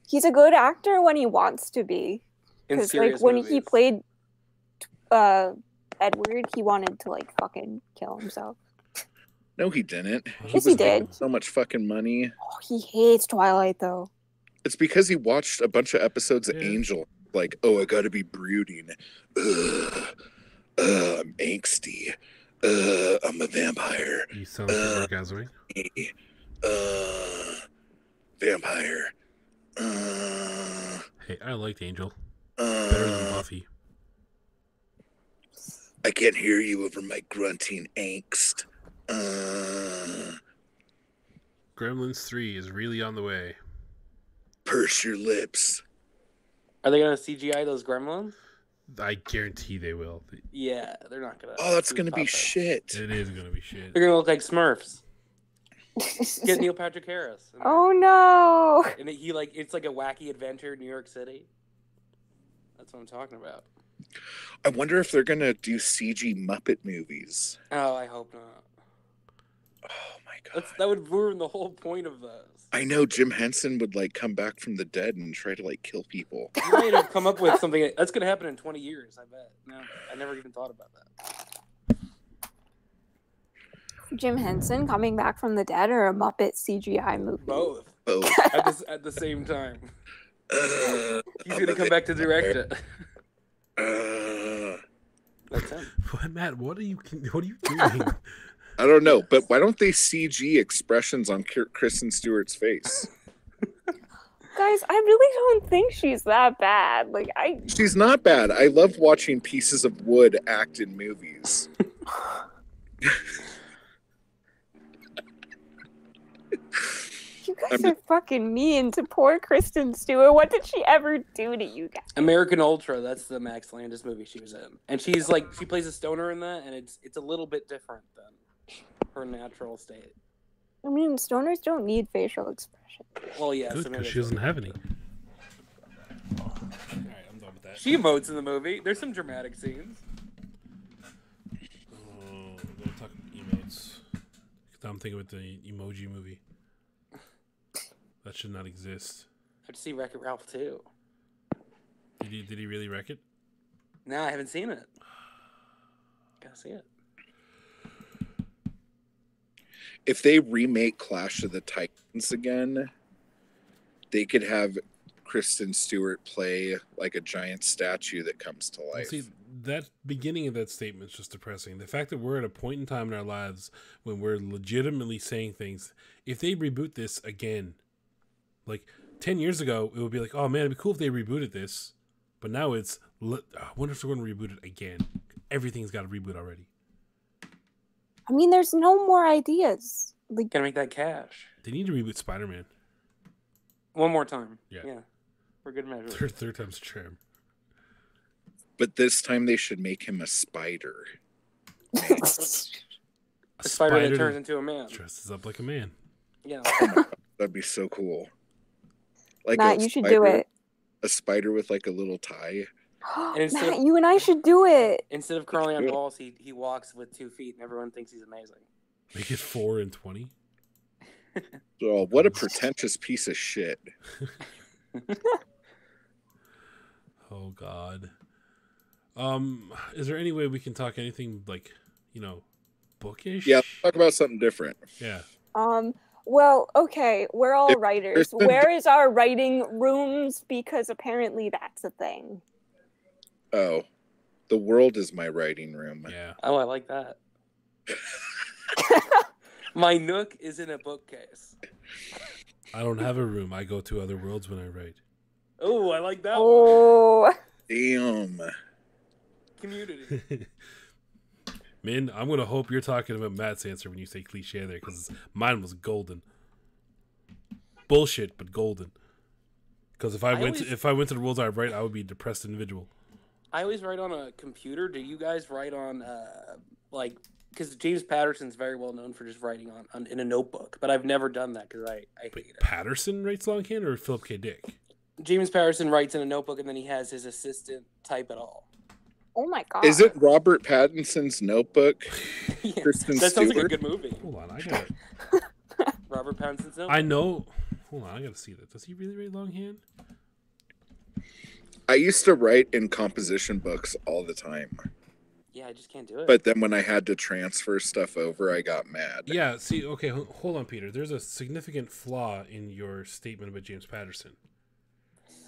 He's a good actor when he wants to be. In Because serious like when movies. he played Edward, he wanted to like fucking kill himself. No, he didn't. Yes, he did. So much fucking money. Oh, he hates Twilight though. It's because he watched a bunch of episodes of Angel. Like, oh, I gotta be brooding. I'm angsty. I'm a vampire. You sound like you're orgasming. Vampire. Hey, I liked Angel. Better than Buffy. I can't hear you over my grunting angst. Gremlins 3 is really on the way. Purse your lips. Are they going to CGI those gremlins? I guarantee they will. Yeah, they're not gonna. Oh, that's do gonna be puppets. shit. It is gonna be shit. They're gonna look like Smurfs. Get Neil Patrick Harris. Oh no! And he it's like a wacky adventure in New York City. That's what I'm talking about. I wonder if they're gonna do CG Muppet movies. Oh, I hope not. Oh my god. That would ruin the whole point of those. I know Jim Henson would come back from the dead and try to kill people. You might have come up with something that's gonna happen in 20 years. I bet. No, I never even thought about that. Jim Henson coming back from the dead or a Muppet CGI movie? Both Both. at the same time. He's gonna come back to direct it. That's him. Matt, what are you doing? I don't know, but why don't they CG expressions on Kristen Stewart's face? Guys, I really don't think she's that bad. She's not bad. I love watching pieces of wood act in movies. You guys are fucking mean to poor Kristen Stewart. What did she ever do to you guys? American Ultra, that's the Max Landis movie she was in. And she plays a stoner in that, and it's a little bit different than her natural state. I mean, stoners don't need facial expression. Well, yeah. Good, because she doesn't have any. Alright, I'm done with that. She emotes in the movie. There's some dramatic scenes. We're going to talk emotes. I'm thinking about the Emoji Movie. That should not exist. I'd see Wreck-It Ralph too. Did he really wreck it? No, I haven't seen it. Gotta see it. If they remake Clash of the Titans again, they could have Kristen Stewart play a giant statue that comes to life. See, that beginning of that statement is just depressing. The fact that we're at a point in time in our lives when we're legitimately saying things, if they reboot this again, 10 years ago, it would be oh man, it'd be cool if they rebooted this. But now it's, I wonder if they're going to reboot it again. Everything's got to reboot already. I mean, there's no more ideas. Gotta make that cash. They need to reboot Spider-Man. One more time. Yeah. For good measure. Third time's a charm. But this time they should make him a spider. A spider that turns into a man. Dresses up like a man. Yeah. Oh my God, that'd be so cool. Matt, you should do it. A spider with a little tie. And Matt, you and I should do it. Instead of crawling on walls, he walks with 2 feet, and everyone thinks he's amazing. Make it 4 and 20. Oh, what a pretentious piece of shit. Oh God. Is there any way we can talk anything bookish? Yeah, let's talk about something different. Yeah. Well, okay, we're all writers. Where is our writing rooms? Because apparently that's a thing. Oh, the world is my writing room. Yeah. Oh, I like that. My nook is in a bookcase. I don't have a room. I go to other worlds when I write. Oh, I like that one. Damn. Community. Min, I'm going to hope you're talking about Matt's answer when you say cliche there, because mine was golden. Bullshit, but golden. Because if I went to the worlds I write, I would be a depressed individual. I always write on a computer. Do you guys write on because James Patterson's very well known for just writing on in a notebook, but I've never done that because I hate it. Patterson writes longhand or Philip K. Dick? James Patterson writes in a notebook and then he has his assistant type it all. Oh my God. Is it Robert Pattinson's Notebook? Yeah, Kristen that sounds like a Stewart? good movie. Hold on, I got it. Robert Pattinson's Notebook? I know. Hold on, I got to see that. Does he really write longhand? I used to write in composition books all the time. Yeah, I just can't do it. But then when I had to transfer stuff over, I got mad. Yeah, see, okay, hold on, Peter. There's a significant flaw in your statement about James Patterson.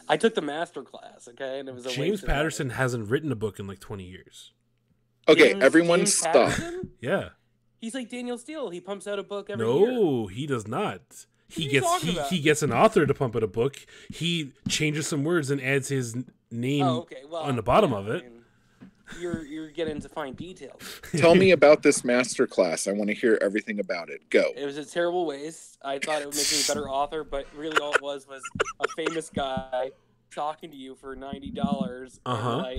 I took the master class, okay, and it was a James Patterson hasn't written a book in 20 years. Okay, everyone stop. Patterson? Yeah. He's like Daniel Steele. He pumps out a book every year. No, he does not. He about? he gets an author to pump out a book. He changes some words and adds his name on the bottom of it. I mean, you're getting into fine details. Tell me about this master class. I want to hear everything about it. Go. It was a terrible waste. I thought it would make me a better author, but really all it was a famous guy talking to you for $90,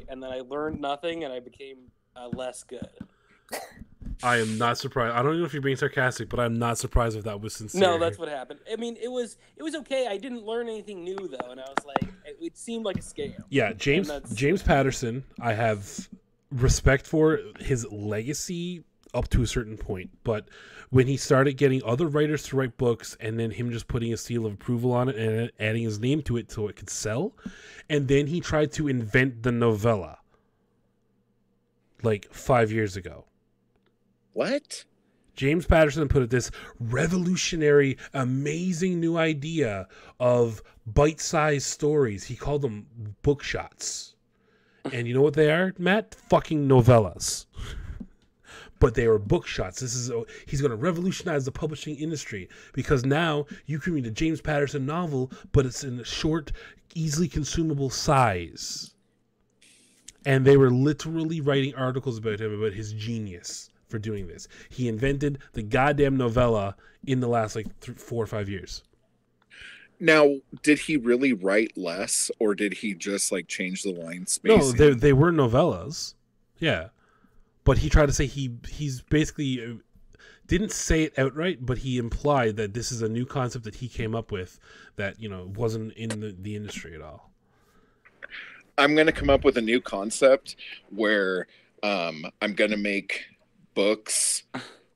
and then I learned nothing, and I became less good. I am not surprised. I don't know if you're being sarcastic, but I'm not surprised if that was sincere. No, that's what happened. I mean, it was okay. I didn't learn anything new though, and I was like, it seemed like a scam. Yeah, James Patterson, I have respect for his legacy up to a certain point, but when he started getting other writers to write books and then him just putting a seal of approval on it and adding his name to it so it could sell, and then he tried to invent the novella like 5 years ago. What? James Patterson put this revolutionary, amazing new idea of bite-sized stories. He called them book shots. And you know what they are, Matt? Fucking novellas. But they were book shots. He's going to revolutionize the publishing industry because now you can read a James Patterson novel, but it's in a short, easily consumable size. And they were literally writing articles about him, about his genius for doing this. He invented the goddamn novella in the last 4 or 5 years. Now, did he really write less, or did he just change the line spacing? No, they were novellas. Yeah. But he tried to say he's basically didn't say it outright, but he implied that this is a new concept that he came up with that, wasn't in the industry at all. I'm going to come up with a new concept where I'm going to make books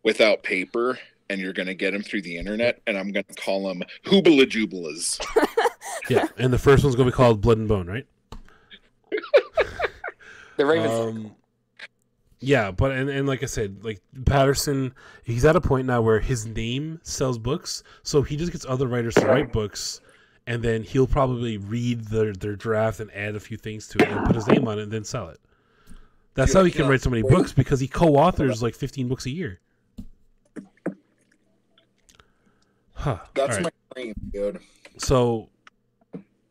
without paper, and you're going to get them through the internet, and I'm going to call them Hoobala Jubalas. Yeah, and the first one's going to be called Blood and Bone, right? The Raven. Yeah, but and like I said, Patterson, he's at a point now where his name sells books, so he just gets other writers to write books, and then he'll probably read their draft and add a few things to it and put his name on it and then sell it. That's how he can write so many books, because he co-authors 15 books a year. Huh. That's my dream, dude. So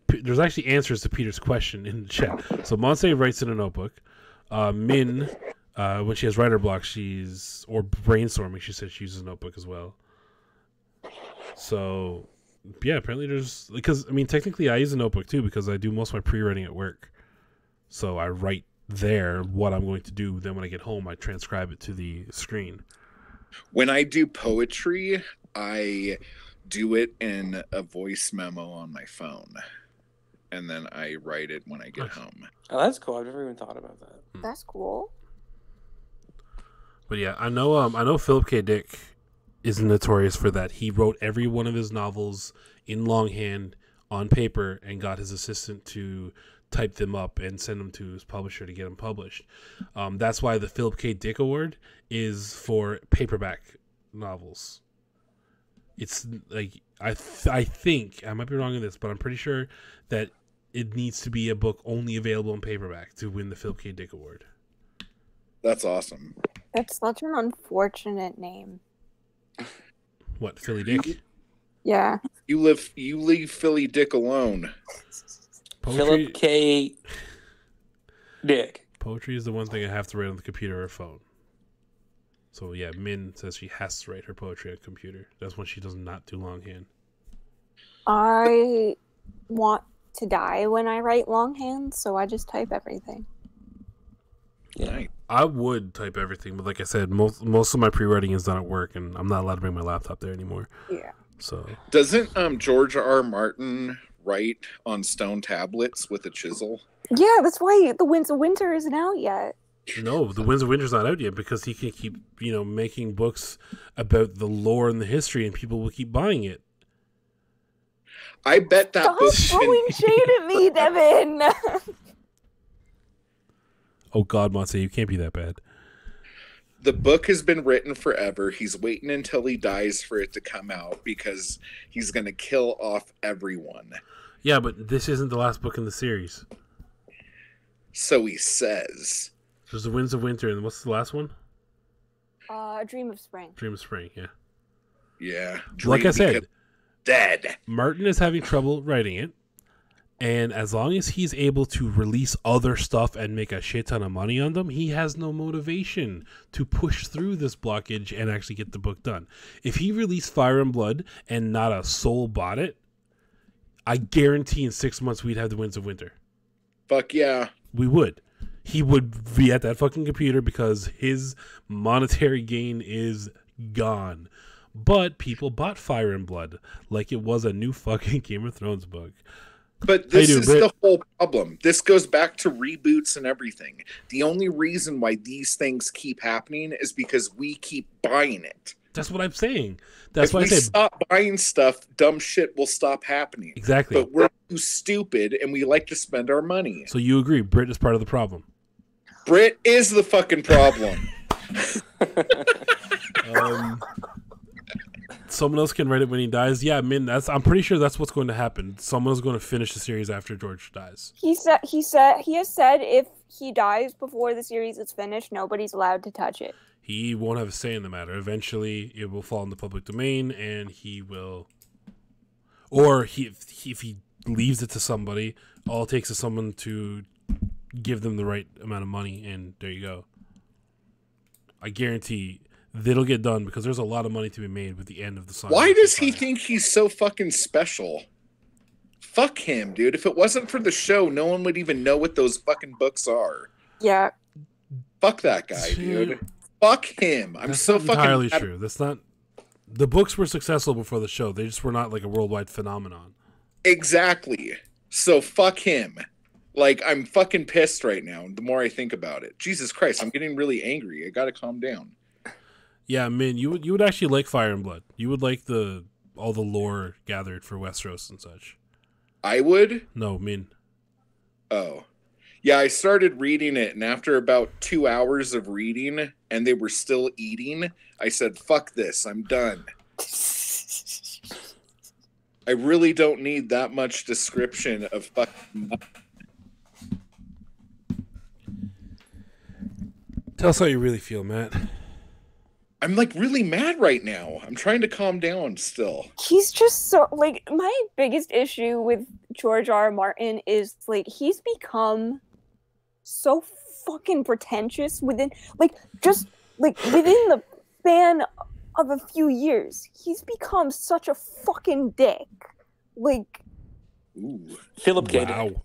there's actually answers to Peter's question in the chat. So Monse writes in a notebook. Min, when she has writer block, or brainstorming, she says she uses a notebook as well. So yeah, apparently there's, because technically I use a notebook too, because I do most of my pre-writing at work. So I write there what I'm going to do. Then when I get home, I transcribe it to the screen. When I do poetry, I do it in a voice memo on my phone, and then I write it when I get home. Oh, that's cool. I've never even thought about that. That's cool. But yeah, I know Philip K. Dick is notorious for that. He wrote every one of his novels in longhand on paper and got his assistant to type them up and send them to his publisher to get them published. That's why the Philip K. Dick Award is for paperback novels. It's I think, I might be wrong in this, but I'm pretty sure that it needs to be a book only available in paperback to win the Philip K. Dick Award. That's awesome. That's such an unfortunate name. What, Philly Dick? Yeah. You leave Philly Dick alone. Philip K. Dick. Poetry is the one thing I have to write on the computer or phone. So yeah, Min says she has to write her poetry on computer. That's when she does not do longhand. I want to die when I write longhand, so I just type everything. Yeah. I would type everything, but like I said, most of my pre-writing is done at work, and I'm not allowed to bring my laptop there anymore. Yeah. So doesn't George R. Martin write on stone tablets with a chisel? Yeah, that's why The Winds of Winter isn't out yet. No, The Winds of Winter's not out yet because he can keep, making books about the lore and the history, and people will keep buying it. I bet that Stop book. throwing shade at me, Devin. Oh God, Monse, you can't be that bad. The book has been written forever. He's waiting until he dies for it to come out because he's going to kill off everyone. Yeah, but this isn't the last book in the series. So he says. There's The Winds of Winter, and what's the last one? Dream of Spring. Dream of Spring, yeah. Yeah. Like I said, dead. Martin is having trouble writing it, and as long as he's able to release other stuff and make a shit ton of money on them, he has no motivation to push through this blockage and actually get the book done. If he released Fire and Blood and not a soul bought it, I guarantee in 6 months we'd have the Winds of Winter. Fuck yeah. We would. He would be at that fucking computer because his monetary gain is gone. But people bought Fire and Blood like it was a new fucking Game of Thrones book. But this is the whole problem. This goes back to reboots and everything. The only reason why these things keep happening is because we keep buying it. That's what I'm saying. That's if why we I say stop buying stuff, dumb shit will stop happening. Exactly. But we're too stupid and we like to spend our money. So you agree, Brit is part of the problem. Brit is the fucking problem. Someone else can write it when he dies. Yeah, I mean, I'm pretty sure that's what's going to happen. Someone's going to finish the series after George dies. He has said if he dies before the series is finished, nobody's allowed to touch it. He won't have a say in the matter. Eventually, it will fall in the public domain, and he will, or if he leaves it to somebody, all it takes is someone to give them the right amount of money, and there you go. I guarantee it'll get done because there's a lot of money to be made with the end of the song. Why does he think he's so fucking special? Fuck him, dude. If it wasn't for the show, no one would even know what those fucking books are. Yeah. Fuck that guy, dude. Fuck him. I'm so fucking entirely true. That's not. The books were successful before the show. They just were not like a worldwide phenomenon. Exactly. So fuck him. Like, I'm fucking pissed right now. The more I think about it, Jesus Christ, I'm getting really angry. I gotta calm down. Yeah, man, you would actually like Fire and Blood. You would like all the lore gathered for Westeros and such. I would? No, Min. Oh. Yeah, I started reading it, and after about 2 hours of reading, and they were still eating, I said, fuck this, I'm done. I really don't need that much description of fucking... Tell us how you really feel, Matt. I'm like really mad right now. I'm trying to calm down still. He's just so like my biggest issue with George R. R. Martin is like he's become so fucking pretentious within the span of a few years. He's become such a fucking dick. Like Ooh. Philip K. Wow.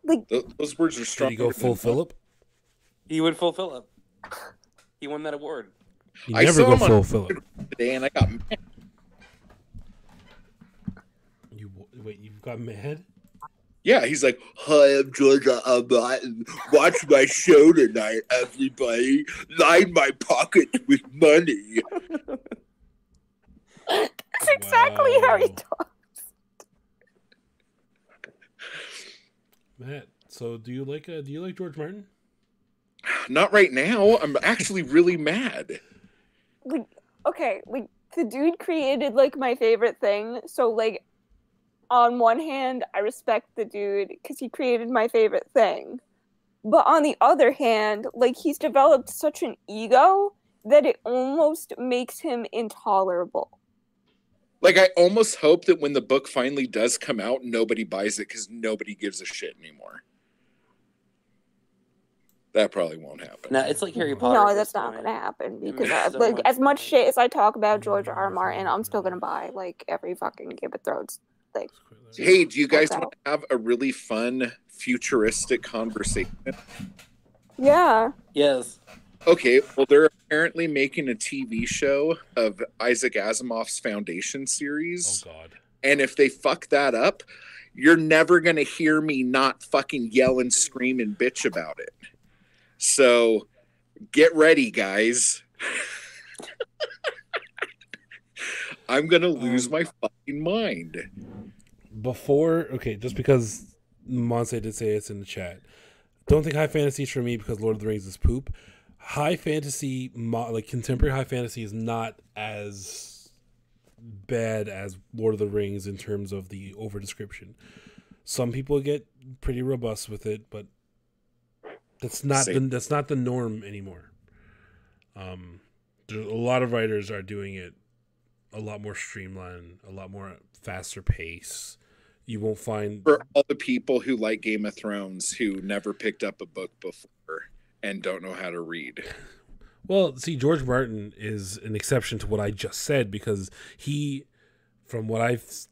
Like those words are strong. Did he go full Philip? He went full Philip. He won that award. You never go full Philip. Today, and I got mad. You got mad? Yeah, he's like, "Hi, I'm George R. R. Martin. Watch my show tonight, everybody. Line my pockets with money." That's exactly how he talks. Matt, so do you like George Martin? Not right now. I'm actually really mad. Like, okay, like the dude created like my favorite thing. So like, on one hand, I respect the dude because he created my favorite thing. But on the other hand, like he's developed such an ego that it almost makes him intolerable. Like, I almost hope that when the book finally does come out, nobody buys it because nobody gives a shit anymore. That probably won't happen. No, it's like Harry Potter. No, that's not going to happen because like as much shit as I talk about George R. R. Martin, I'm still going to buy like every fucking Game of Thrones thing. Hey, do you guys want to have a really fun, futuristic conversation? Yeah. Yes. Okay, well, they're apparently making a TV show of Isaac Asimov's Foundation series. Oh, God. And if they fuck that up, you're never going to hear me not fucking yell and scream and bitch about it. So, get ready, guys. I'm going to lose my fucking mind. Just because Monse did say it's in the chat, don't think high fantasy is for me because Lord of the Rings is poop. High fantasy, like contemporary high fantasy, is not as bad as Lord of the Rings in terms of the over description. Some people get pretty robust with it, but that's not the norm anymore. A lot of writers are doing it a lot more streamlined, a lot more faster pace. You won't find for all the people who like Game of Thrones who never picked up a book before and don't know how to read. Well, see, George Martin is an exception to what I just said because he, from what I've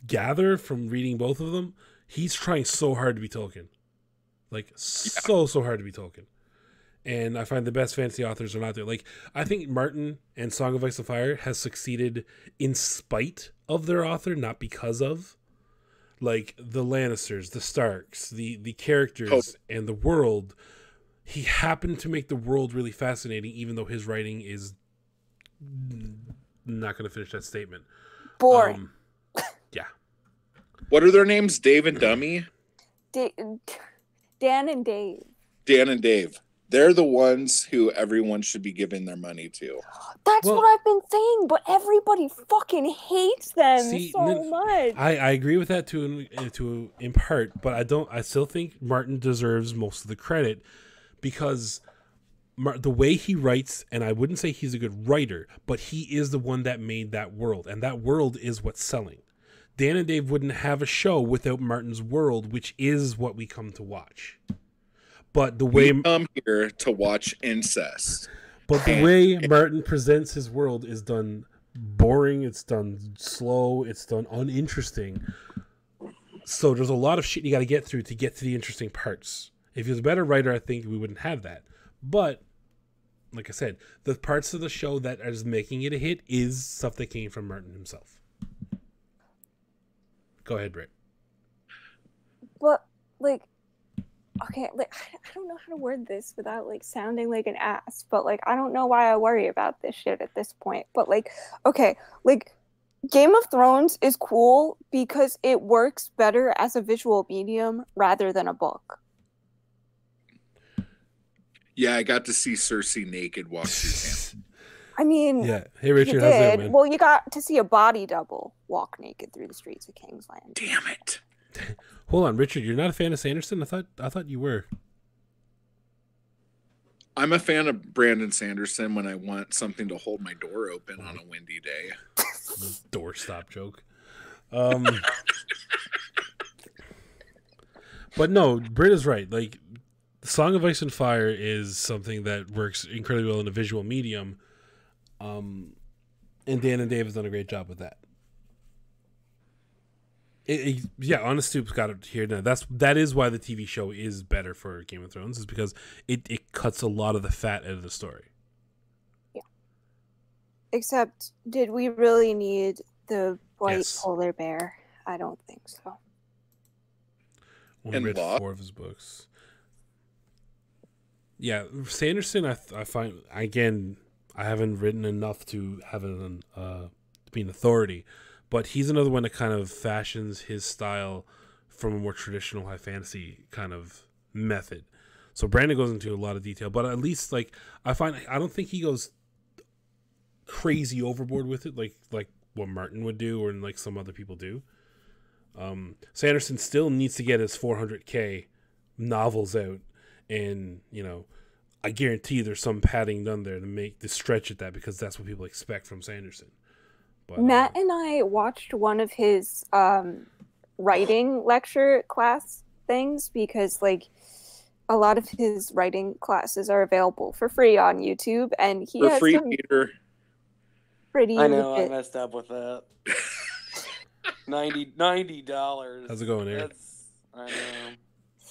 gather from reading both of them, he's trying so hard to be Tolkien. Like, so hard to be Tolkien. And I find the best fantasy authors are not there. Like, I think Martin and Song of Ice and Fire has succeeded in spite of their author, not because of. Like, the Lannisters, the Starks, the characters, and the world. He happened to make the world really fascinating, even though his writing is... not going to finish that statement. Boring. Yeah. What are their names? Dave and Dummy? Dan and Dave. Dan and Dave. They're the ones who everyone should be giving their money to. That's what I've been saying, but everybody fucking hates them so much. I agree with that to in part, but I still think Martin deserves most of the credit because the way he writes, and I wouldn't say he's a good writer, but he is the one that made that world, and that world is what's selling. Dan and Dave wouldn't have a show without Martin's world, which is what we come to watch. But the way we come here to watch incest. But the way Martin presents his world is done boring, it's done slow, it's done uninteresting. So there's a lot of shit you got to get through to get to the interesting parts. If he was a better writer, I think we wouldn't have that. But like I said, the parts of the show that is making it a hit is stuff that came from Martin himself. Go ahead, Britt. But like, okay, like I don't know how to word this without like sounding like an ass, but like I don't know why I worry about this shit at this point. But like, okay, like Game of Thrones is cool because it works better as a visual medium rather than a book. Yeah, I got to see Cersei naked walk through town. I mean, yeah. Hey, Richard, you how's that, did. man? Well, you got to see a body double walk naked through the streets of King's Landing. Damn it. Hold on, Richard, you're not a fan of Sanderson? I thought you were. I'm a fan of Brandon Sanderson when I want something to hold my door open on a windy day. Doorstop joke. But no, Britt is right. Like, Song of Ice and Fire is something that works incredibly well in a visual medium. And Dan and Dave has done a great job with that. Honest Stoop's got it here now. That is why the TV show is better for Game of Thrones, is because it cuts a lot of the fat out of the story. Yeah. Except, did we really need the white polar bear? I don't think so. Only read 4 of his books. Yeah, Sanderson, I find, again, I haven't written enough to have it to be an authority, but he's another one that kind of fashions his style from a more traditional high fantasy kind of method. So Brandon goes into a lot of detail, but at least, like, I don't think he goes crazy overboard with it, like what Martin would do or like some other people do. Sanderson still needs to get his 400K novels out. And, you know, I guarantee there's some padding done there to stretch at that, because that's what people expect from Sanderson. But, Matt and I watched one of his writing lecture class things because, like, a lot of his writing classes are available for free on YouTube, and he has free, some Peter. pretty. I know, legit... I messed up with that. $90. How's it going, Eric? I know.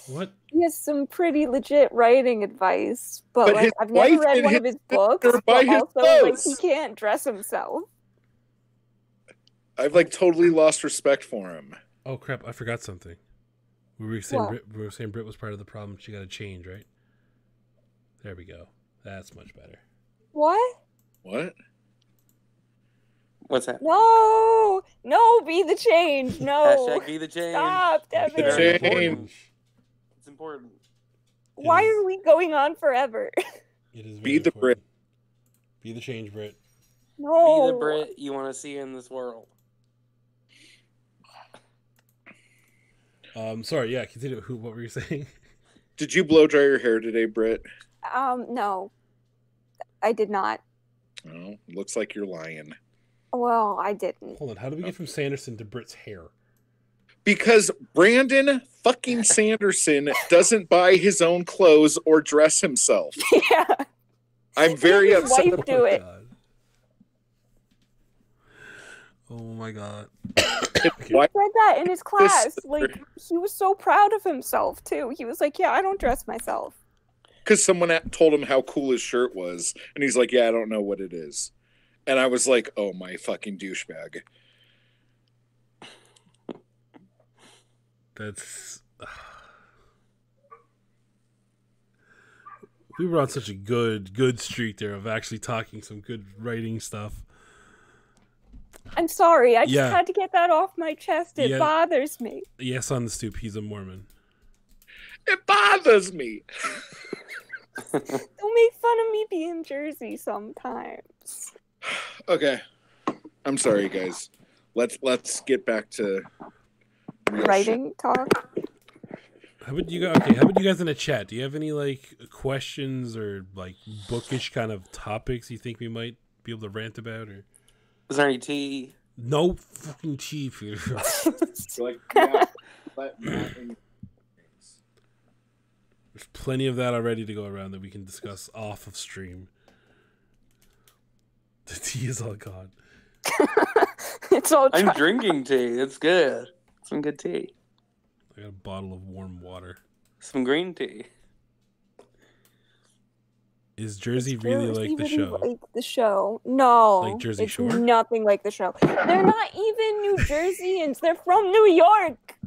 What? He has some pretty legit writing advice, but like I've never read one of his books. But also, like, he can't dress himself. I've like totally lost respect for him. Oh crap! I forgot something. We were saying Britt was part of the problem. She got to change, right? There we go. That's much better. What? What? What's that? No, be the change. No. Hashtag be the change. Stop, Devin. The change. It's important. Why are we going on forever? It is be the Brit. Be the change, Brit. No. Be the Brit you want to see in this world. Sorry, yeah, continue. What were you saying? Did you blow dry your hair today, Britt? No. I did not. Oh, looks like you're lying. Well, I didn't. Hold on, how do we get from Sanderson to Britt's hair? Because Brandon fucking Sanderson doesn't buy his own clothes or dress himself. Yeah. I'm very His upset. wife do it. Oh my god. He said that in his class. Like, he was so proud of himself, too. He was like, yeah, I don't dress myself. Because someone told him how cool his shirt was, and he's like, yeah, I don't know what it is. And I was like, oh, my fucking douchebag. That's... We were on such a good streak there of actually talking some good writing stuff. I'm sorry. I just had to get that off my chest. It bothers me. Yes, on the stoop, he's a Mormon. It bothers me. Don't make fun of me being Jersey sometimes. Okay. I'm sorry, guys. Let's get back to writing talk. How about you guys? Okay, how about you guys in the chat? Do you have any like questions or like bookish kind of topics you think we might be able to rant about? Or is there any tea? No fucking tea, Peter. There's plenty of that already to go around that we can discuss off of stream. The tea is all gone. It's all. I'm drinking tea. It's good. Some good tea. I got a bottle of warm water. Some green tea. Is Jersey really like the show? Like the show? No. Like Jersey it's Shore? Nothing like the show. They're not even New Jerseyans. They're from New York.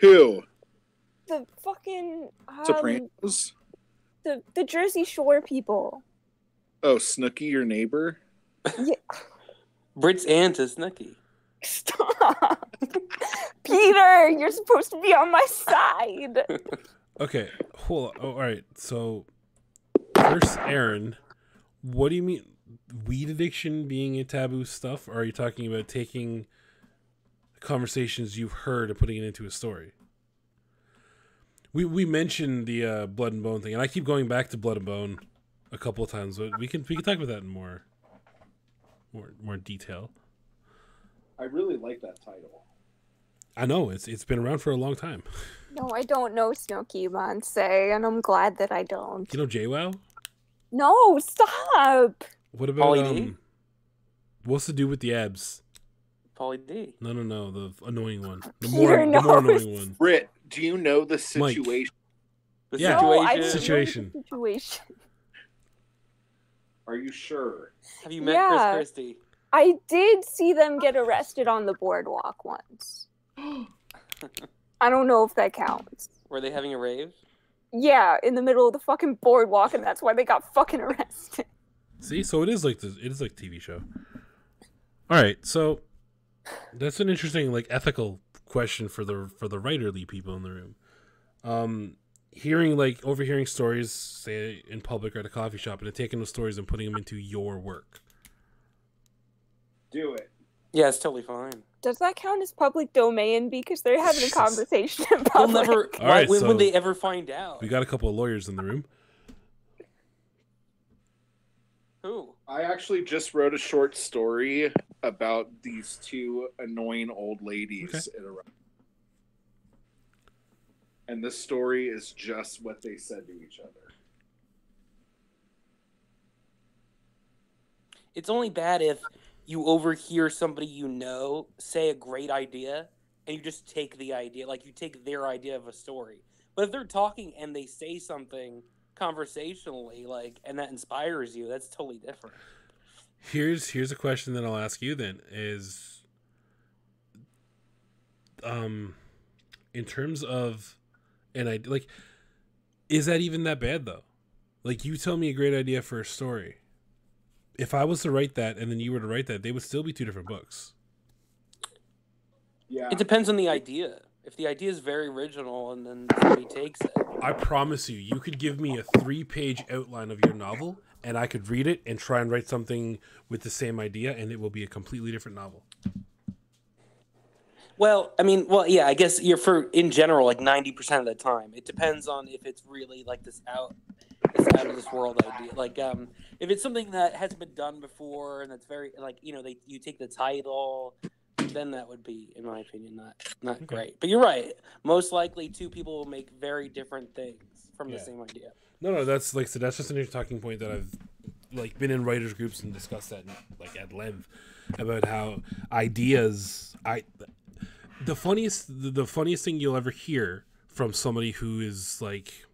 Who? The fucking Sopranos? The Jersey Shore people. Oh, Snooki, your neighbor? Yeah. Brit's aunt is Snooki. Stop. Peter, you're supposed to be on my side. Okay, hold on. Oh, all right. So, first, Aaron, what do you mean weed addiction being a taboo stuff? Or are you talking about taking conversations you've heard and putting it into a story? We mentioned the Blood and Bone thing, and I keep going back to Blood and Bone a couple of times, but we can talk about that in more detail. I really like that title. I know it's been around for a long time. No, I don't know Snooki Monse, and I'm glad that I don't. You know JWoww? No, stop. What about what's the dude with the abs? Pauly D. No, the annoying one. The Peter more annoying one. Britt, do you know the situation? The Yeah. No, I don't Situation. know the situation. Are you sure? Have you met Chris Christie? I did see them get arrested on the boardwalk once. I don't know if that counts. Were they having a rave? Yeah, in the middle of the fucking boardwalk, and that's why they got fucking arrested. See, so it is like TV show. All right, so that's an interesting like ethical question for the writerly people in the room. Overhearing stories, say in public or at a coffee shop, and then taking those stories and putting them into your work. Do it. Yeah, it's totally fine. Does that count as public domain? Because they're having a conversation in They'll public. never. All right, when so would they ever find out? We got a couple of lawyers in the room. Who? I actually just wrote a short story about these two annoying old ladies at a. And this story is just what they said to each other. It's only bad if you overhear somebody you know say a great idea and you just take the idea, like you take their idea of a story. But if they're talking and they say something conversationally, like, and that inspires you, that's totally different. Here's a question that I'll ask you then is, in terms of an idea, like, is that even that bad though? Like, you tell me a great idea for a story. If I was to write that and then you were to write that, they would still be two different books. Yeah. It depends on the idea. If the idea is very original and then somebody takes it. I promise you could give me a 3-page outline of your novel and I could read it and try and write something with the same idea and it will be a completely different novel. Well, yeah, I guess in general, like 90% of the time. It depends on if it's really like this out of this world idea. Like, if it's something that hasn't been done before and that's very, like, you take the title, then that would be, in my opinion, not great. But you're right. Most likely, two people will make very different things from the same idea. No, that's like, so that's just an interesting talking point that I've like been in writers groups and discussed that like at length about how ideas, the funniest thing you'll ever hear from somebody who is like,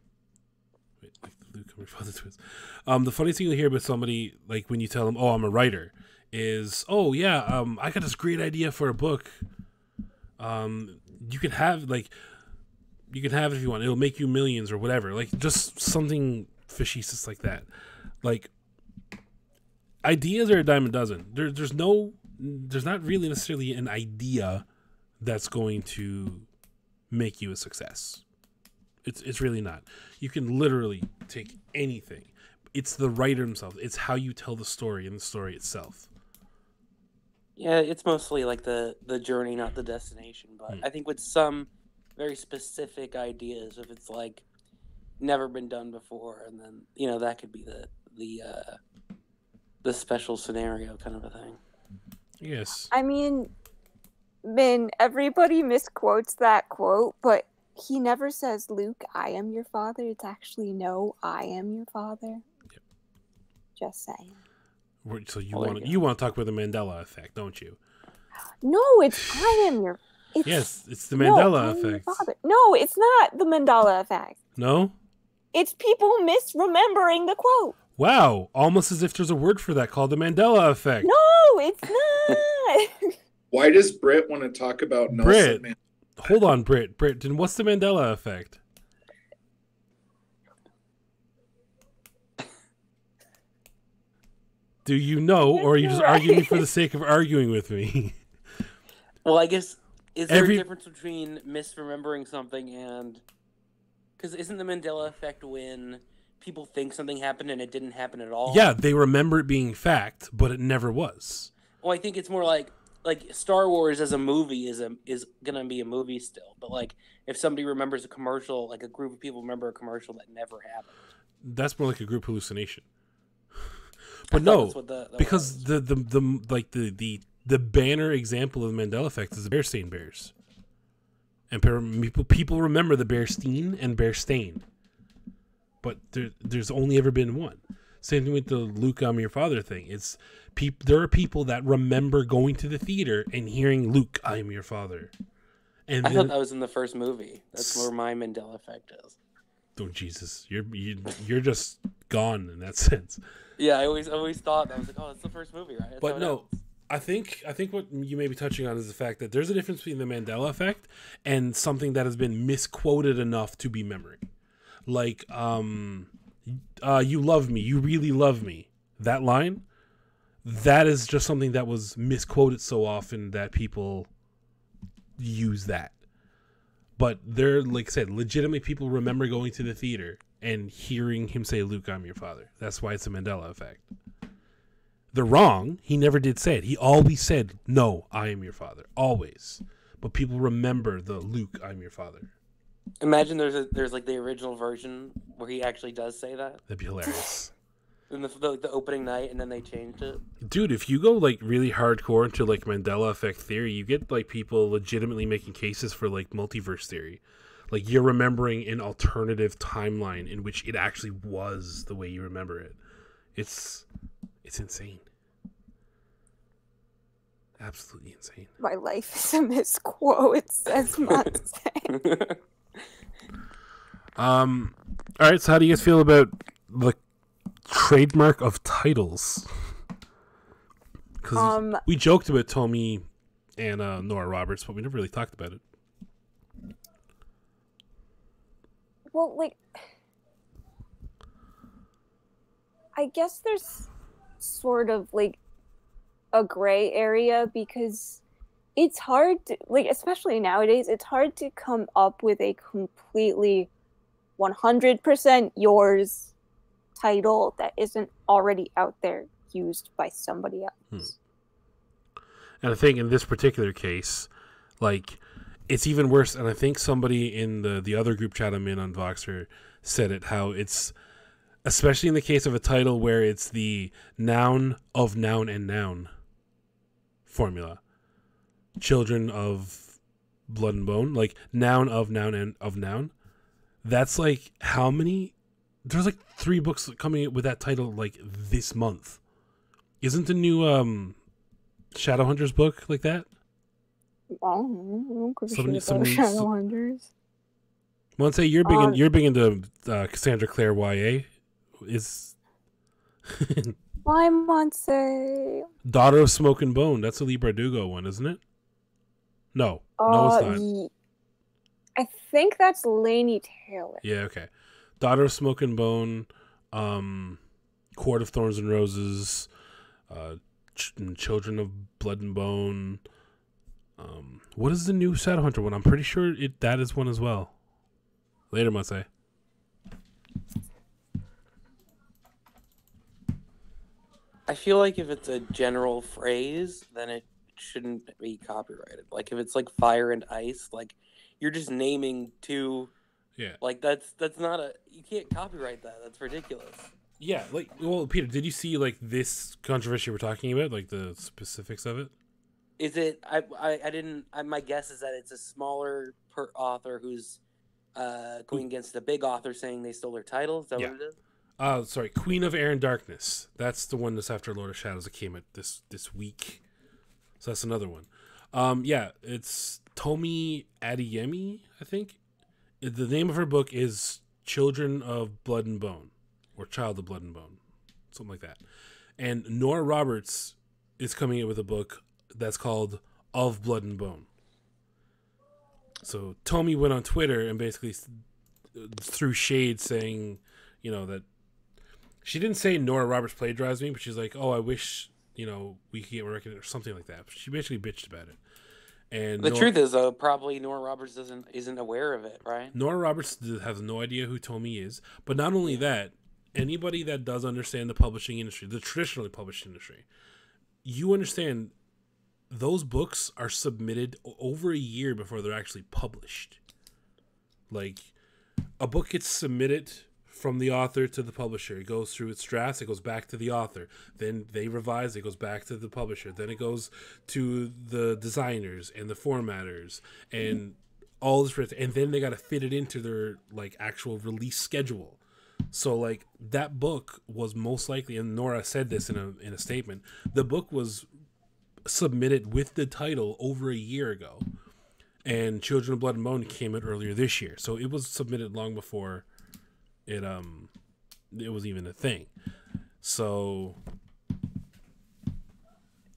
wait, like Luke, I'm your father twist. The funniest thing you'll hear about somebody, like when you tell them, "Oh, I'm a writer," is, "Oh yeah, I got this great idea for a book. You can have it if you want. It'll make you millions or whatever." Like just something facetious like that. Like ideas are a dime a dozen. There's not really necessarily an idea that's going to make you a success. It's really not. You can literally take anything. It's the writer himself. It's how you tell the story and the story itself. Yeah, it's mostly like the journey, not the destination. But I think with some very specific ideas, if it's like never been done before, and then that could be the special scenario kind of a thing. Yes. I mean, everybody misquotes that quote, but he never says, "Luke, I am your father." It's actually, "No, I am your father." Yep. Just saying. So you want to talk about the Mandela effect, don't you? No, it's "I am your." Yes, it's the Mandela I am your effect. father. No, it's not the Mandela effect. No? It's people misremembering the quote. Wow, almost as if there's a word for that called the Mandela effect. No, it's not. Why does Britt want to talk about Nelson Mandela? Hold on, Britt, then what's the Mandela effect? Do you know, or are you just arguing for the sake of arguing with me? Well, I guess, is there a difference between misremembering something and... Because isn't the Mandela effect when people think something happened and it didn't happen at all? Yeah, they remember it being fact, but it never was. Well, I think it's more like Star Wars as a movie is gonna be a movie still, but like if somebody remembers a commercial, like a group of people remember a commercial that never happened. That's more like a group hallucination. But no, because the banner example of the Mandela effect is the Bearstein Bears, and people remember the Bearstein and Bearstain, but there's only ever been one. Same thing with the Luke, I'm your father thing. It's there are people that remember going to the theater and hearing Luke, I am your father. And I thought that was in the first movie. That's where my Mandela effect is. Oh Jesus, you're just gone in that sense. Yeah, I always thought, I was like, oh, it's the first movie, right? That's but no, I think what you may be touching on is the fact that there's a difference between the Mandela effect and something that has been misquoted enough to be memory. Like, you love me, you really love me. That line, that is just something that was misquoted so often that people use that. But they're, like I said, legitimately people remember going to the theater and hearing him say, Luke, I'm your father. That's why it's a Mandela effect. They're wrong. He never did say it. He always said, no, I am your father. Always. But people remember the Luke, I'm your father. Imagine there's like the original version where he actually does say that. That'd be hilarious. In the opening night, and then they changed it. Dude, if you go like really hardcore into like Mandela effect theory, you get like people legitimately making cases for like multiverse theory. Like you're remembering an alternative timeline in which it actually was the way you remember it. It's insane. Absolutely insane. My life is a misquote, says Mustang. All right, so how do you guys feel about the trademark of titles? Because we joked about Tommy and Nora Roberts, but we never really talked about it. Well, like, I guess there's sort of like a gray area because it's hard to, like, especially nowadays, it's hard to come up with a completely 100% yours title that isn't already out there used by somebody else. And I think in this particular case, like, it's even worse. And I think somebody in the other group chat I'm in on Voxer said it, how it's, especially in the case of a title where it's the noun of noun and noun formula. Children of blood and bone, like noun of noun and of noun. That's like how many? There's like 3 books coming with that title like this month. Isn't the new Shadowhunters book like that? don't give a Somebody- shit about somebody- Shadowhunters. Well, I'd say you're big into Cassandra Clare YA. Is Why Monse? Daughter of Smoke and Bone? That's a Lee Bardugo one, isn't it? No, no, it's not. I think that's Lainey Taylor. Yeah, okay. Daughter of Smoke and Bone, Court of Thorns and Roses, Children of Blood and Bone. What is the new Shadowhunter one? I'm pretty sure that is one as well. Later, must say. I feel like if it's a general phrase, then it shouldn't be copyrighted. Like if it's like fire and ice, like you're just naming two. Yeah. Like that's not you can't copyright that. That's ridiculous. Yeah, like, well, Peter, did you see like this controversy we're talking about, like the specifics of it? Is it? I didn't. My guess is that it's a smaller author who's going against a big author saying they stole their title. Is that what it is? Sorry, Queen of Air and Darkness. That's the one that's after Lord of Shadows that came out this week. So that's another one. Yeah, it's Tomi Adeyemi, I think. The name of her book is Children of Blood and Bone, or Child of Blood and Bone, something like that. And Nora Roberts is coming out with a book that's called Of Blood and Bone. So Tomi went on Twitter and basically threw shade saying, that she didn't say Nora Roberts plagiarized me, but she's like, oh, I wish, we could get recognition or something like that. She basically bitched about it. And the truth is, though, probably Nora Roberts isn't aware of it, right? Nora Roberts has no idea who Tomi is. But not only that, anybody that does understand the publishing industry, the traditionally published industry, you understand those books are submitted over a year before they're actually published. Like, a book gets submitted from the author to the publisher. It goes through its drafts. It goes back to the author. Then they revise. It goes back to the publisher. Then it goes to the designers and the formatters and all this. And then they got to fit it into their like actual release schedule. So like that book was most likely, and Nora said this in a statement, the book was submitted with the title over a year ago, and Children of Blood and Bone came out earlier this year. So it was submitted long before it was even a thing. So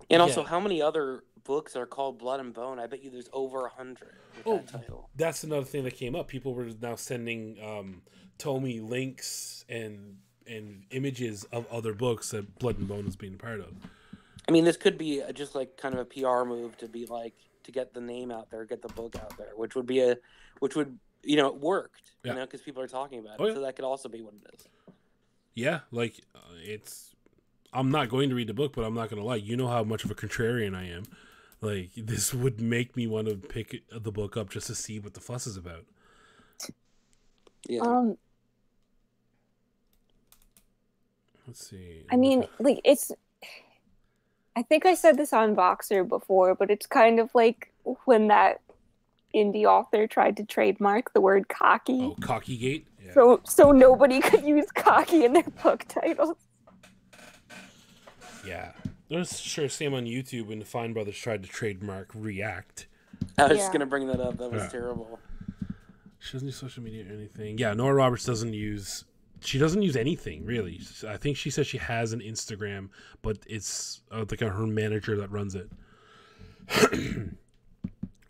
and also, how many other books are called Blood and Bone? I bet you there's over 100 with that title. That's another thing that came up. People were now sending Tomi links and images of other books that Blood and Bone is being part of. I mean, this could be just like kind of a PR move to be like to get the name out there, get the book out there, which would it worked, because people are talking about it. So that could also be what it is. Yeah, like I'm not going to read the book, but I'm not going to lie. You know how much of a contrarian I am. Like, this would make me want to pick the book up just to see what the fuss is about. Yeah. Let's see. I mean, like, I think I said this on Voxer before, but it's kind of like when that indie author tried to trademark the word cocky. Oh, Cockygate? Yeah. So nobody could use cocky in their book titles. Yeah. There's sure same on YouTube when the Fine Brothers tried to trademark React. I was just going to bring that up. That was terrible. She doesn't use social media or anything. Yeah, Nora Roberts doesn't use anything, really. I think she says she has an Instagram, but it's like her manager that runs it.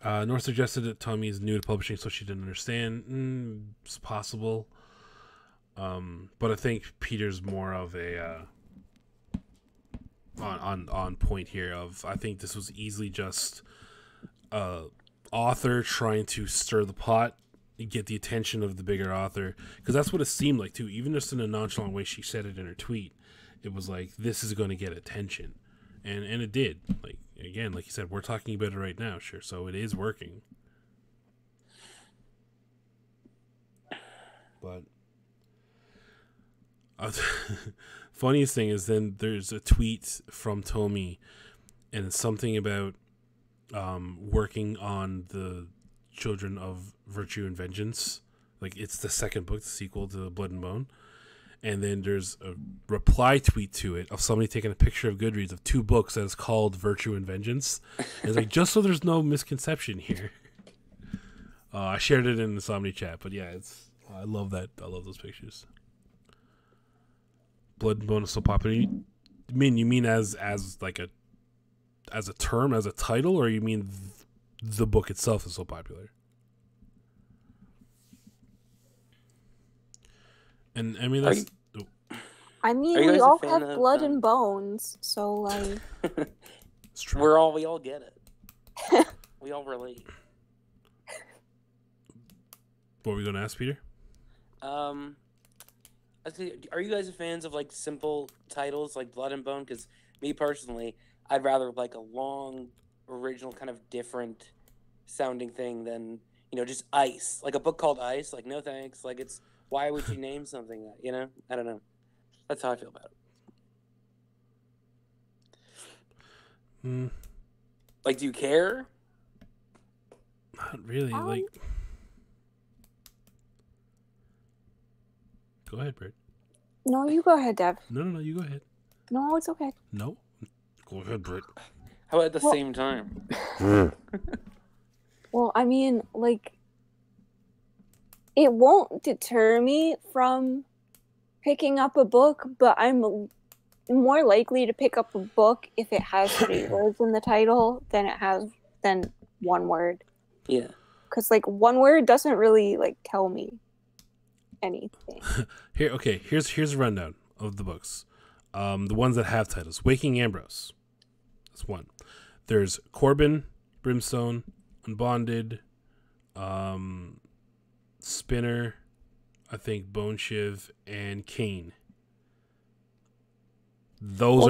Nora suggested that Tomi is new to publishing, so she didn't understand. It's possible. But I think Peter's more of a on point here. I think this was easily just author trying to stir the pot, get the attention of the bigger author, because that's what it seemed like too. Even just in a nonchalant way she said it in her tweet, it was like, this is going to get attention, and it did. Like, again, like you said, we're talking about it right now, sure, so it is working. But funniest thing is then there's a tweet from Tomi, and it's something about working on the Children of Virtue and Vengeance. Like, it's the second book, the sequel to Blood and Bone. And then there's a reply tweet to it of somebody taking a picture of Goodreads of 2 books that is called Virtue and Vengeance. And it's like, just so there's no misconception here. I shared it in the InsomniChat, but yeah, I love that. I love those pictures. Blood and Bone is so popular. You mean as like a term, as a title, or you mean the book itself is so popular? And I mean that's. We all have blood and bones, so like. It's true. We all get it. We all relate. What were we going to ask, Peter? Are you guys fans of like simple titles like Blood and Bone? Because me personally, I'd rather like a long, original, kind of different sounding thing than just Ice. Like a book called Ice. Like no thanks. Like it's why would you name something that I don't know. That's how I feel about it. Like, do you care? Not really. Like. Go ahead, Brett. No, you go ahead, Dev. No, you go ahead. No, it's okay. No? Go ahead, Brett. How about at the same time? Well, I mean, like, it won't deter me from picking up a book, but I'm more likely to pick up a book if it has 3 words in the title than 1 word. Yeah. Because, like, 1 word doesn't really, like, tell me anything. Here's a rundown of the books. The ones that have titles. Waking Ambrose. That's 1. There's Corbin, Brimstone, Unbonded, Spinner, I think Bone Shiv, and Kane. Those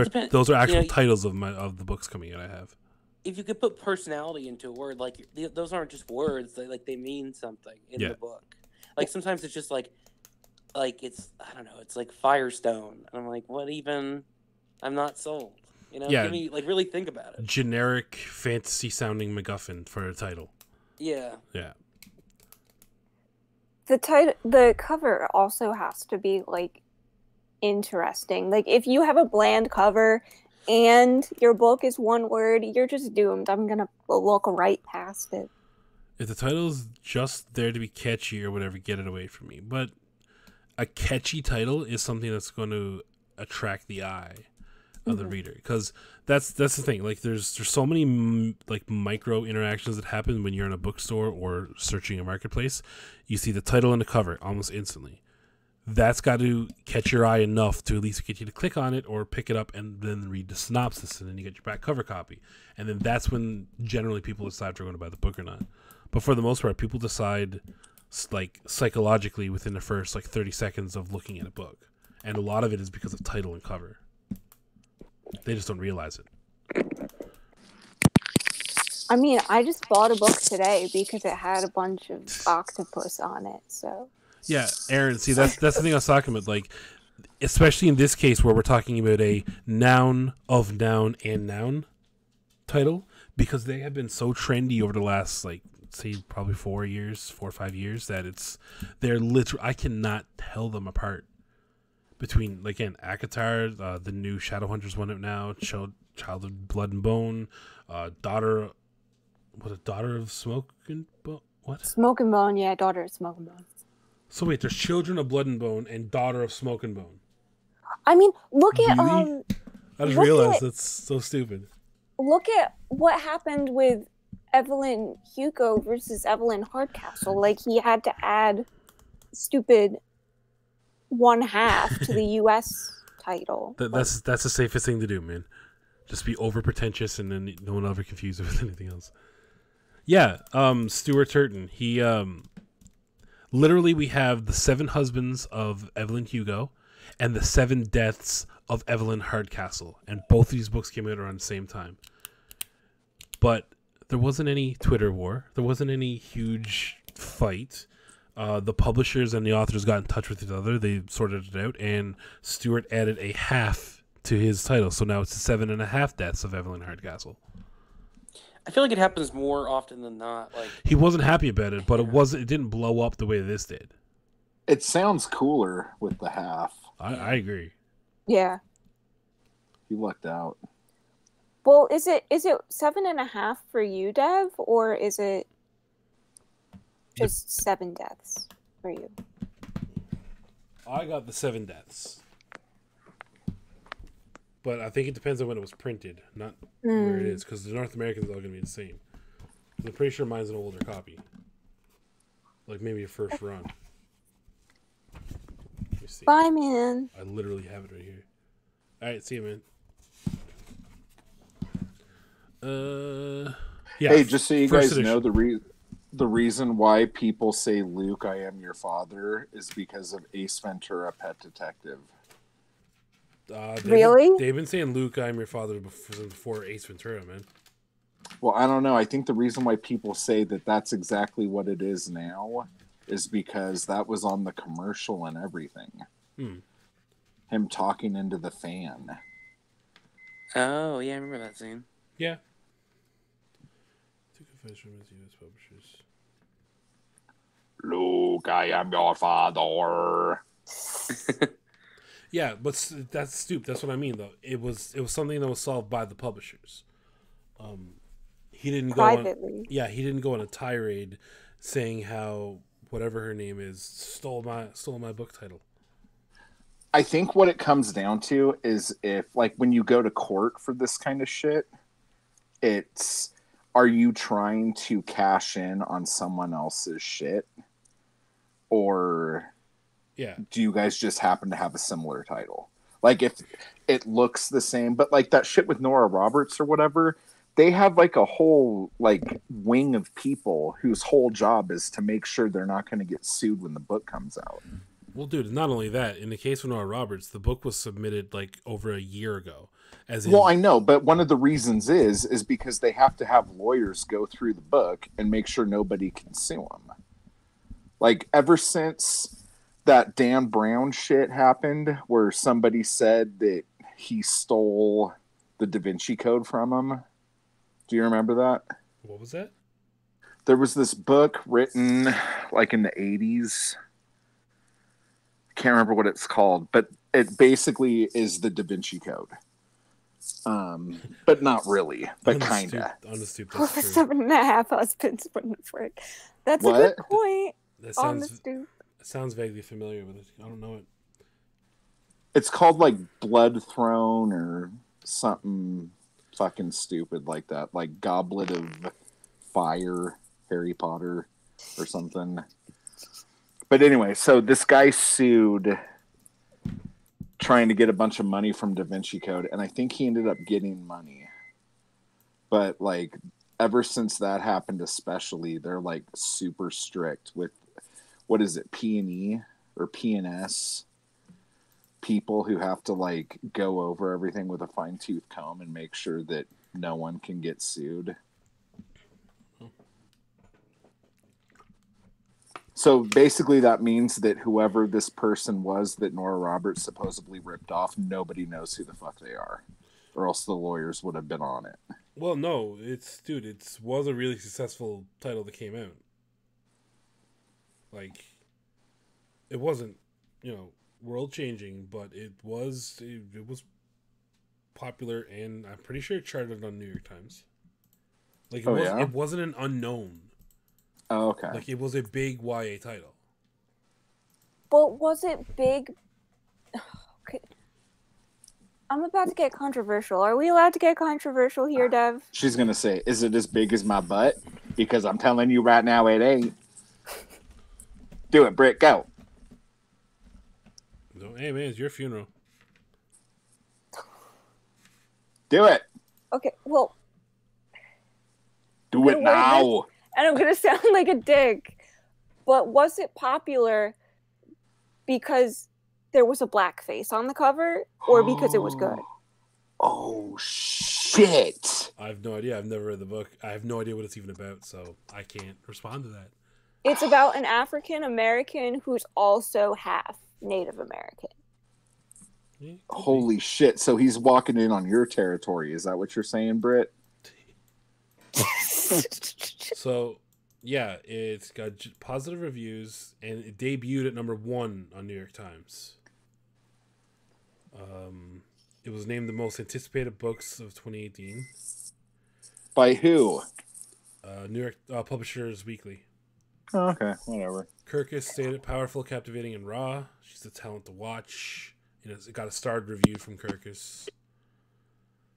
are actual titles of the books coming out. I have. If you could put personality into a word, like those aren't just words. They mean something in the book. Like sometimes it's just like it's I don't know. It's like Firestone, and I'm like, what even? I'm not sold. Yeah. Give me, really think about it. Generic fantasy sounding MacGuffin for a title. Yeah. Yeah. The cover also has to be like interesting. Like if you have a bland cover and your book is 1 word, you're just doomed. I'm gonna look right past it. If the title's just there to be catchy or whatever, get it away from me. But a catchy title is something that's going to attract the eye of the reader, because that's the thing. Like there's so many like micro interactions that happen when you're in a bookstore or searching a marketplace. You see the title and the cover almost instantly. That's got to catch your eye enough to at least get you to click on it or pick it up and then read the synopsis, and then you get your back cover copy, and then that's when generally people decide if they're going to buy the book or not. But for the most part, people decide like psychologically within the first like 30 seconds of looking at a book, and a lot of it is because of title and cover. They just don't realize it. I mean, I just bought a book today because it had a bunch of octopus on it. So yeah, Aaron, see that's the thing I was talking about. Like, especially in this case where we're talking about a noun of noun and noun title, because they have been so trendy over the last like say probably 4 or 5 years that they're literally, I cannot tell them apart. Between, like, again, Akatar, the new Shadowhunters one out now, Child of Blood and Bone, Daughter of Smoke and Bone? What? Smoke and Bone, yeah, Daughter of Smoke and Bone. So wait, there's Children of Blood and Bone and Daughter of Smoke and Bone. I mean, look at really? I just realized that's so stupid. Look at what happened with Evelyn Hugo versus Evelyn Hardcastle. Like, he had to add stupid 1/2 to the U.S. title. That's the safest thing to do, man. Just be over pretentious, and then no one ever confuse it with anything else. Yeah, Stuart Turton. He literally, we have the 7 husbands of Evelyn Hugo and the 7 deaths of Evelyn Hardcastle, and both of these books came out around the same time. But there wasn't any Twitter war. There wasn't any huge fight. The publishers and the authors got in touch with each other. They sorted it out, and Stuart added a 1/2 to his title. So now it's 7.5 deaths of Evelyn Hardcastle. I feel like it happens more often than not. Like he wasn't happy about it, but it didn't blow up the way this did. It sounds cooler with the 1/2. I agree. Yeah. He lucked out. Well, is it 7.5 for you, Dev, or is it just 7 deaths for you? I got the 7 deaths. But I think it depends on when it was printed, not where it is, because the North American is all going to be the same. I'm pretty sure mine's an older copy. Like maybe a first run. Let me see. Bye, man. I literally have it right here. Alright, see you, man. Yeah. Hey, just so you guys edition. know, the reason why people say Luke, I am your father, is because of Ace Ventura: Pet Detective. Really? They've been saying Luke, I'm your father before Ace Ventura, man. Well, I don't know. I think the reason why people say that that's exactly what it is now is because that was on the commercial and everything. Him talking into the fan. Oh, yeah, I remember that scene. Yeah. Two confessions from his U.S. publishers. Luke, I am your father. Yeah, but that's stupid. That's what I mean, though. It was something that was solved by the publishers. He didn't privately. He didn't go on a tirade saying how whatever her name is stole my book title. I think what it comes down to is if, like, when you go to court for this kind of shit, it's, are you trying to cash in on someone else's shit? Or do you guys just happen to have a similar title? Like, if it looks the same, but like that shit with Nora Roberts or whatever, they have like a whole like wing of people whose whole job is to make sure they're not going to get sued when the book comes out. Well, dude, not only that, in the case of Nora Roberts, the book was submitted like over a year ago. Well, I know, but one of the reasons is because they have to have lawyers go through the book and make sure nobody can sue them. Like, ever since that Dan Brown shit happened, where somebody said that he stole the Da Vinci Code from him. Do you remember that? What was that? There was this book written like in the 80s. Can't remember what it's called, but it basically is the Da Vinci Code. But not really, but kinda. On the stoop, Well, that's true. 7.5 husbands wouldn't frick. That's What? a good point. That On the sounds stoop. sounds vaguely familiar with it. I don't know it. It's called like Blood Throne or something fucking stupid like that. Like Goblet of Fire, Harry Potter or something. But anyway, so this guy sued trying to get a bunch of money from Da Vinci Code, and I think he ended up getting money. But like ever since that happened, especially, they're like super strict with, what is it, P&E or P&S people who have to like go over everything with a fine-tooth comb and make sure that no one can get sued. So basically that means that whoever this person was that Nora Roberts supposedly ripped off, nobody knows who the fuck they are, or else the lawyers would have been on it. Well, no, it was a really successful title that came out. Like, it wasn't, world changing, but it was popular, and I'm pretty sure it charted on New York Times. Like, it wasn't an unknown. Oh, okay. Like, it was a big YA title. But was it big? Okay. I'm about to get controversial. Are we allowed to get controversial here, Dev? She's gonna say, "Is it as big as my butt?" Because I'm telling you right now, it ain't. Do it, Britt. Go. No, hey man, it's your funeral. Do it. Okay, well. Do it now. And I'm gonna sound like a dick, but was it popular because there was a black face on the cover, or because it was good? Oh shit! I have no idea. I've never read the book. I have no idea what it's even about, so I can't respond to that. It's about an African American who's also half Native American. Yeah, holy shit! So he's walking in on your territory. Is that what you're saying, Britt? So, yeah, it's got positive reviews, and it debuted at #1 on New York Times. It was named the most anticipated books of 2018. By who? New York Publishers Weekly. Oh, okay, whatever. Kirkus stated powerful, captivating, and raw. She's a talent to watch. It got a starred review from Kirkus.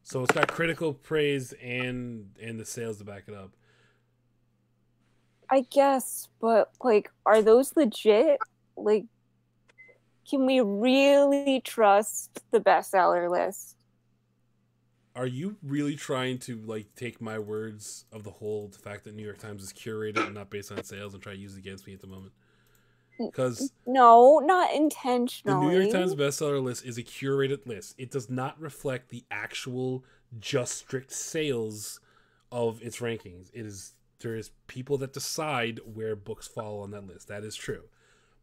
So it's got critical praise and the sales to back it up. I guess, but like, are those legit? Like, can we really trust the bestseller list? Are you really trying to like take my words of the fact that New York Times is curated and not based on sales and try to use it against me at the moment? Because no, not the intentionally. New York Times bestseller list is a curated list. It does not reflect the actual just strict sales of its rankings. There is people that decide where books fall on that list. That is true.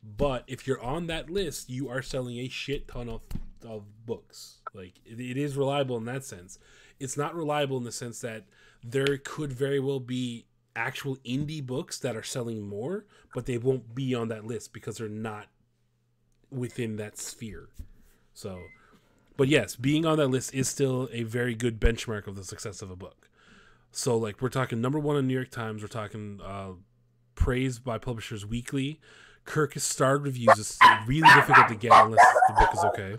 But if you're on that list, you are selling a shit ton of books. Like, it is reliable in that sense. It's not reliable in the sense that there could very well be actual indie books that are selling more, but they won't be on that list because they're not within that sphere. So, but yes, being on that list is still a very good benchmark of the success of a book. So, like, we're talking number one on New York Times. We're talking praised by Publishers Weekly. Kirkus starred reviews. It's really difficult to get unless the book is okay.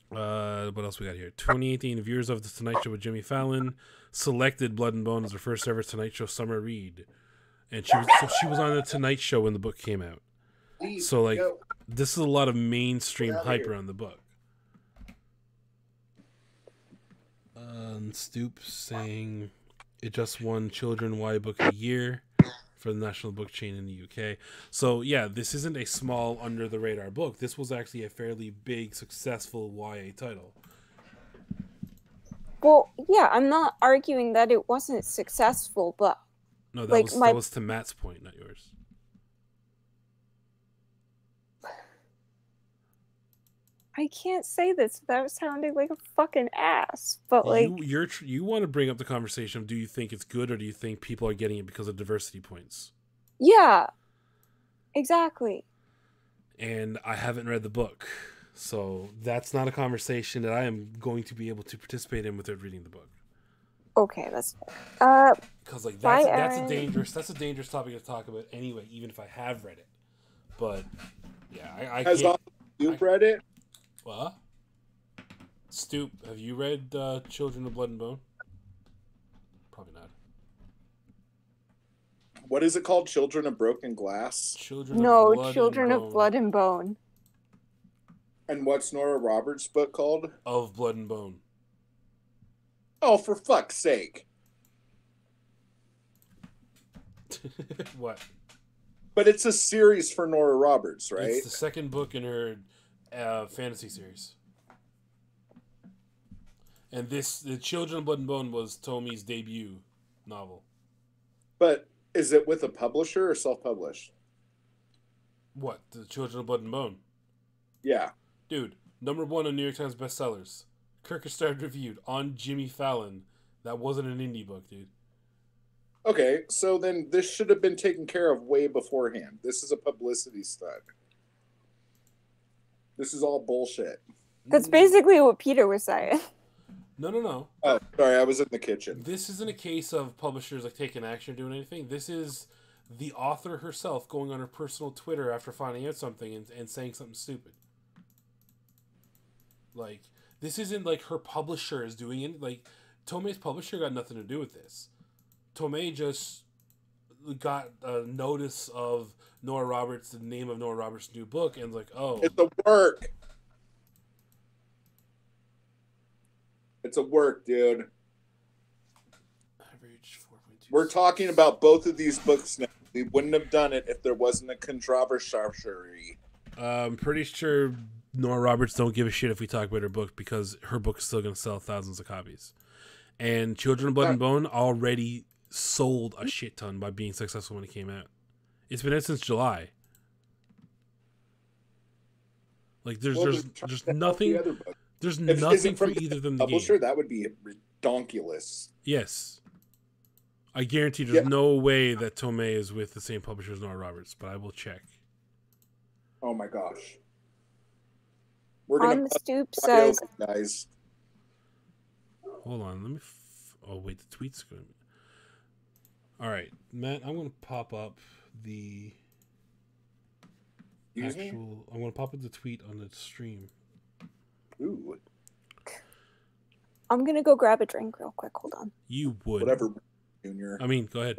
What else we got here? 2018 viewers of The Tonight Show with Jimmy Fallon selected Blood and Bone as her first ever Tonight Show summer read. And she was on The Tonight Show when the book came out. So, like, this is a lot of mainstream hype around the book. Stoop saying it just won Children YA Book of the Year for the national book chain in the UK. So yeah, this isn't a small under the radar book. This was actually a fairly big, successful YA title. Well, yeah, I'm not arguing that it wasn't successful, but no, that was to Matt's point, not yours. I can't say this without sounding like a fucking ass. But like, you want to bring up the conversation of do you think it's good or do you think people are getting it because of diversity points? Yeah, exactly. And I haven't read the book, so that's not a conversation that I am going to be able to participate in without reading the book. Okay, that's because like that's a dangerous topic to talk about anyway, even if I have read it. But yeah, I can't. You've read it? What? Stoop, have you read Children of Blood and Bone? Probably not. What is it called? Children of Broken Glass? Children of Blood and Bone. And what's Nora Roberts' book called? Of Blood and Bone. Oh, for fuck's sake. What? But it's a series for Nora Roberts, right? It's the second book in her fantasy series. And the Children of Blood and Bone was Tomi's debut novel. But is it with a publisher or self-published? What? The Children of Blood and Bone? Yeah. Dude, number one on New York Times bestsellers. Kirkus started reviewed on Jimmy Fallon. That wasn't an indie book, dude. Okay, so then this should have been taken care of way beforehand. This is a publicity stunt. This is all bullshit. That's basically what Peter was saying. No. Oh, sorry, I was in the kitchen. This isn't a case of publishers like taking action or doing anything. This is the author herself going on her personal Twitter after finding out something and saying something stupid. Like, this isn't like her publisher is doing it. Like, Tomei's publisher got nothing to do with this. Tomei just got a notice of Nora Roberts, the name of Nora Roberts' new book, and like, oh. It's a work. It's a work, dude. Average 4.2. We're talking about both of these books now. We wouldn't have done it if there wasn't a controversy. I'm pretty sure Nora Roberts don't give a shit if we talk about her book because her book is still going to sell thousands of copies. And Children of Blood and Bone already sold a shit ton by being successful when it came out. It's been out since July. Like there's nothing. There's nothing for either of them to publisher, gain. That would be redonkulous. Yes. I guarantee there's no way that Tomei is with the same publisher as Nora Roberts, but I will check. Oh my gosh. We're gonna On the stoop play over, says, guys. Hold on, let me. Oh wait, the tweet's going. All right, Matt. I'm going to pop up the Excuse me? actual. I'm going to pop up the tweet on the stream. Ooh, I'm gonna go grab a drink real quick. Hold on. You would. whatever, Junior. I mean, go ahead.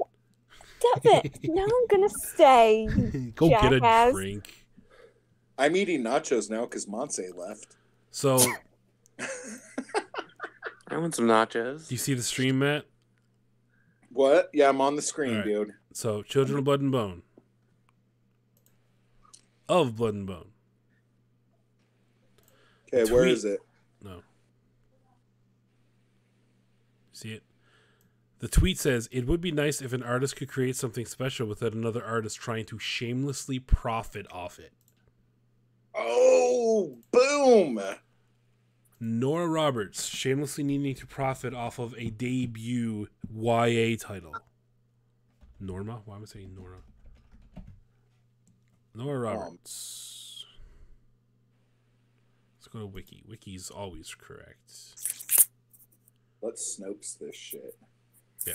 Stop it! Now I'm gonna stay. Go get a jackass. drink. I'm eating nachos now because Monse left. So, I want some nachos. do you see the stream, Matt? What? Yeah, I'm on the screen, All right. dude. So, Children of Blood and Bone. Of Blood and Bone. Okay, where Tweet. is it? No. See it? The tweet says, "It would be nice if an artist could create something special without another artist trying to shamelessly profit off it." Oh, boom! Nora Roberts shamelessly needing to profit off of a debut YA title. Norma? Why am I saying Nora? Nora Roberts. Let's go to Wiki. Wiki's always correct. Let's Snopes this shit. Yeah.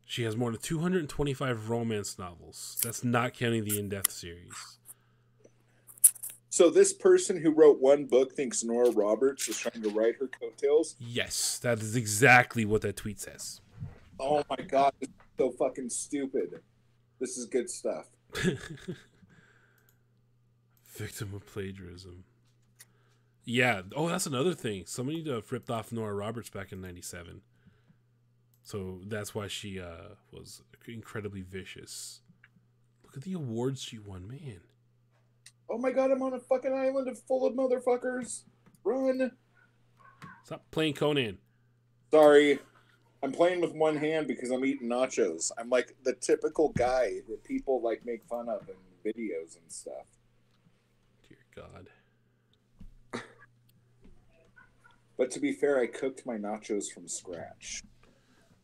She has more than 225 romance novels. That's not counting the In Death series. So this person who wrote one book thinks Nora Roberts is trying to write her coattails? Yes, that is exactly what that tweet says. Oh my god, this is so fucking stupid. This is good stuff. Victim of plagiarism. Yeah. Oh, that's another thing. Somebody ripped off Nora Roberts back in '97. So that's why she was incredibly vicious. Look at the awards she won, man. Oh my god, I'm on a fucking island full of motherfuckers. Run. Stop playing Conan. Sorry. I'm playing with one hand because I'm eating nachos. I'm like the typical guy that people like make fun of in videos and stuff. Dear God. But to be fair, I cooked my nachos from scratch.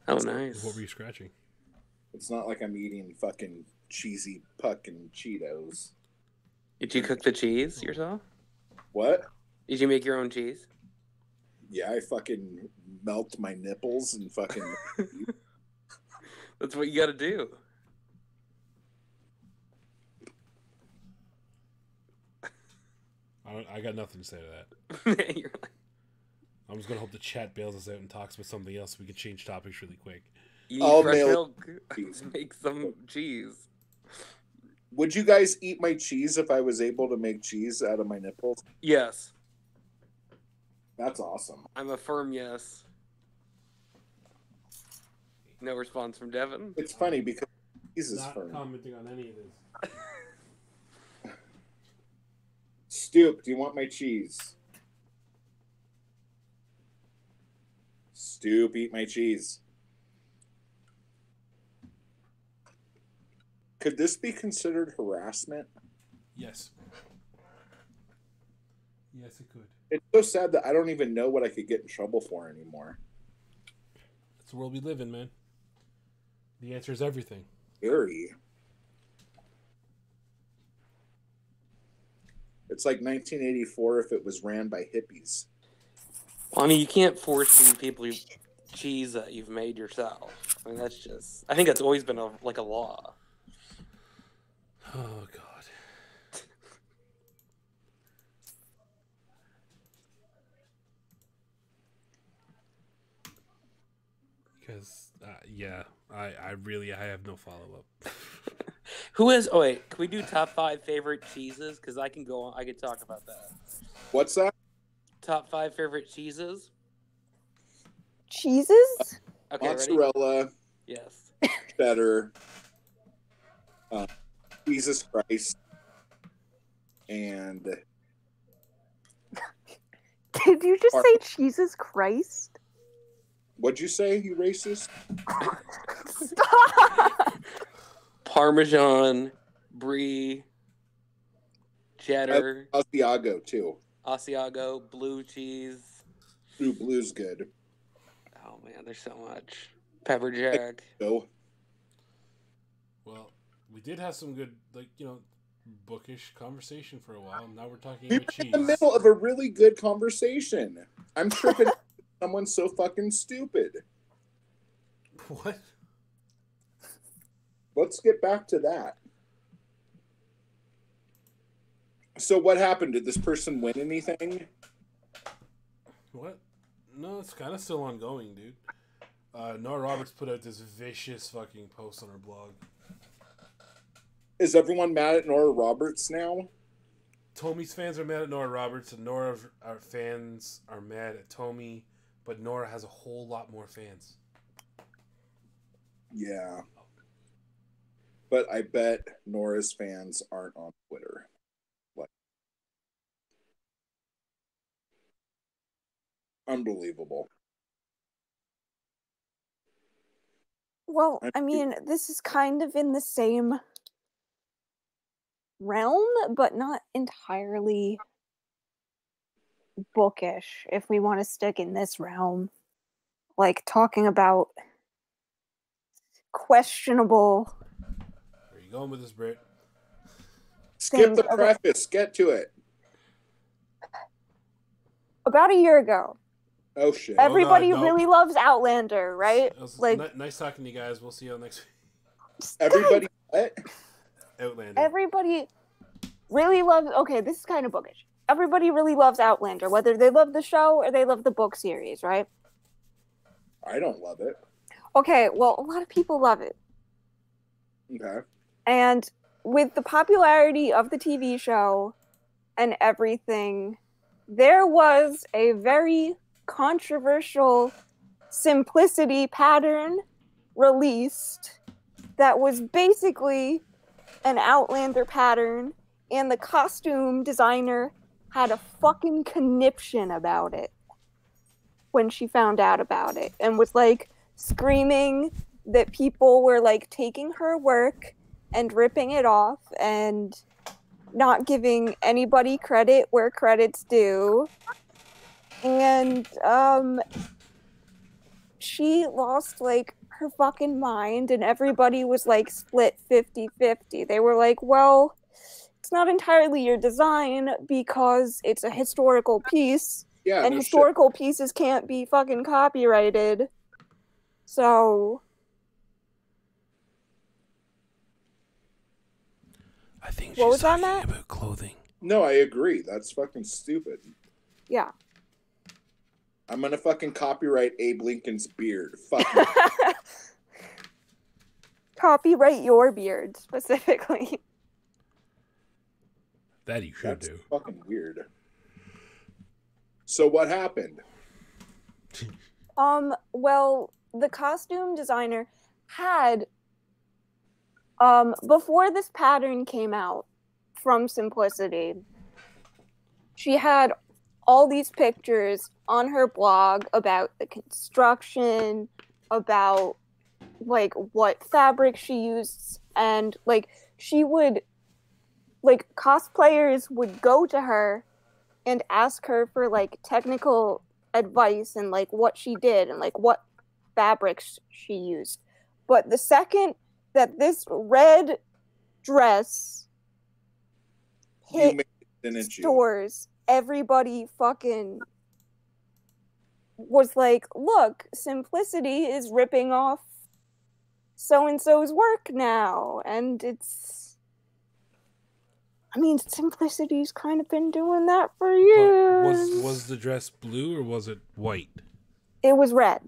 Oh, nice. What were you scratching? It's not like I'm eating fucking cheesy fucking Cheetos. Did you cook the cheese yourself? What? Did you make your own cheese? Yeah, I fucking melt my nipples and fucking... That's what you got to do. I got nothing to say to that. You're like, I'm just gonna hope the chat bails us out and talks about something else so we can change topics really quick. you need I'll fresh mail milk. cheese. Make some cheese. Would you guys eat my cheese if I was able to make cheese out of my nipples? Yes. That's awesome. I'm a firm yes. No response from Devin. It's funny because cheese is Not firm. commenting on any of this. Stoop, do you want my cheese? Stoop, eat my cheese. Could this be considered harassment? Yes. Yes, it could. It's so sad that I don't even know what I could get in trouble for anymore. It's the world we live in, man. The answer is everything. Very. It's like 1984 if it was ran by hippies. Well, I mean, you can't force feed people cheese that you've made yourself. I mean, that's just... I think that's always been a law. Oh, God. Because, yeah, I have no follow-up. Who is... Oh, wait. Can we do top 5 favorite cheeses? Because I can go on. I could talk about that. What's that? Top 5 favorite cheeses? Cheeses? Okay, Mozzarella, ready? Yes. cheddar, Jesus Christ, and Did you just say Jesus Christ? what'd you say, you racist? Stop! Parmesan, brie, cheddar, Asiago too. Asiago, blue cheese. Ooh, blue's good. Oh man, there's so much. Pepper jack. Go. Well, we did have some good, like, you know, bookish conversation for a while. Now we're talking We about were cheese. in the middle of a really good conversation. I'm tripping. Someone's so fucking stupid. What? Let's get back to that. So what happened? Did this person win anything? What? No, it's kind of still ongoing, dude. Nora Roberts put out this vicious fucking post on her blog. Is everyone mad at Nora Roberts now? Tommy's fans are mad at Nora Roberts, and Nora fans are mad at Tommy, but Nora has a whole lot more fans. Yeah. But I bet Nora's fans aren't on Twitter. Like, unbelievable. Well, I mean, this is kind of in the same realm, but not entirely bookish, if we want to stick in this realm. Like, talking about questionable... Where are you going with this, Britt? Skip the Okay. preface. Get to it. About a year ago, Oh, shit. everybody God, no. really loves Outlander, right? It was Like, nice talking to you guys. We'll see you all next week. Everybody what? Outlander. everybody really loves... Okay, this is kind of bookish. Everybody really loves Outlander, whether they love the show or they love the book series, right? I don't love it. Okay, well, a lot of people love it. Okay. And with the popularity of the TV show and everything, there was a very controversial simplicity pattern released that was basically an Outlander pattern, and the costume designer had a fucking conniption about it when she found out about it, and was like screaming that people were like taking her work and ripping it off and not giving anybody credit where credit's due. And she lost like her fucking mind, and everybody was like split 50-50. They were like, well, it's not entirely your design because it's a historical piece, Yeah. and no historical pieces can't be fucking copyrighted. So I think What she's was that, talking Matt? about clothing. shit. No, I agree. That's fucking stupid. yeah. I'm gonna fucking copyright Abe Lincoln's beard. Fuck you. Copyright your beard specifically. That you should That's do. fucking weird. So what happened? Well, the costume designer had before this pattern came out from Simplicity, she had all these pictures on her blog about the construction, about like what fabric she used, and like she would like cosplayers would go to her and ask her for like technical advice and like what she did and like what fabrics she used. But the second that this red dress You hit made it, didn't you? stores, everybody fucking was like, look, Simplicity is ripping off so-and-so's work now. And it's, I mean, Simplicity's kind of been doing that for But years. was the dress blue or was it white? It was red.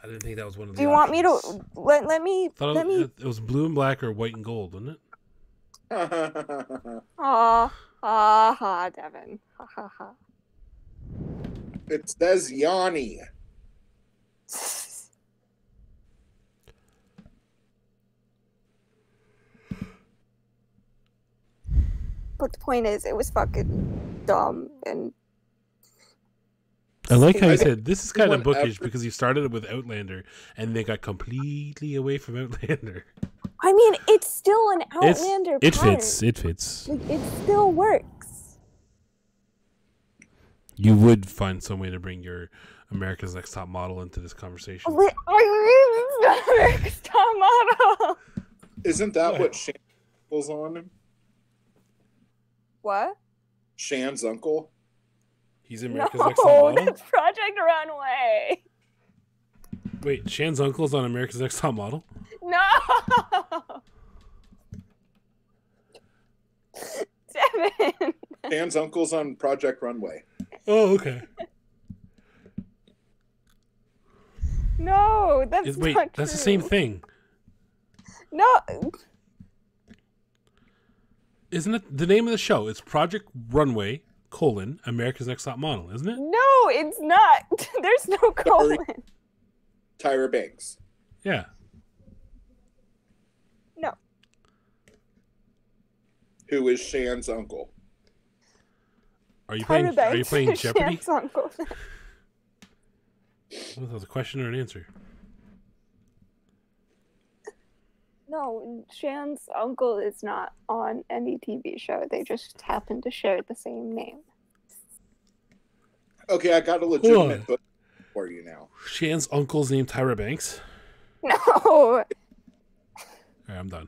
I didn't think that was one of the Do you want me options. to let me Thought let me it was blue and black or white and gold, wasn't it? Devin. Ha ha ha. It says Yanni. But the point is, it was fucking dumb and I like how you I said this is kind of anyone bookish ever- because you started it with Outlander and they got completely away from Outlander. I mean, it's still an It's- Outlander it pattern. fits. It fits. Like, it still works. You would find some way to bring your America's Next Top Model into this conversation. Stop model. Isn't that What? what Shane was on? What? Shan's uncle? He's in No, America's Next Top Model? that's Project Runway. Wait, Shan's uncle's on America's Next Top Model? No. Devin. Shan's uncle's on Project Runway. Oh, okay. No, that's Wait, not that's the true. same thing. No. Isn't it the name of the show? It's Project Runway, America's Next Top Model, isn't it? No, it's not. There's no colon. Tyra Banks. Yeah. No. Who is Shan's uncle? Are you playing Jeopardy? Shan's uncle. That was a question or an answer? No, Shan's uncle is not on any TV show. They just happen to share the same name. Okay, I got a legitimate book for you now. Shan's uncle's named Tyra Banks? No. Alright, I'm done.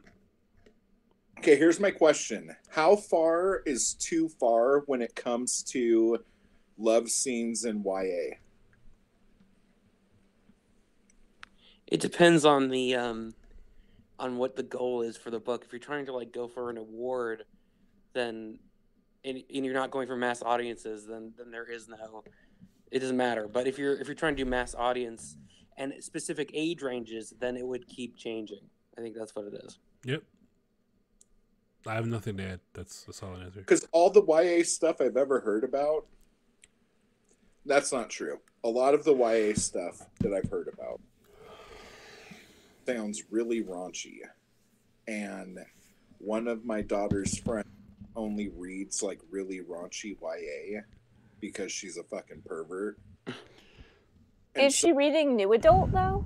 Okay, here's my question. How far is too far when it comes to love scenes in YA? It depends on the on what the goal is for the book. If you're trying to like go for an award, then and you're not going for mass audiences, then there is no. It doesn't matter. But if you're trying to do mass audience and specific age ranges, then it would keep changing. I think that's what it is. Yep. I have nothing to add. That's a solid answer. Because all the YA stuff I've ever heard about, that's not true. A lot of the YA stuff that I've heard about sounds really raunchy. And one of my daughter's friends only reads like really raunchy YA because she's a fucking pervert. Is she reading New Adult though?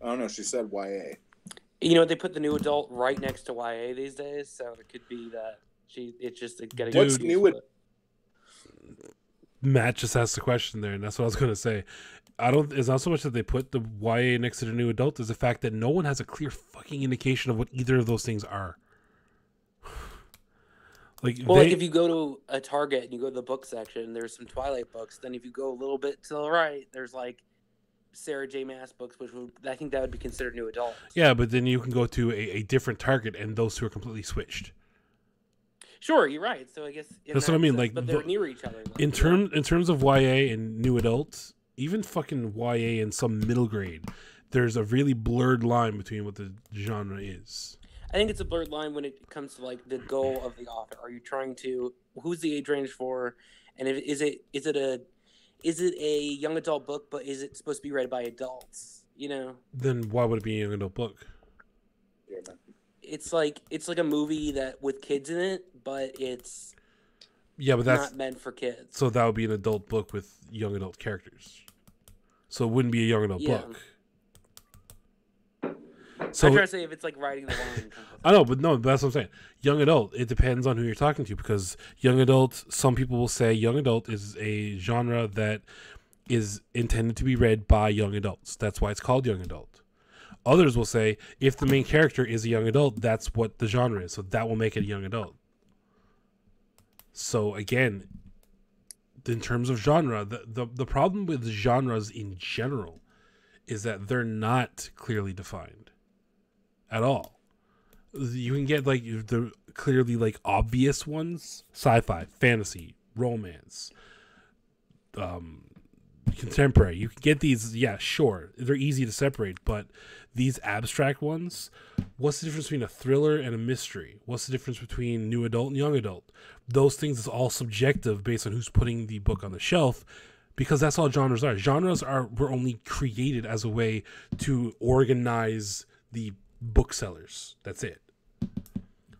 I don't know. She said YA. You know, they put the new adult right next to YA these days, so it could be that it's just getting. What's new? Matt just asked the question there, and that's what I was going to say. It's not so much that they put the YA next to the new adult, is the fact that no one has a clear fucking indication of what either of those things are. Like if you go to a Target and you go to the book section, there's some Twilight books. Then if you go a little bit to the right, there's like Sarah J. Maas books, which I think that would be considered new adult. Yeah, but then you can go to a different Target, and those two are completely switched. Sure, you're right. So I guess that's what I mean. Sense, like, but they're near each other. In terms of YA and new adult, even fucking YA in some middle grade, there's a really blurred line between what the genre is. I think it's a blurred line when it comes to like the goal of the author. Are you trying to? Who's the age range for? And is it a young adult book, but is it supposed to be read by adults? You know. Then why would it be a young adult book? It's like a movie that with kids in it, but it's but that's not meant for kids. So that would be an adult book with young adult characters. So it wouldn't be a young adult book. So I'm trying to say if it's like writing the line. I know, but no, that's what I'm saying. Young adult, it depends on who you're talking to, because young adult, some people will say young adult is a genre that is intended to be read by young adults. That's why it's called young adult. Others will say if the main character is a young adult, that's what the genre is. So that will make it a young adult. So again, in terms of genre, the problem with genres in general is that they're not clearly defined at all. You can get like the clearly like obvious ones: sci-fi, fantasy, romance, contemporary. You can get these, yeah, sure, they're easy to separate, but these abstract ones, what's the difference between a thriller and a mystery? What's the difference between new adult and young adult? Those things is all subjective based on who's putting the book on the shelf, because that's all genres are. Genres were only created as a way to organize the booksellers. That's it.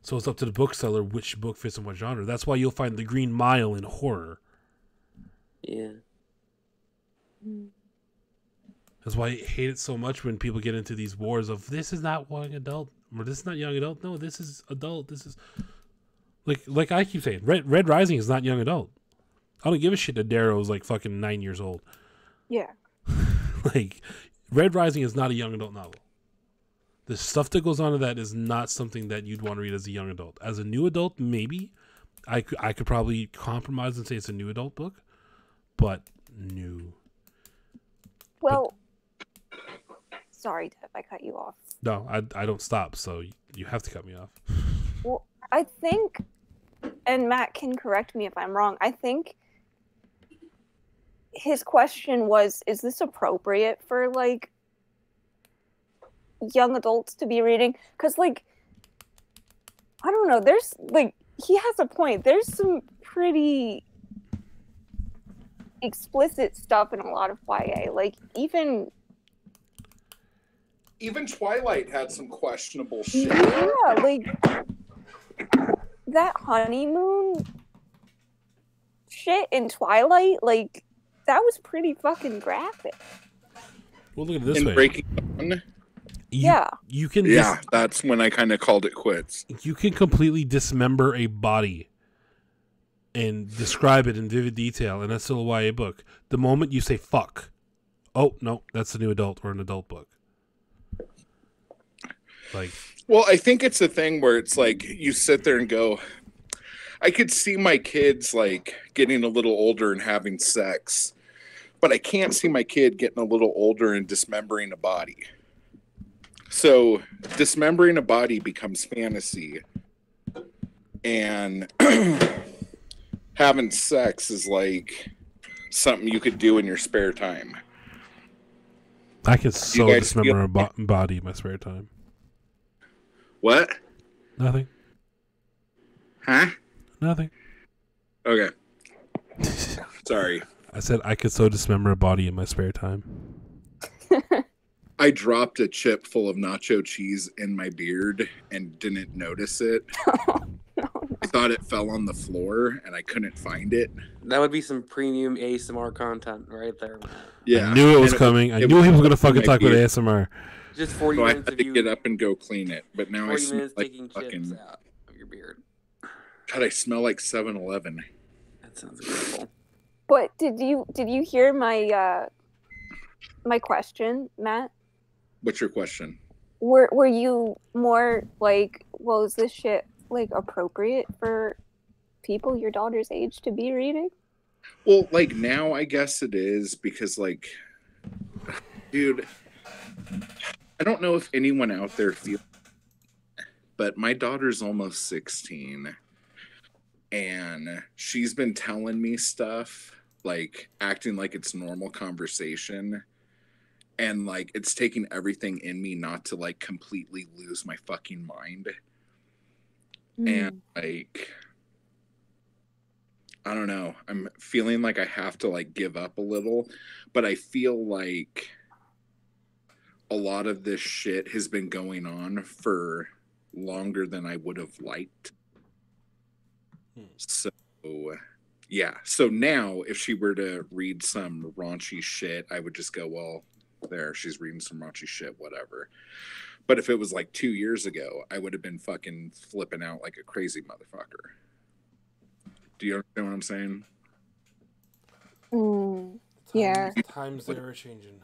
So it's up to the bookseller which book fits in what genre. That's why you'll find The Green Mile in horror. Yeah. That's why I hate it so much when people get into these wars of this is not young adult or this is not young adult. No, this is adult. This is like I keep saying, Red Rising is not young adult. I don't give a shit that Darrow's like fucking 9 years old. Yeah. Like, Red Rising is not a young adult novel. The stuff that goes on in that is not something that you'd want to read as a young adult. As a new adult, maybe I could probably compromise and say it's a new adult book, but new. Well, sorry, Dev, I cut you off. No, I don't stop, so you have to cut me off. Well, I think, and Matt can correct me if I'm wrong, I think his question was, is this appropriate for, like, young adults to be reading? Because, like, I don't know, there's, like, he has a point. There's some pretty explicit stuff in a lot of YA. Like, even Twilight had some questionable shit. yeah, like that honeymoon shit in Twilight, like that was pretty fucking graphic. Well, look at it this In way. Breaking Dawn, You can that's when I kind of called it quits. you can completely dismember a body and describe it in vivid detail, and that's still a YA book. The moment you say fuck, oh no, that's a new adult or an adult book. Like, Well, I think it's a thing where it's like you sit there and go, I could see my kids like getting a little older and having sex, but I can't see my kid getting a little older and dismembering a body. So dismembering a body becomes fantasy, and having sex is like something you could do in your spare time. I could so guys dismember a body in my spare time. What? Nothing. Huh? Nothing. Okay. Sorry. I said I could so dismember a body in my spare time. I dropped a chip full of nacho cheese in my beard and didn't notice it. I thought it fell on the floor and I couldn't find it. That would be some premium ASMR content right there, man. Yeah. I knew it was And coming. I it knew he was going to in fucking my talk about beard. ASMR. Just 40 So I minutes had of to you, get up and go clean it. But now I 40 smell minutes like taking fucking... chips out of your beard. God, I smell like 7-Eleven. That sounds incredible. But did you hear my my question, Matt? What's your question? Were you more like, well, is this shit like appropriate for people your daughter's age to be reading? Well, like now I guess it is because like, dude, I don't know if anyone out there feels, but my daughter's almost 16 and she's been telling me stuff, like acting like it's normal conversation. And like, it's taking everything in me not to like completely lose my fucking mind. And like, I don't know. I'm feeling like I have to like give up a little, but I feel like a lot of this shit has been going on for longer than I would have liked. So, yeah. So now if she were to read some raunchy shit, I would just go, well, there, she's reading some raunchy shit, whatever. But if it was like 2 years ago, I would have been fucking flipping out like a crazy motherfucker. Do you understand what I'm saying? Yeah. The times they are changing.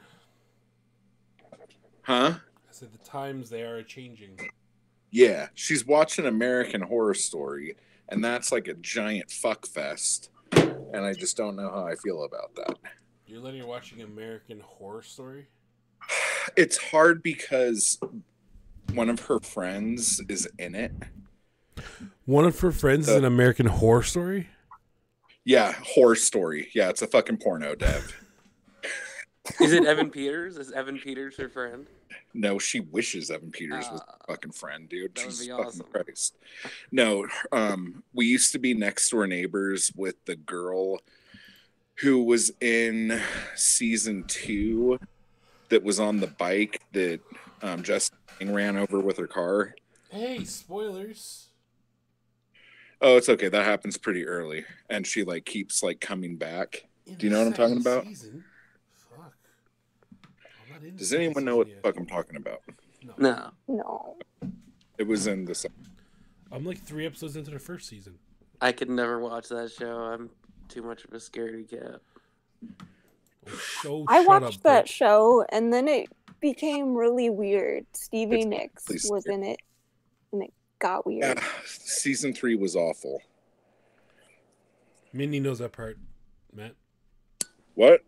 Huh? I said the times they are changing. Yeah, she's watching American Horror Story, and that's like a giant fuck fest. And I just don't know how I feel about that. You're letting her watching American Horror Story? It's hard because one of her friends is in it. One of her friends is an American Horror Story? Yeah, Horror Story. Yeah, it's a fucking porno, Dev. Is it Evan Peters? Is Evan Peters her friend? No, she wishes Evan Peters was a fucking friend, dude. That would Jesus be fucking awesome. Christ. No, we used to be next door neighbors with the girl who was in season 2 that was on the bike that Justin ran over with her car. Hey, spoilers. Oh, it's okay. That happens pretty early. And she like keeps like coming back. Do you know what I'm talking about? Fuck. I'm not into Does anyone know what the yet. fuck I'm talking about? No. No. It was in the I'm like 3 episodes into the first season. I could never watch that show. I'm too much of a scaredy cat. Oh, I shut watched up, that bitch. show and then it became really weird. Stevie It's Nicks please- was in it, and it got weird. Yeah, season 3 was awful. Mindy knows that part, Matt. What?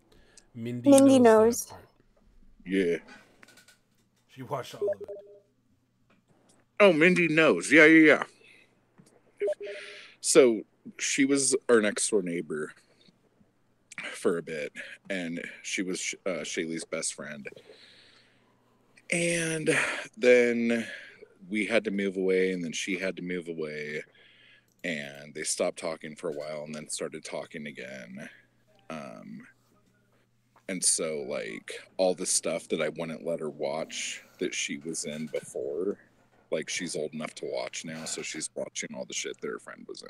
Mindy knows. that part. Yeah. She watched all of it. Oh, Mindy knows. Yeah. So she was our next door neighbor for a bit, and she was Shaylee's best friend. And then we had to move away, and then she had to move away, and they stopped talking for a while, and then started talking again. And so, like, all the stuff that I wouldn't let her watch that she was in before, like, she's old enough to watch now, so she's watching all the shit that her friend was in.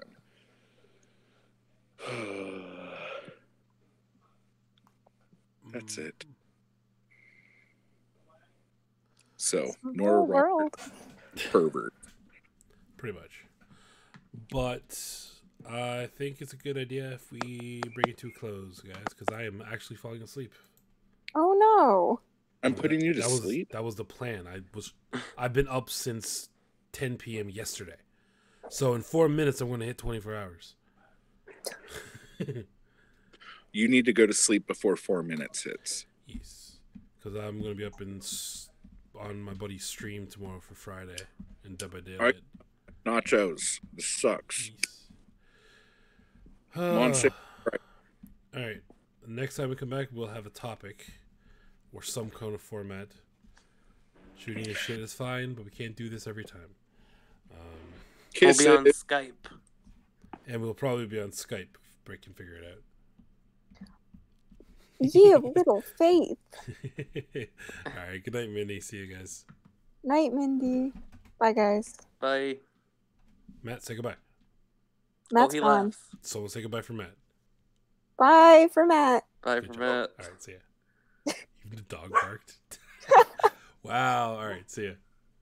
That's it. So, Nora Whole world. pervert. Pretty much. But I think it's a good idea if we bring it to a close, guys, because I am actually falling asleep. Oh no. I'm putting you to sleep? That was the plan. I've been up since 10 p.m. yesterday. So in 4 minutes, I'm going to hit 24 hours. You need to go to sleep before 4 minutes hits. Yes. Because I'm going to be up on my buddy's stream tomorrow for Friday in Dead by Daylight. Nachos. This sucks. Yes. Come on, shit. All right. Next time we come back, we'll have a topic or some kind of format. Shooting a shit is fine, but we can't do this every time. We'll be on Skype. And we'll probably be on Skype if Brick can figure it out. Yeah, little faith. All right. Good night, Mindy. See you guys. Night, Mindy. Bye, guys. Bye. Matt, say goodbye. Matt's he gone. left. Someone say goodbye for Matt. Bye for Matt. Bye Good for job. Matt. All right. See ya. Even the dog barked. Wow. All right. See ya.